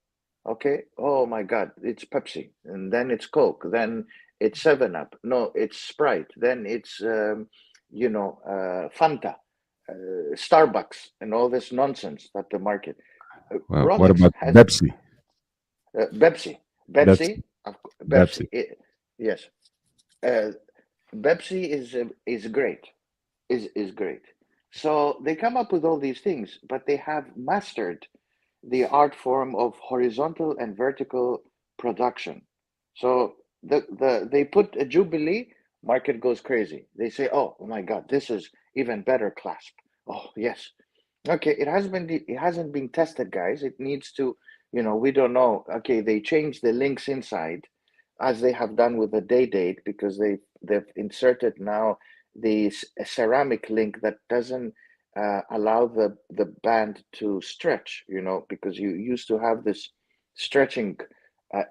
Okay? Oh my God, it's Pepsi. And then it's Coke. Then it's 7-Up. No, it's Sprite. Then it's, Fanta. Starbucks and all this nonsense that the market. Well, what Rolex about has Pepsi? Pepsi. Pepsi. Pepsi. Yes, Pepsi is great. Is great. So they come up with all these things, but they have mastered the art form of horizontal and vertical production. So they put a Jubilee, market goes crazy. They say, oh my God, this is even better clasp. Oh yes. Okay, it hasn't been tested, guys. It needs to, we don't know. Okay, they changed the links inside, as they have done with the day date, because they've inserted now the ceramic link that doesn't allow the band to stretch, because you used to have this stretching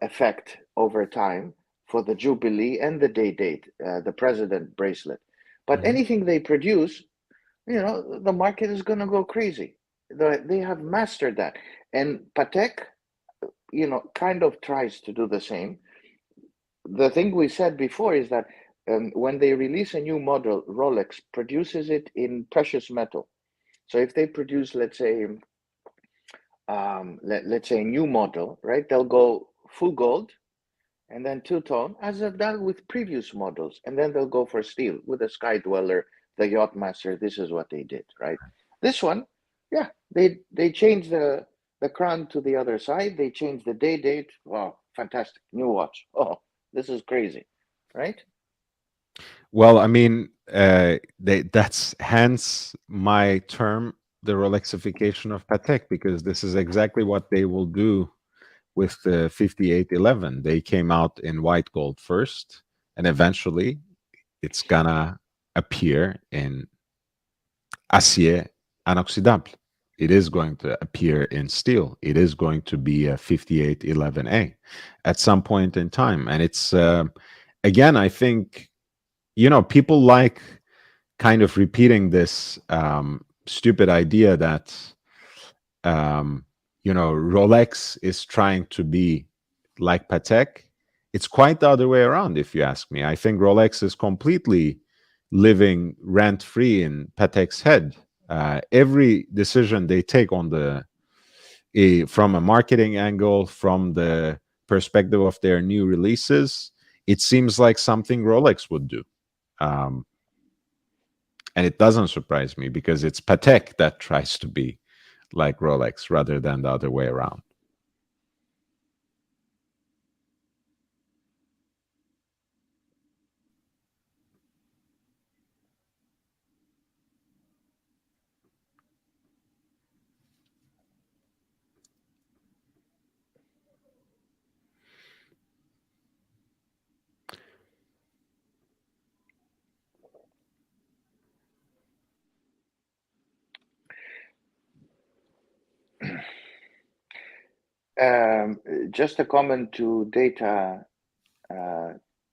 effect over time for the Jubilee and the day date, the president bracelet. But anything they produce, the market is going to go crazy. They have mastered that. And Patek, kind of tries to do the same. The thing we said before is that when they release a new model, Rolex produces it in precious metal. So if they produce, let's say, let's say a new model, right? They'll go full gold and then two-tone, as they've done with previous models, and then they'll go for steel with the Sky Dweller, the Yachtmaster. This is what they did, right? This one, yeah, they changed the crown to the other side. They changed the day date. Wow, fantastic new watch. Oh, this is crazy, right? Well, I mean, that's hence my term, the Rolexification of Patek, because this is exactly what they will do with the 5811. They came out in white gold first, and eventually it's gonna appear in acier inoxydable. It is going to appear in steel. It is going to be a 5811A at some point in time. And it's, again, I think, people like kind of repeating this stupid idea that, Rolex is trying to be like Patek. It's quite the other way around, if you ask me. I think Rolex is completely living rent free in Patek's head. Every decision they take on from a marketing angle, from the perspective of their new releases, it seems like something Rolex would do. Um, and it doesn't surprise me because it's Patek that tries to be like Rolex rather than the other way around. Just a comment to Data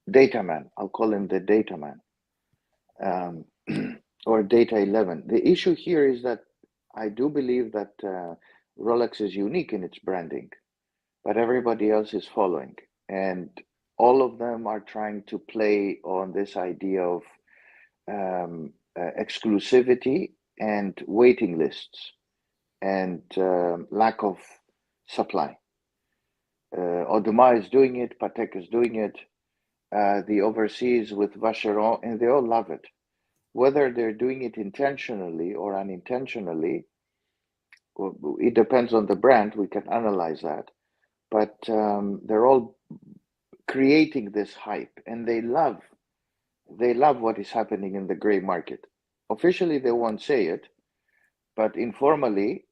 Man. I'll call him the Data Man, or Data 11. The issue here is that I do believe that Rolex is unique in its branding, but everybody else is following, and all of them are trying to play on this idea of exclusivity and waiting lists and lack of supply. Audemars is doing it, Patek is doing it, the overseas with Vacheron, and they all love it. Whether they're doing it intentionally or unintentionally, it depends on the brand. We can analyze that. But they're all creating this hype, and they love what is happening in the gray market. Officially, they won't say it, but informally,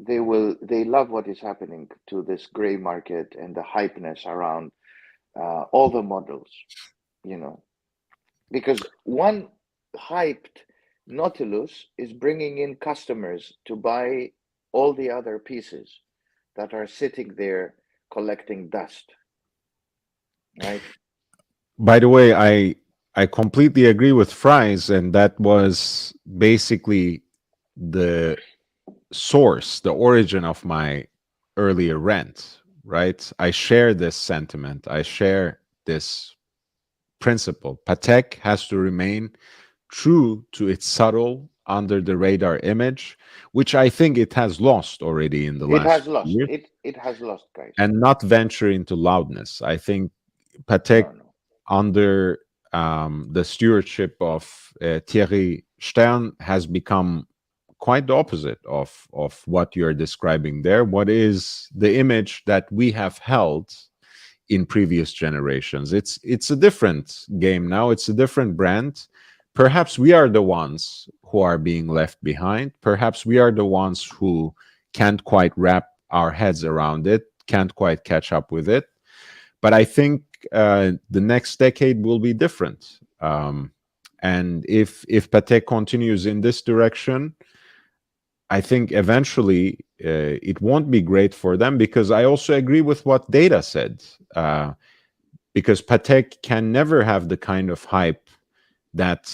they love what is happening to this gray market and the hypeness around all the models, because one hyped Nautilus is bringing in customers to buy all the other pieces that are sitting there collecting dust, right? By the way, I completely agree with Fries, and that was basically the source, the origin of my earlier rant, right? I share this sentiment. I share this principle. Patek has to remain true to its subtle, under the radar image, which I think it has lost already in the It last has lost. year, It has lost, guys. and not venture into loudness. I think Patek, No. under the stewardship of Thierry Stern, has become quite the opposite of what you're describing there. What is the image that we have held in previous generations? It's a different game now. It's a different brand. Perhaps we are the ones who are being left behind. Perhaps we are the ones who can't quite wrap our heads around it, can't quite catch up with it. But I think the next decade will be different. And if Patek continues in this direction, I think eventually it won't be great for them, because I also agree with what Data said. Because Patek can never have the kind of hype that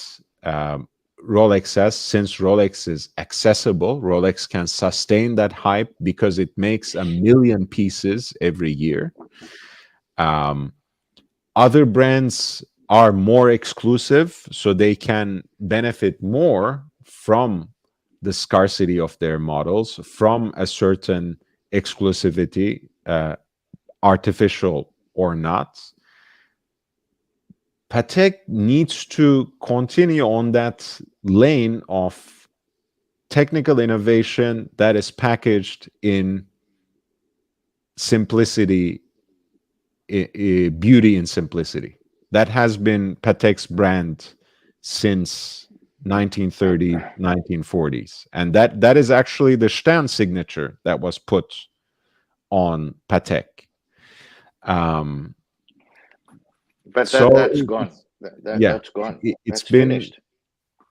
Rolex has, since Rolex is accessible. Rolex can sustain that hype because it makes 1 million pieces every year. Other brands are more exclusive, so they can benefit more from the scarcity of their models, from a certain exclusivity, artificial or not. Patek needs to continue on that lane of technical innovation that is packaged in simplicity, beauty and simplicity. That has been Patek's brand since 1930s, 1940s. And that is actually the Stern signature that was put on Patek. But So that's gone. Yeah, That's gone. it's That's been, finished.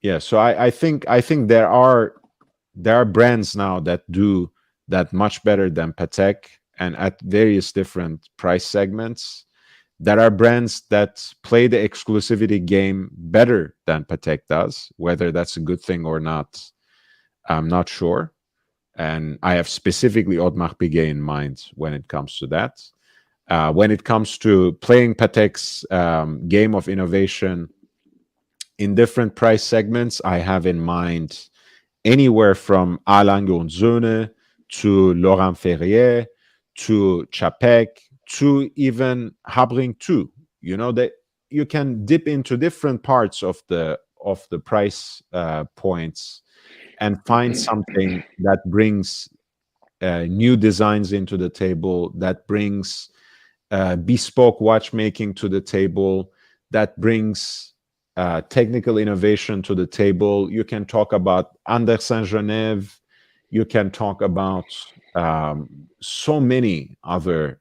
yeah. So I think there are brands now that do that much better than Patek, and at various different price segments. There are brands that play the exclusivity game better than Patek does. Whether that's a good thing or not, I'm not sure. And I have specifically Audemars Piguet in mind when it comes to that. When it comes to playing Patek's game of innovation in different price segments, I have in mind anywhere from A. Lange und Söhne to Laurent Ferrier to Chapek to even Habring 2. You know that you can dip into different parts of the price points and find something that brings new designs into the table, that brings bespoke watchmaking to the table, that brings technical innovation to the table. You can talk about Anderson Genève. You can talk about so many other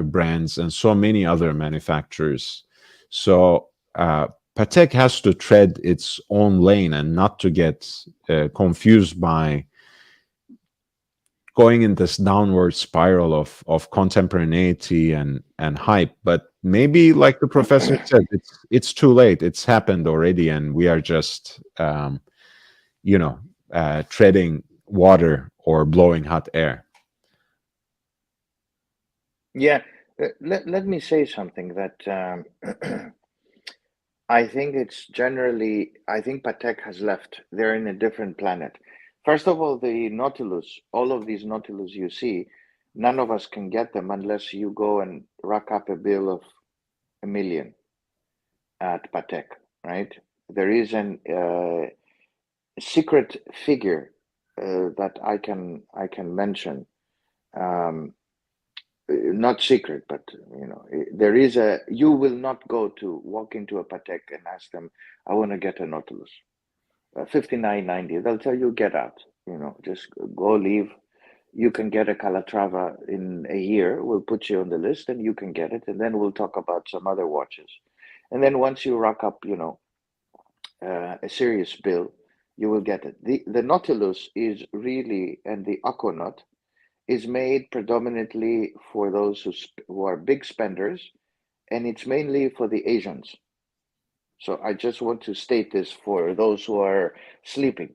brands and so many other manufacturers. So Patek has to tread its own lane and not to get confused by going in this downward spiral of contemporaneity and hype. But maybe, like the professor said, it's too late. It's happened already, and we are just treading water or blowing hot air. Yeah, let me say something that I think I think Patek has left. They're in a different planet. First of all, the Nautilus, all of these Nautilus you see, none of us can get them unless you go and rack up a bill of $1 million at Patek, right? There is an secret figure that I can mention. Not secret, but there is you will not walk into a Patek and ask them, I want to get a Nautilus. 59.90. They'll tell you, get out, just go leave. You can get a Calatrava in a year. We'll put you on the list and you can get it. And then we'll talk about some other watches. And then once you rack up, a serious bill, you will get it. The Nautilus is really, and the Aquanaut is made predominantly for those who are big spenders, and it's mainly for the Asians. So I just want to state this for those who are sleeping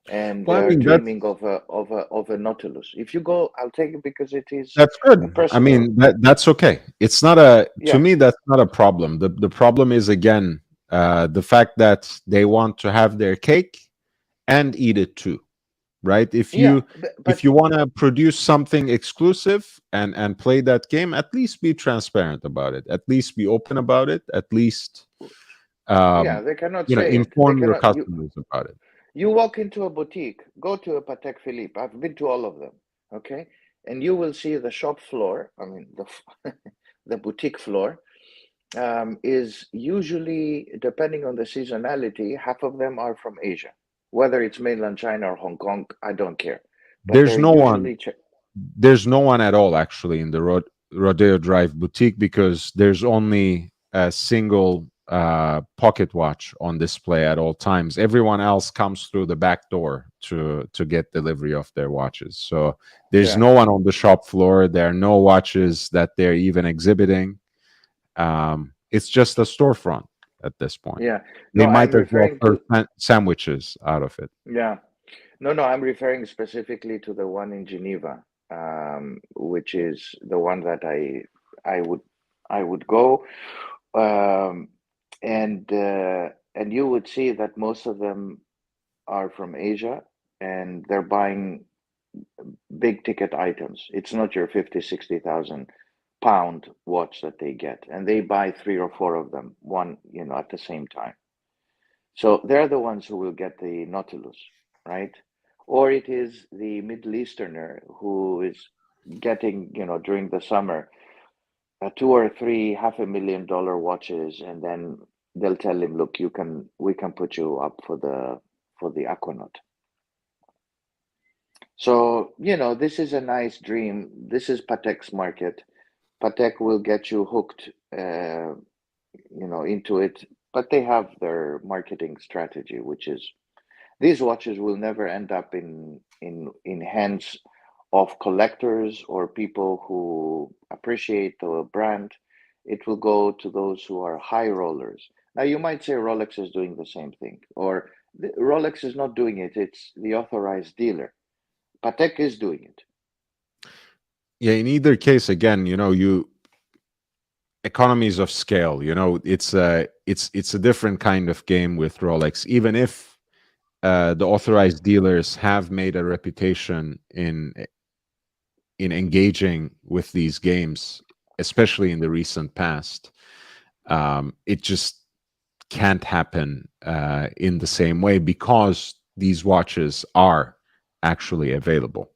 and Well, I are mean, dreaming of a Nautilus. If you go, I'll take it because it is that's a good. I personal. mean, that's okay. It's not to Yeah, me, that's not a problem. The problem is, again, the fact that they want to have their cake and eat it too. Right? If yeah, you want to produce something exclusive and play that game, at least be transparent about it. At least be open about it. At least yeah, they cannot say it. They inform your cannot. customers about it. You walk into a boutique, go to a Patek Philippe. I've been to all of them. Okay, and you will see the shop floor. I mean, the boutique floor is usually, depending on the seasonality, half of them are from Asia. Whether it's mainland China or Hong Kong, I don't care. But There's they're no one. usually There's no one at all actually in the Rodeo Drive boutique, because there's only a single pocket watch on display at all times. Everyone else comes through the back door to get delivery of their watches. So there's yeah. no one on the shop floor. There are no watches that they're even exhibiting. It's just a storefront at this point. Yeah. They No, might I'm as well referring serve to, sandwiches out of it. yeah. No, I'm referring specifically to the one in Geneva, which is the one that I would I would go, um, and you would see that most of them are from Asia, and they're buying big ticket items. It's not your 50, 60,000 pound watch that they get, and they buy 3 or 4 of them, one, at the same time. So they're the ones who will get the Nautilus, right? Or it is the Middle Easterner who is getting, during the summer, 2 or 3 $500,000 watches, and then they'll tell him, look, we can put you up for the Aquanaut. So, this is a nice dream. This is Patek's market. Patek will get you hooked, into it. but they have their marketing strategy, which is these watches will never end up in hands of collectors or people who appreciate the brand. It will go to those who are high rollers. Now, you might say Rolex is doing the same thing, or Rolex is not doing it, it's the authorized dealer. Patek is doing it. Yeah, in either case, again, you economies of scale, it's a different kind of game with Rolex, even if the authorized dealers have made a reputation in engaging with these games, especially in the recent past. It just can't happen in the same way because these watches are actually available,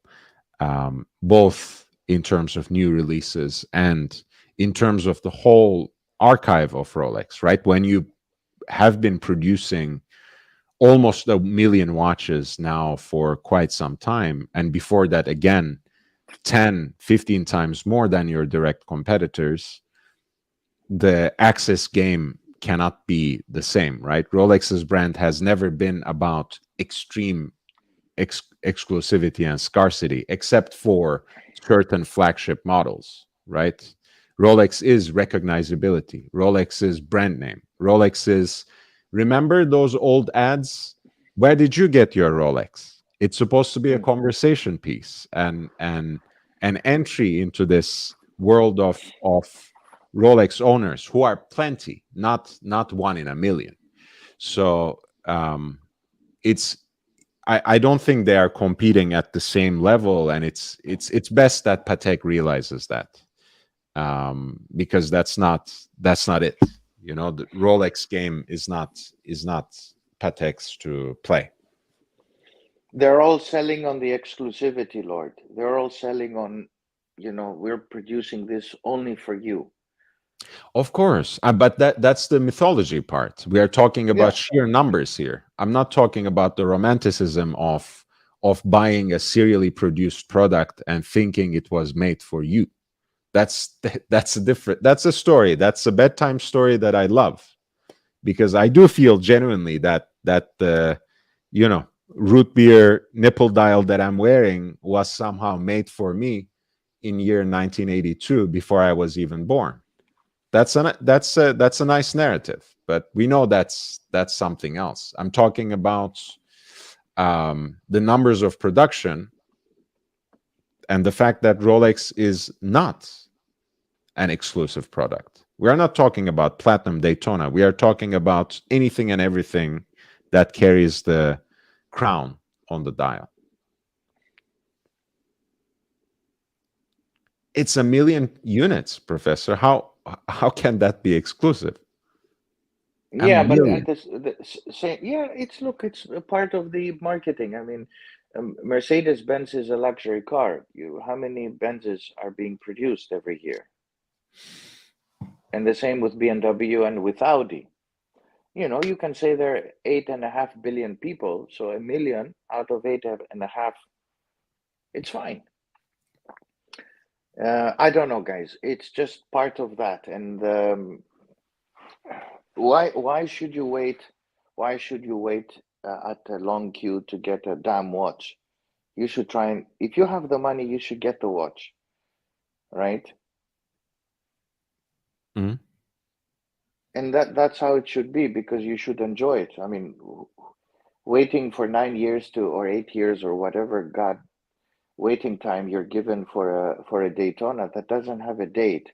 both in terms of new releases and in terms of the whole archive of Rolex, right? When you have been producing almost 1 million watches now for quite some time, and before that, again, 10, 15 times more than your direct competitors, the access game cannot be the same, right? Rolex's brand has never been about extreme exclusivity and scarcity, except for certain flagship models, right? Rolex is recognizability. Rolex is brand name. Rolex is, remember those old ads? Where did you get your Rolex? It's supposed to be a Mm. conversation piece and an entry into this world of Rolex owners who are plenty, not one in a million. So it's I don't think they are competing at the same level, and it's best that Patek realizes that, because that's not it. The Rolex game is not Patek's to play. They're all selling on the exclusivity, Lord. They're all selling on, we're producing this only for you. Of course, but that's the mythology part. We are talking about Yeah. sheer numbers here. I'm not talking about the romanticism of buying a serially produced product and thinking it was made for you. That's a story. That's a bedtime story that I love, because I do feel genuinely that the root beer nipple dial that I'm wearing was somehow made for me in year 1982 before I was even born. That's a nice narrative, but we know that's something else. I'm talking about the numbers of production and the fact that Rolex is not an exclusive product. We are not talking about Platinum Daytona. We are talking about anything and everything that carries the crown on the dial. It's 1 million units, Professor. How can that be exclusive? Yeah, but at million. the same, yeah, it's a part of the marketing. I mean, Mercedes-Benz is a luxury car. How many Benzes are being produced every year? And the same with BMW and with Audi. You can say there are 8.5 billion people, so 1 million out of 8.5, it's fine. I don't know, guys. It's just part of that. And why should you wait? Why should you wait at a long queue to get a damn watch? You should try and, if you have the money, you should get the watch, right? Mm-hmm. And that's how it should be, because you should enjoy it. I mean, waiting for 9 years or 8 years or whatever God waiting time you're given for a Daytona that doesn't have a date.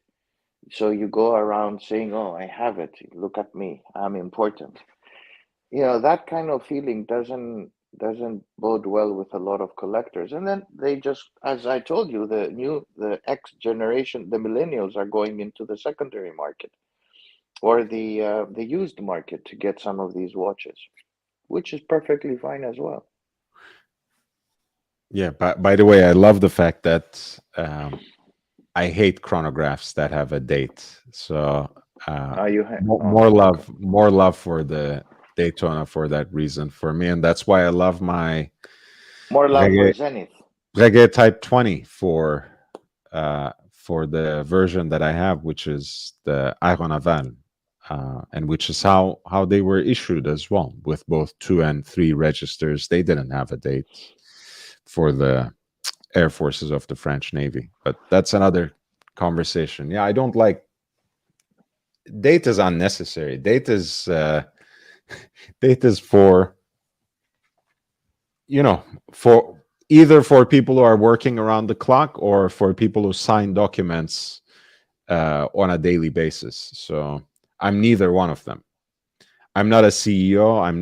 So you go around saying, "Oh, I have it. Look at me. I'm important." That kind of feeling doesn't bode well with a lot of collectors. And then they just, as I told you, the X generation, the millennials are going into the secondary market or the used market to get some of these watches, which is perfectly fine as well. Yeah, by the way, I love the fact that I hate chronographs that have a date. So more love for the Daytona for that reason for me, and that's why I love my more love for Zenith. Reggae Type 20 for the version that I have, which is the Aeronaval and which is how they were issued as well, with both 2 and 3 registers. They didn't have a date for the air forces of the French Navy, but that's another conversation. Yeah, I don't like date is unnecessary. Date is for, for either for people who are working around the clock or for people who sign documents on a daily basis. So I'm neither one of them. I'm not a CEO. I'm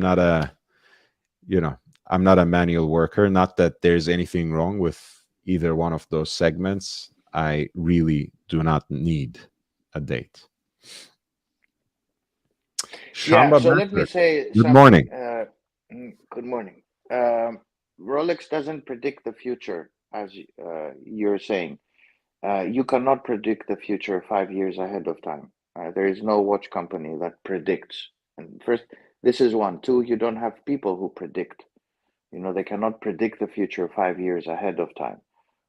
not a manual worker. Not that there's anything wrong with either one of those segments. I really do not need a date. Yeah, Shamba so let me Becker, say good something. morning. Good morning. Rolex doesn't predict the future, as you're saying. You cannot predict the future 5 years ahead of time. There is no watch company that predicts. And first, this is one. Two, you don't have people who predict. They cannot predict the future 5 years ahead of time.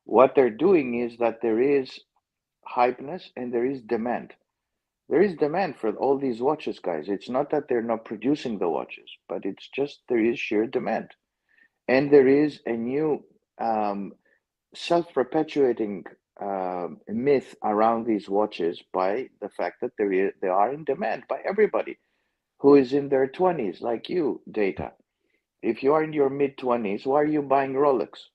What they're doing is that there is hypeness and there is demand. There is demand for all these watches, guys. It's not that they're not producing the watches, but it's just there is sheer demand. And there is a new self-perpetuating myth around these watches by the fact that they are in demand by everybody who is in their 20s, like you, Data. If you are in your mid-20s, why are you buying Rolex?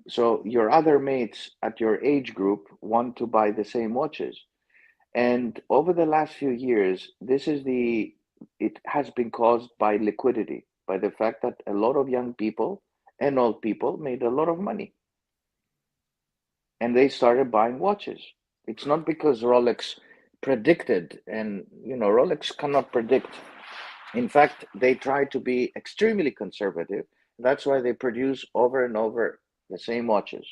So your other mates at your age group want to buy the same watches. And over the last few years, it has been caused by liquidity, by the fact that a lot of young people and old people made a lot of money and they started buying watches. It's not because Rolex predicted, and Rolex cannot predict. In fact, they try to be extremely conservative. That's why they produce over and over the same watches.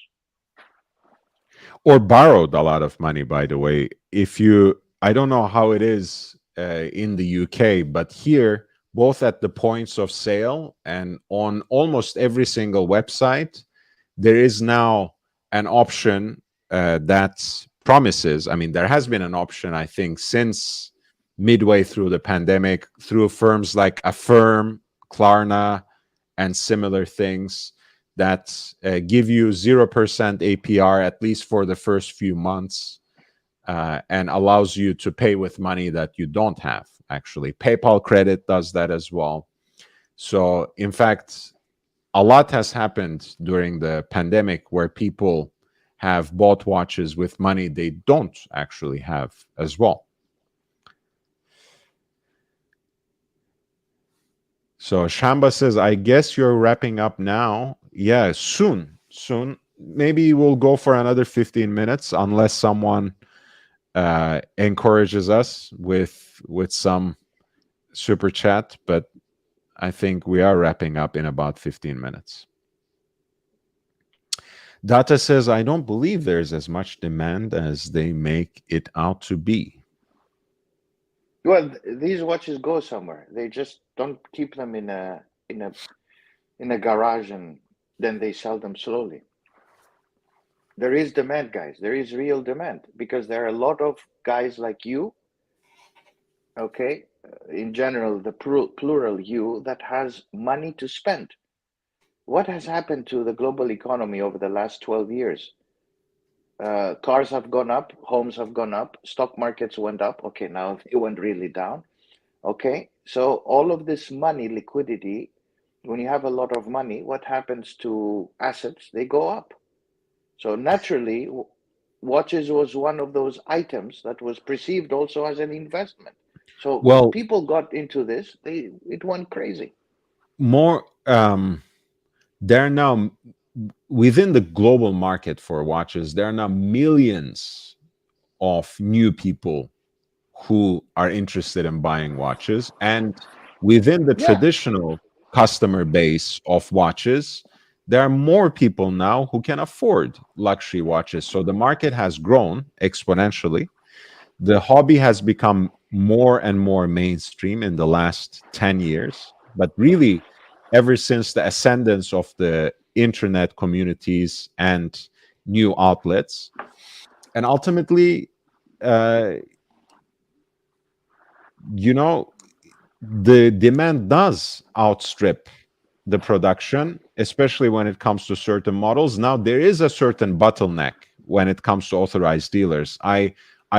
Or borrowed a lot of money, by the way. I don't know how it is in the UK, but here, both at the points of sale and on almost every single website, there is now an option that promises. I mean, there has been an option, I think, since midway through the pandemic, through firms like Affirm, Klarna, and similar things that give you 0% APR, at least for the first few months, and allows you to pay with money that you don't have. Actually, PayPal Credit does that as well. So, in fact, a lot has happened during the pandemic where people have bought watches with money they don't actually have as well. So Shamba says, I guess you're wrapping up now. Yeah, soon. Maybe we'll go for another 15 minutes unless someone encourages us with some super chat. But I think we are wrapping up in about 15 minutes. Data says, I don't believe there's as much demand as they make it out to be. Well, these watches go somewhere. They just don't keep them in a garage and then they sell them slowly. There is demand, guys. There is real demand because there are a lot of guys like you, okay, in general, the plural you, that has money to spend. What has happened to the global economy over the last 12 years? Cars have gone up, homes have gone up, stock markets went up. Okay, now they went really down. Okay, so all of this money, liquidity, when you have a lot of money, what happens to assets? They go up. So naturally, watches was one of those items that was perceived also as an investment. So when Well, people got into this, it went crazy. more there are now, within the global market for watches, there are now millions of new people who are interested in buying watches. And within the Yeah, traditional customer base of watches, there are more people now who can afford luxury watches. So the market has grown exponentially. The hobby has become more and more mainstream in the last 10 years. But really, ever since the ascendance of the internet communities and new outlets, and ultimately, uh, you know, the demand does outstrip the production, especially when it comes to certain models. Now, there is a certain bottleneck when it comes to authorized dealers. I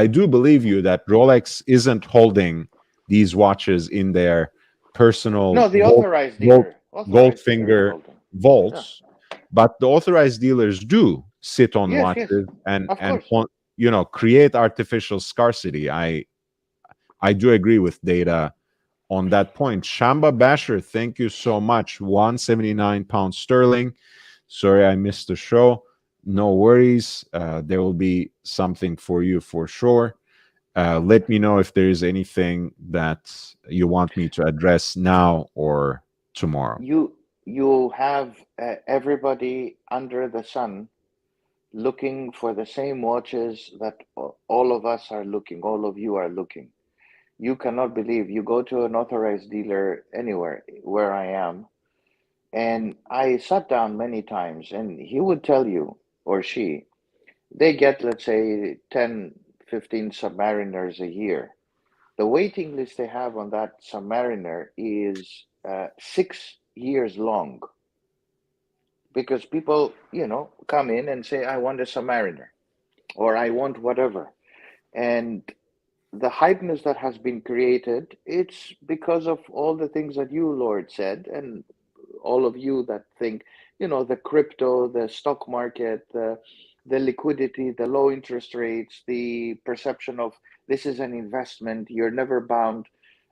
do believe you that Rolex isn't holding these watches in their personal No, the authorized gold, dealer. Authorized dealer is Goldfinger holding. Yeah. vaults, but the authorized dealers do sit on Yes, yes. watches and Of course. create artificial scarcity. I do agree with data on that point. Shamba Basher, thank you so much. 179 pounds sterling. Sorry I missed the show. No worries. There will be something for you for sure. Let me know if there is anything that you want me to address now or tomorrow. You have everybody under the sun looking for the same watches that all of us are looking, all of you are looking. You cannot believe you go to an authorized dealer anywhere where I am, and I sat down many times, and he would tell you, or she, they get, let's say, 10, 15 Submariners a year. The waiting list they have on that Submariner is 6 years long because people, come in and say, I want a Submariner or I want whatever. And the hypeness that has been created, it's because of all the things that you, Lord, said, and all of you that think, the crypto, the stock market, the liquidity, the low interest rates, the perception of this is an investment. You're never bound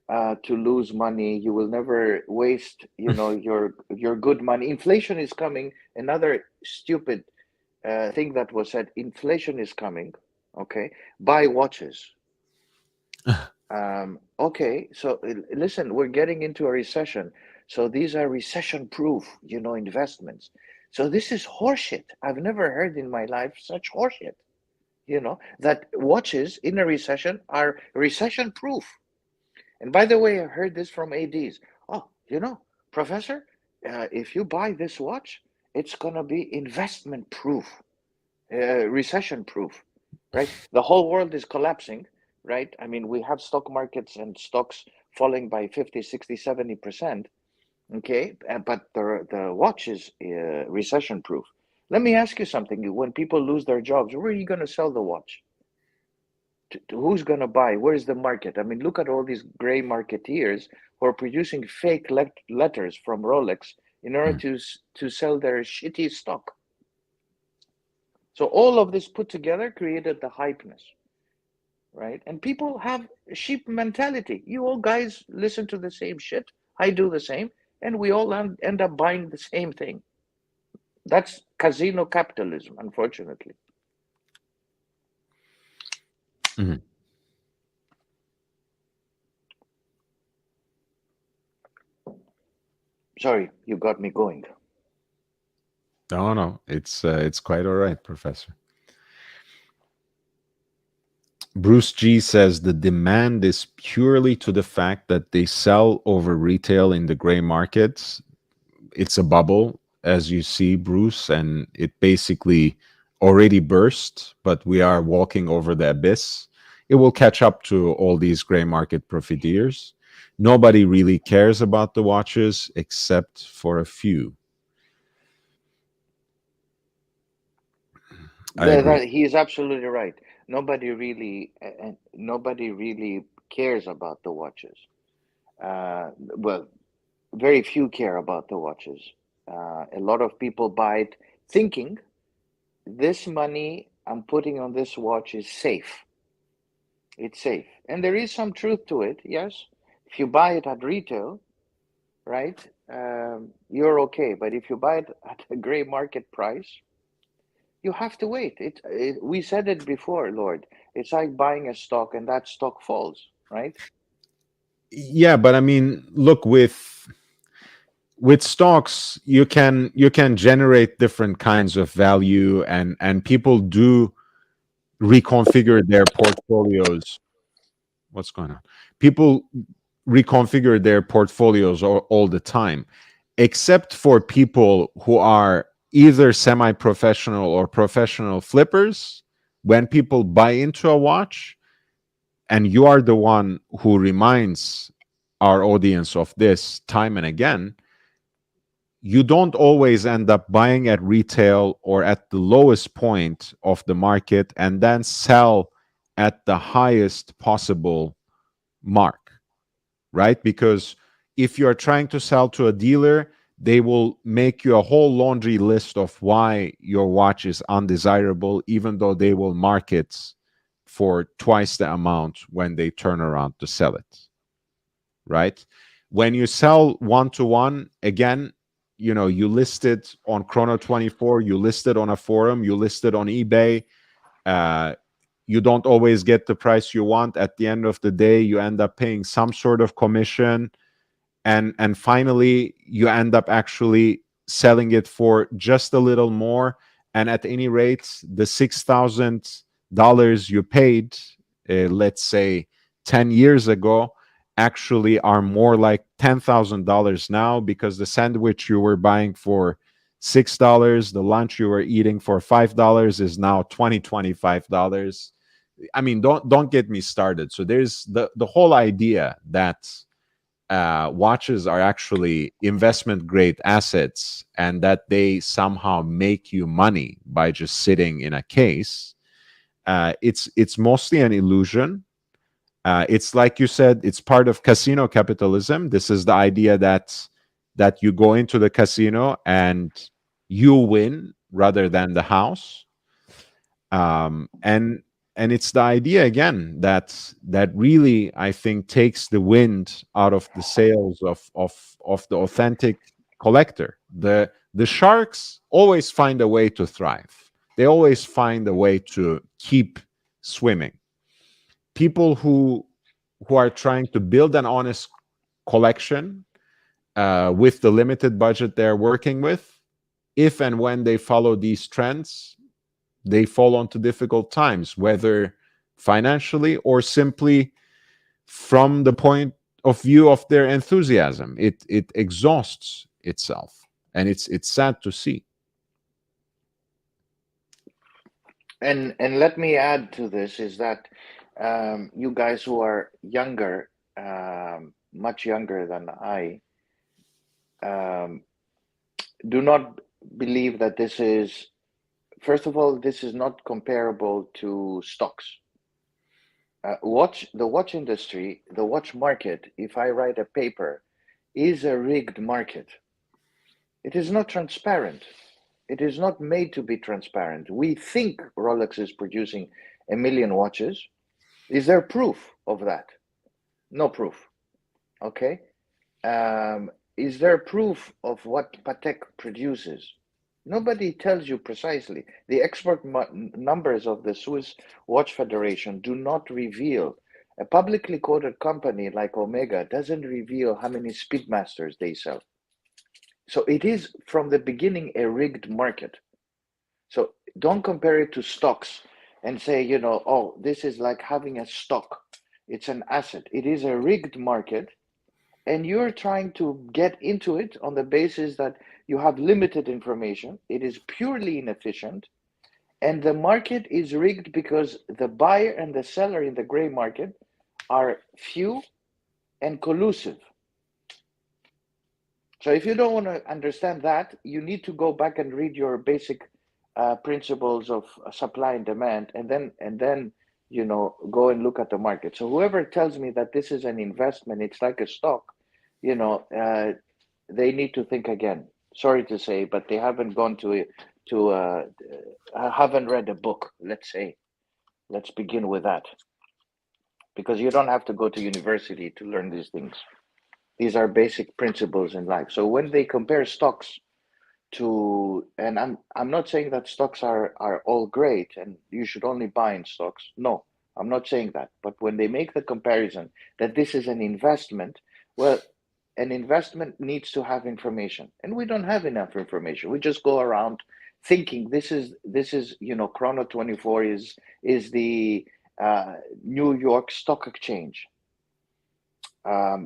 to lose money. You will never waste, your good money. Inflation is coming. Another stupid thing that was said: inflation is coming. Okay, buy watches. Okay, so listen, we're getting into a recession. So these are recession-proof, investments. So this is horseshit. I've never heard in my life such horseshit, that watches in a recession are recession-proof. And by the way, I heard this from ADs. Oh, Professor, if you buy this watch, it's gonna be investment-proof, recession-proof, right? The whole world is collapsing, right? I mean, we have stock markets and stocks falling by 50, 60, 70%, okay? But the watch is recession-proof. Let me ask you something. When people lose their jobs, where are you going to sell the watch? To who's going to buy? Where's the market? I mean, look at all these gray marketeers who are producing fake letters from Rolex in order to sell their shitty stock. So all of this put together created the hypeness, right? And people have sheep mentality. You all guys listen to the same shit. I do the same, and we all end up buying the same thing. That's casino capitalism, unfortunately. Mhm. Sorry, you got me going. No, no, it's quite all right, Professor. Bruce G says the demand is purely to the fact that they sell over retail in the gray markets. It's a bubble, as you see, Bruce, and it basically already burst, but we are walking over the abyss. It will catch up to all these gray market profiteers. Nobody really cares about the watches except for a few. I agree. He is absolutely right. Nobody really cares about the watches. Well, very few care about the watches. A lot of people buy it thinking this money I'm putting on this watch is safe. It's safe. And there is some truth to it, yes. If you buy it at retail, right, you're okay. But if you buy it at a gray market price, you have to wait. We said it before, Lord. It's like buying a stock and that stock falls, right? Yeah, but I mean, look, with stocks you can generate different kinds of value, and people do reconfigure their portfolios. What's going on? People reconfigure their portfolios all the time, except for people who are either semi-professional or professional flippers. When people buy into a watch, and you are the one who reminds our audience of this time and again, you don't always end up buying at retail or at the lowest point of the market and then sell at the highest possible mark, right? Because if you're trying to sell to a dealer, they will make you a whole laundry list of why your watch is undesirable, even though they will market for twice the amount when they turn around to sell it, right? When you sell one-to-one, again, you list it on Chrono24, you list it on a forum, you list it on eBay. You don't always get the price you want. At the end of the day, you end up paying some sort of commission, and finally you end up actually selling it for just a little more. And at any rate, the $6,000 you paid, let's say 10 years ago, actually are more like $10,000 now, because the sandwich you were buying for $6, the lunch you were eating for $5 is now $25. I mean, don't get me started. So there's the whole idea that watches are actually investment grade assets and that they somehow make you money by just sitting in a case. It's mostly an illusion. It's like you said, it's part of casino capitalism. This is the idea that you go into the casino and you win rather than the house. And it's the idea again that really, I think, takes the wind out of the sails of the authentic collector. The sharks always find a way to thrive. They always find a way to keep swimming. People who are trying to build an honest collection with the limited budget they're working with, if and when they follow these trends, they fall onto difficult times, whether financially or simply from the point of view of their enthusiasm. It exhausts itself, and it's sad to see. And let me add to this is that you guys who are younger, much younger than I, do not believe that this is. First of all, this is not comparable to stocks. The watch industry, the watch market, if I write a paper, is a rigged market. It is not transparent. It is not made to be transparent. We think Rolex is producing 1 million watches. Is there proof of that? No proof. Okay. Is there proof of what Patek produces? Nobody tells you precisely. The export numbers of the Swiss Watch Federation do not reveal. A publicly quoted company like Omega doesn't reveal how many Speedmasters they sell. So it is from the beginning a rigged market. So don't compare it to stocks and say, oh, this is like having a stock. It's an asset. It is a rigged market. And you're trying to get into it on the basis that you have limited information. It is purely inefficient. And the market is rigged because the buyer and the seller in the gray market are few and collusive. So if you don't want to understand that, you need to go back and read your basic principles of supply and demand, and then go and look at the market. So whoever tells me that this is an investment, it's like a stock, they need to think again. Sorry to say, but they haven't gone haven't read a book. Let's begin with that, because you don't have to go to university to learn these things. These are basic principles in life. So when they compare stocks to, and I'm not saying that stocks are all great and you should only buy in stocks. No, I'm not saying that. But when they make the comparison that this is an investment, well, an investment needs to have information, and we don't have enough information. We just go around thinking this is Chrono24 is the New York Stock Exchange.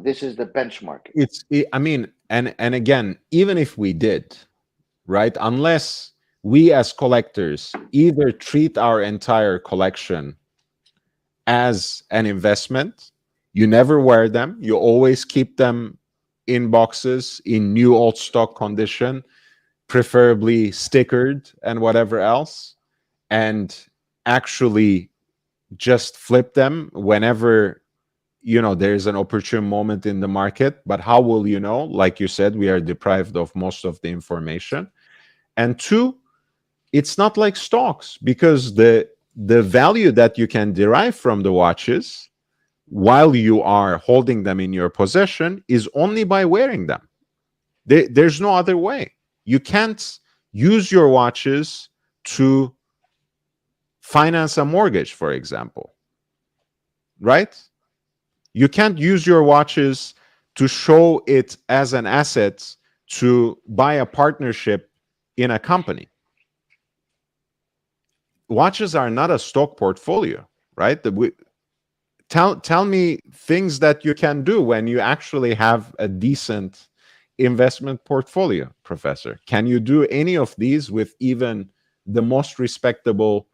This is the benchmark. And again, even if we did, right, unless we as collectors either treat our entire collection as an investment. You never wear them. You always keep them in boxes in new old stock condition, preferably stickered and whatever else, and actually just flip them whenever there's an opportune moment in the market. But how will you know? Like you said, we are deprived of most of the information. And two, it's not like stocks, because the value that you can derive from the watches while you are holding them in your possession is only by wearing them. There's no other way. You can't use your watches to finance a mortgage, for example, right? You can't use your watches to show it as an asset to buy a partnership in a company. Watches are not a stock portfolio, right? Tell me things that you can do when you actually have a decent investment portfolio, Professor. Can you do any of these with even the most respectable,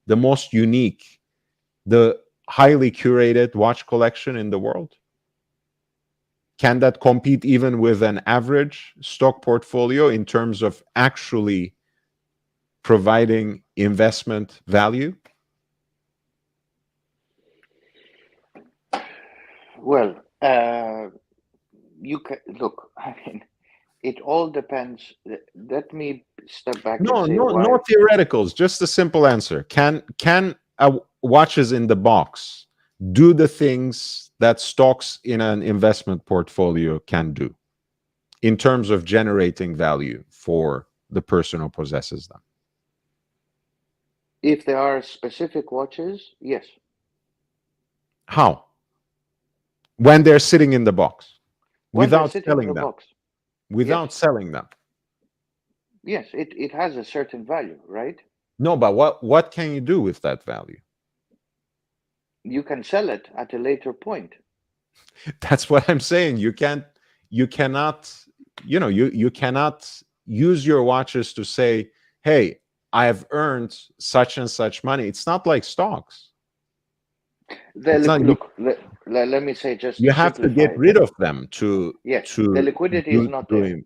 the most unique, the highly curated watch collection in the world? Can that compete even with an average stock portfolio in terms of actually providing investment value? Well, you can look. I mean, it all depends. Let me step back and No, say no, why. no theoreticals. Just a simple answer. Can watches in the box do the things that stocks in an investment portfolio can do in terms of generating value for the person who possesses them? If there are specific watches, yes. How? When they're sitting in the box, When they're without sitting in selling the them, box, yes, without selling them. yes, it has a certain value, right? No, but what can you do with that value? You can sell it at a later point. That's what I'm saying. You cannot, you cannot use your watches to say, hey, I've earned such and such money. It's not like stocks. It's not. Look, let me say, just You to have to simplify get it. rid of them Yes, the to liquidity is not there.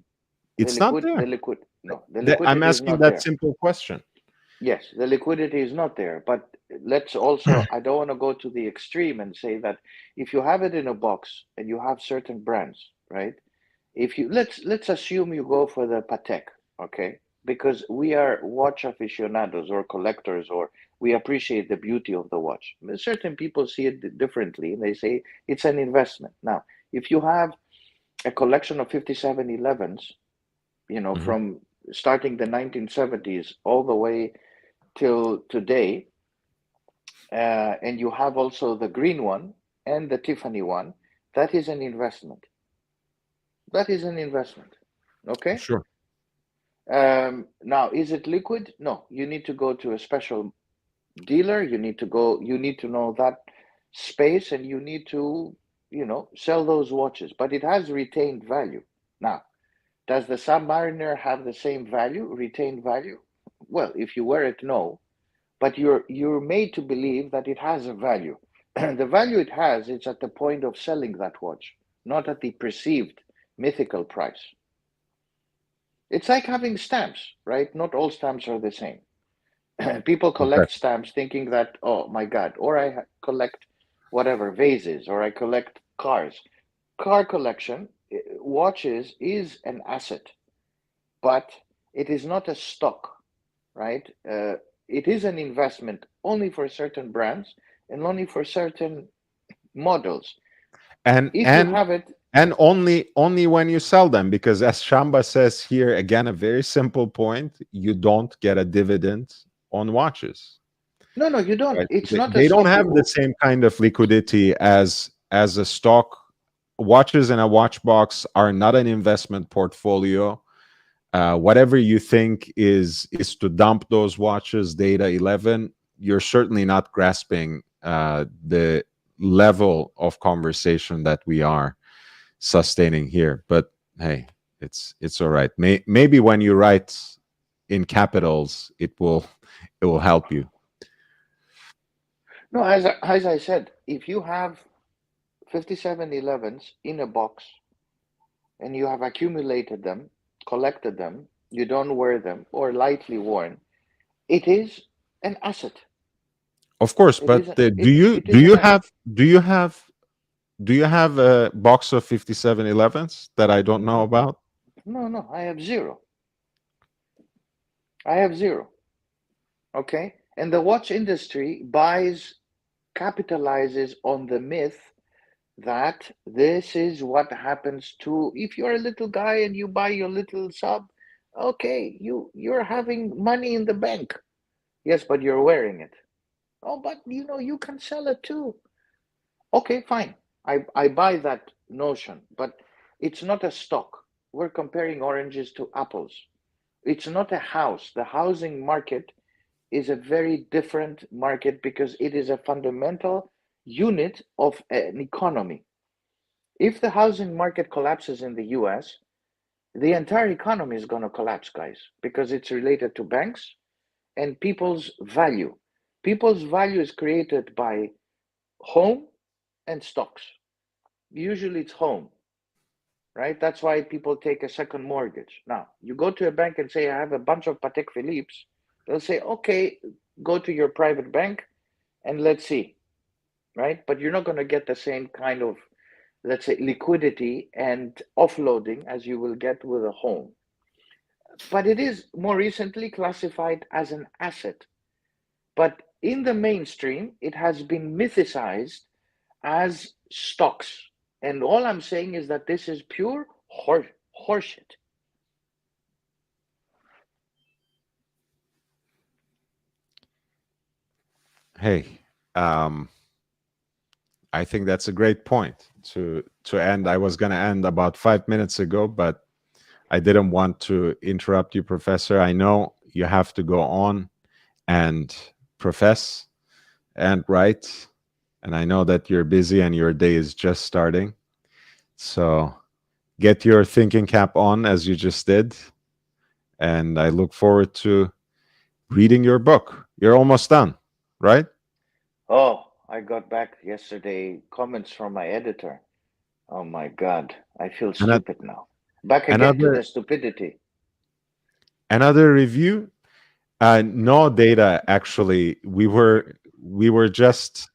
it's not there. The I'm liquidity is asking not that there. simple question. Yes, the liquidity is not there. But let's also, I don't want to go to the extreme and say that if you have it in a box and you have certain brands, right? If you let's assume you go for the Patek, okay? Because we are watch aficionados or collectors, or we appreciate the beauty of the watch. Certain people see it differently, and they say it's an investment. Now, if you have a collection of 5711s, Mhm. from starting the 1970s all the way till today, and you have also the green one and the Tiffany one, that is an investment. That is an investment. Okay. Sure. Now, is it liquid? No, you need to go to a special dealer. You need to know that space, and you need to, sell those watches. But it has retained value. Now, does the Submariner have the same value, retained value? Well, if you wear it, no. But you're made to believe that it has a value. The value it has, it's at the point of selling that watch, not at the perceived mythical price. It's like having stamps, right? Not all stamps are the same. People collect Exactly. stamps thinking that, oh my God, or I collect whatever, vases, or I collect cars. Car collection, watches is an asset, but it is not a stock, right? It is an investment only for certain brands and only for certain models. And If you and have it, and only when you sell them, because as Shamba says here, again, a very simple point: you don't get a dividend on watches, no, you don't. right? It's they, not a they don't stock. have the same kind of liquidity as a stock. Watches in a watch box are not an investment portfolio. Whatever you think is to dump those watches data 11, you're certainly not grasping the level of conversation that we are sustaining here. But hey, it's all right. Maybe when you write in capitals, it will help you. No, as I said, if you have 5711s in a box and you have accumulated them, collected them, you don't wear them or lightly worn, it is an asset. Of course, It is but a, it it is an asset. do you have a box of 5711s that I don't know No, about? no, I have zero. I have zero. Okay, and the watch industry capitalizes on the myth that this is what happens to if you're a little guy and you buy your little sub. Okay, you're having money in the bank. Yes, but you're wearing it. Oh, but you can sell it too. Okay, fine. I buy that notion, but it's not a stock. We're comparing oranges to apples. It's not a house. The housing market is a very different market because it is a fundamental unit of an economy. If the housing market collapses in the US, the entire economy is going to collapse, guys, because it's related to banks and people's value. People's value is created by home and stocks. Usually it's home, right? That's why people take a second mortgage. Now, you go to a bank and say, I have a bunch of Patek Philippe's. They'll say, okay, go to your private bank and let's see, right? But you're not going to get the same kind of, let's say, liquidity and offloading as you will get with a home. But it is more recently classified as an asset. But in the mainstream, it has been mythicized as stocks. And all I'm saying is that this is pure horseshit. Hey, um, I think that's a great point to end. I was going to end about 5 minutes ago, but I didn't want to interrupt you, Professor. I know you have to go on and profess and write, and I know that you're busy and your day is just starting. So get your thinking cap on as you just did, and I look forward to reading your book. You're almost done, right? Oh, I got back yesterday comments from my editor. Oh my God, I feel And stupid now. Back again to another the stupidity. another review. No data, actually. We were just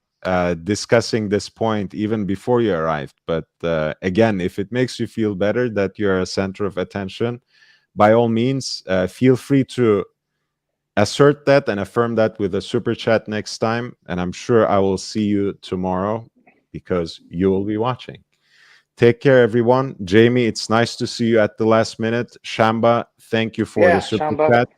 discussing this point even before you arrived. But again, if it makes you feel better that you're a center of attention, by all means, feel free to assert that and affirm that with a super chat next time. And I'm sure I will see you tomorrow because you will be watching. Take care, everyone. Jamie, it's nice to see you at the last minute. Shamba, thank you for the Yeah, super Shamba. chat.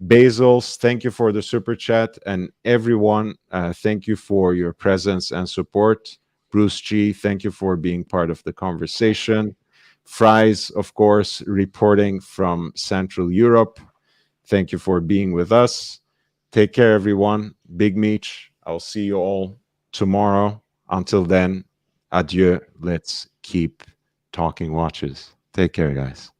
Bezos, thank you for the super chat. And everyone, thank you for your presence and support. Bruce G, thank you for being part of the conversation. Fries, of course, reporting from Central Europe. Thank you for being with us. Take care, everyone. Big Meech. I'll see you all tomorrow. Until then, adieu. Let's keep talking watches. Take care, guys.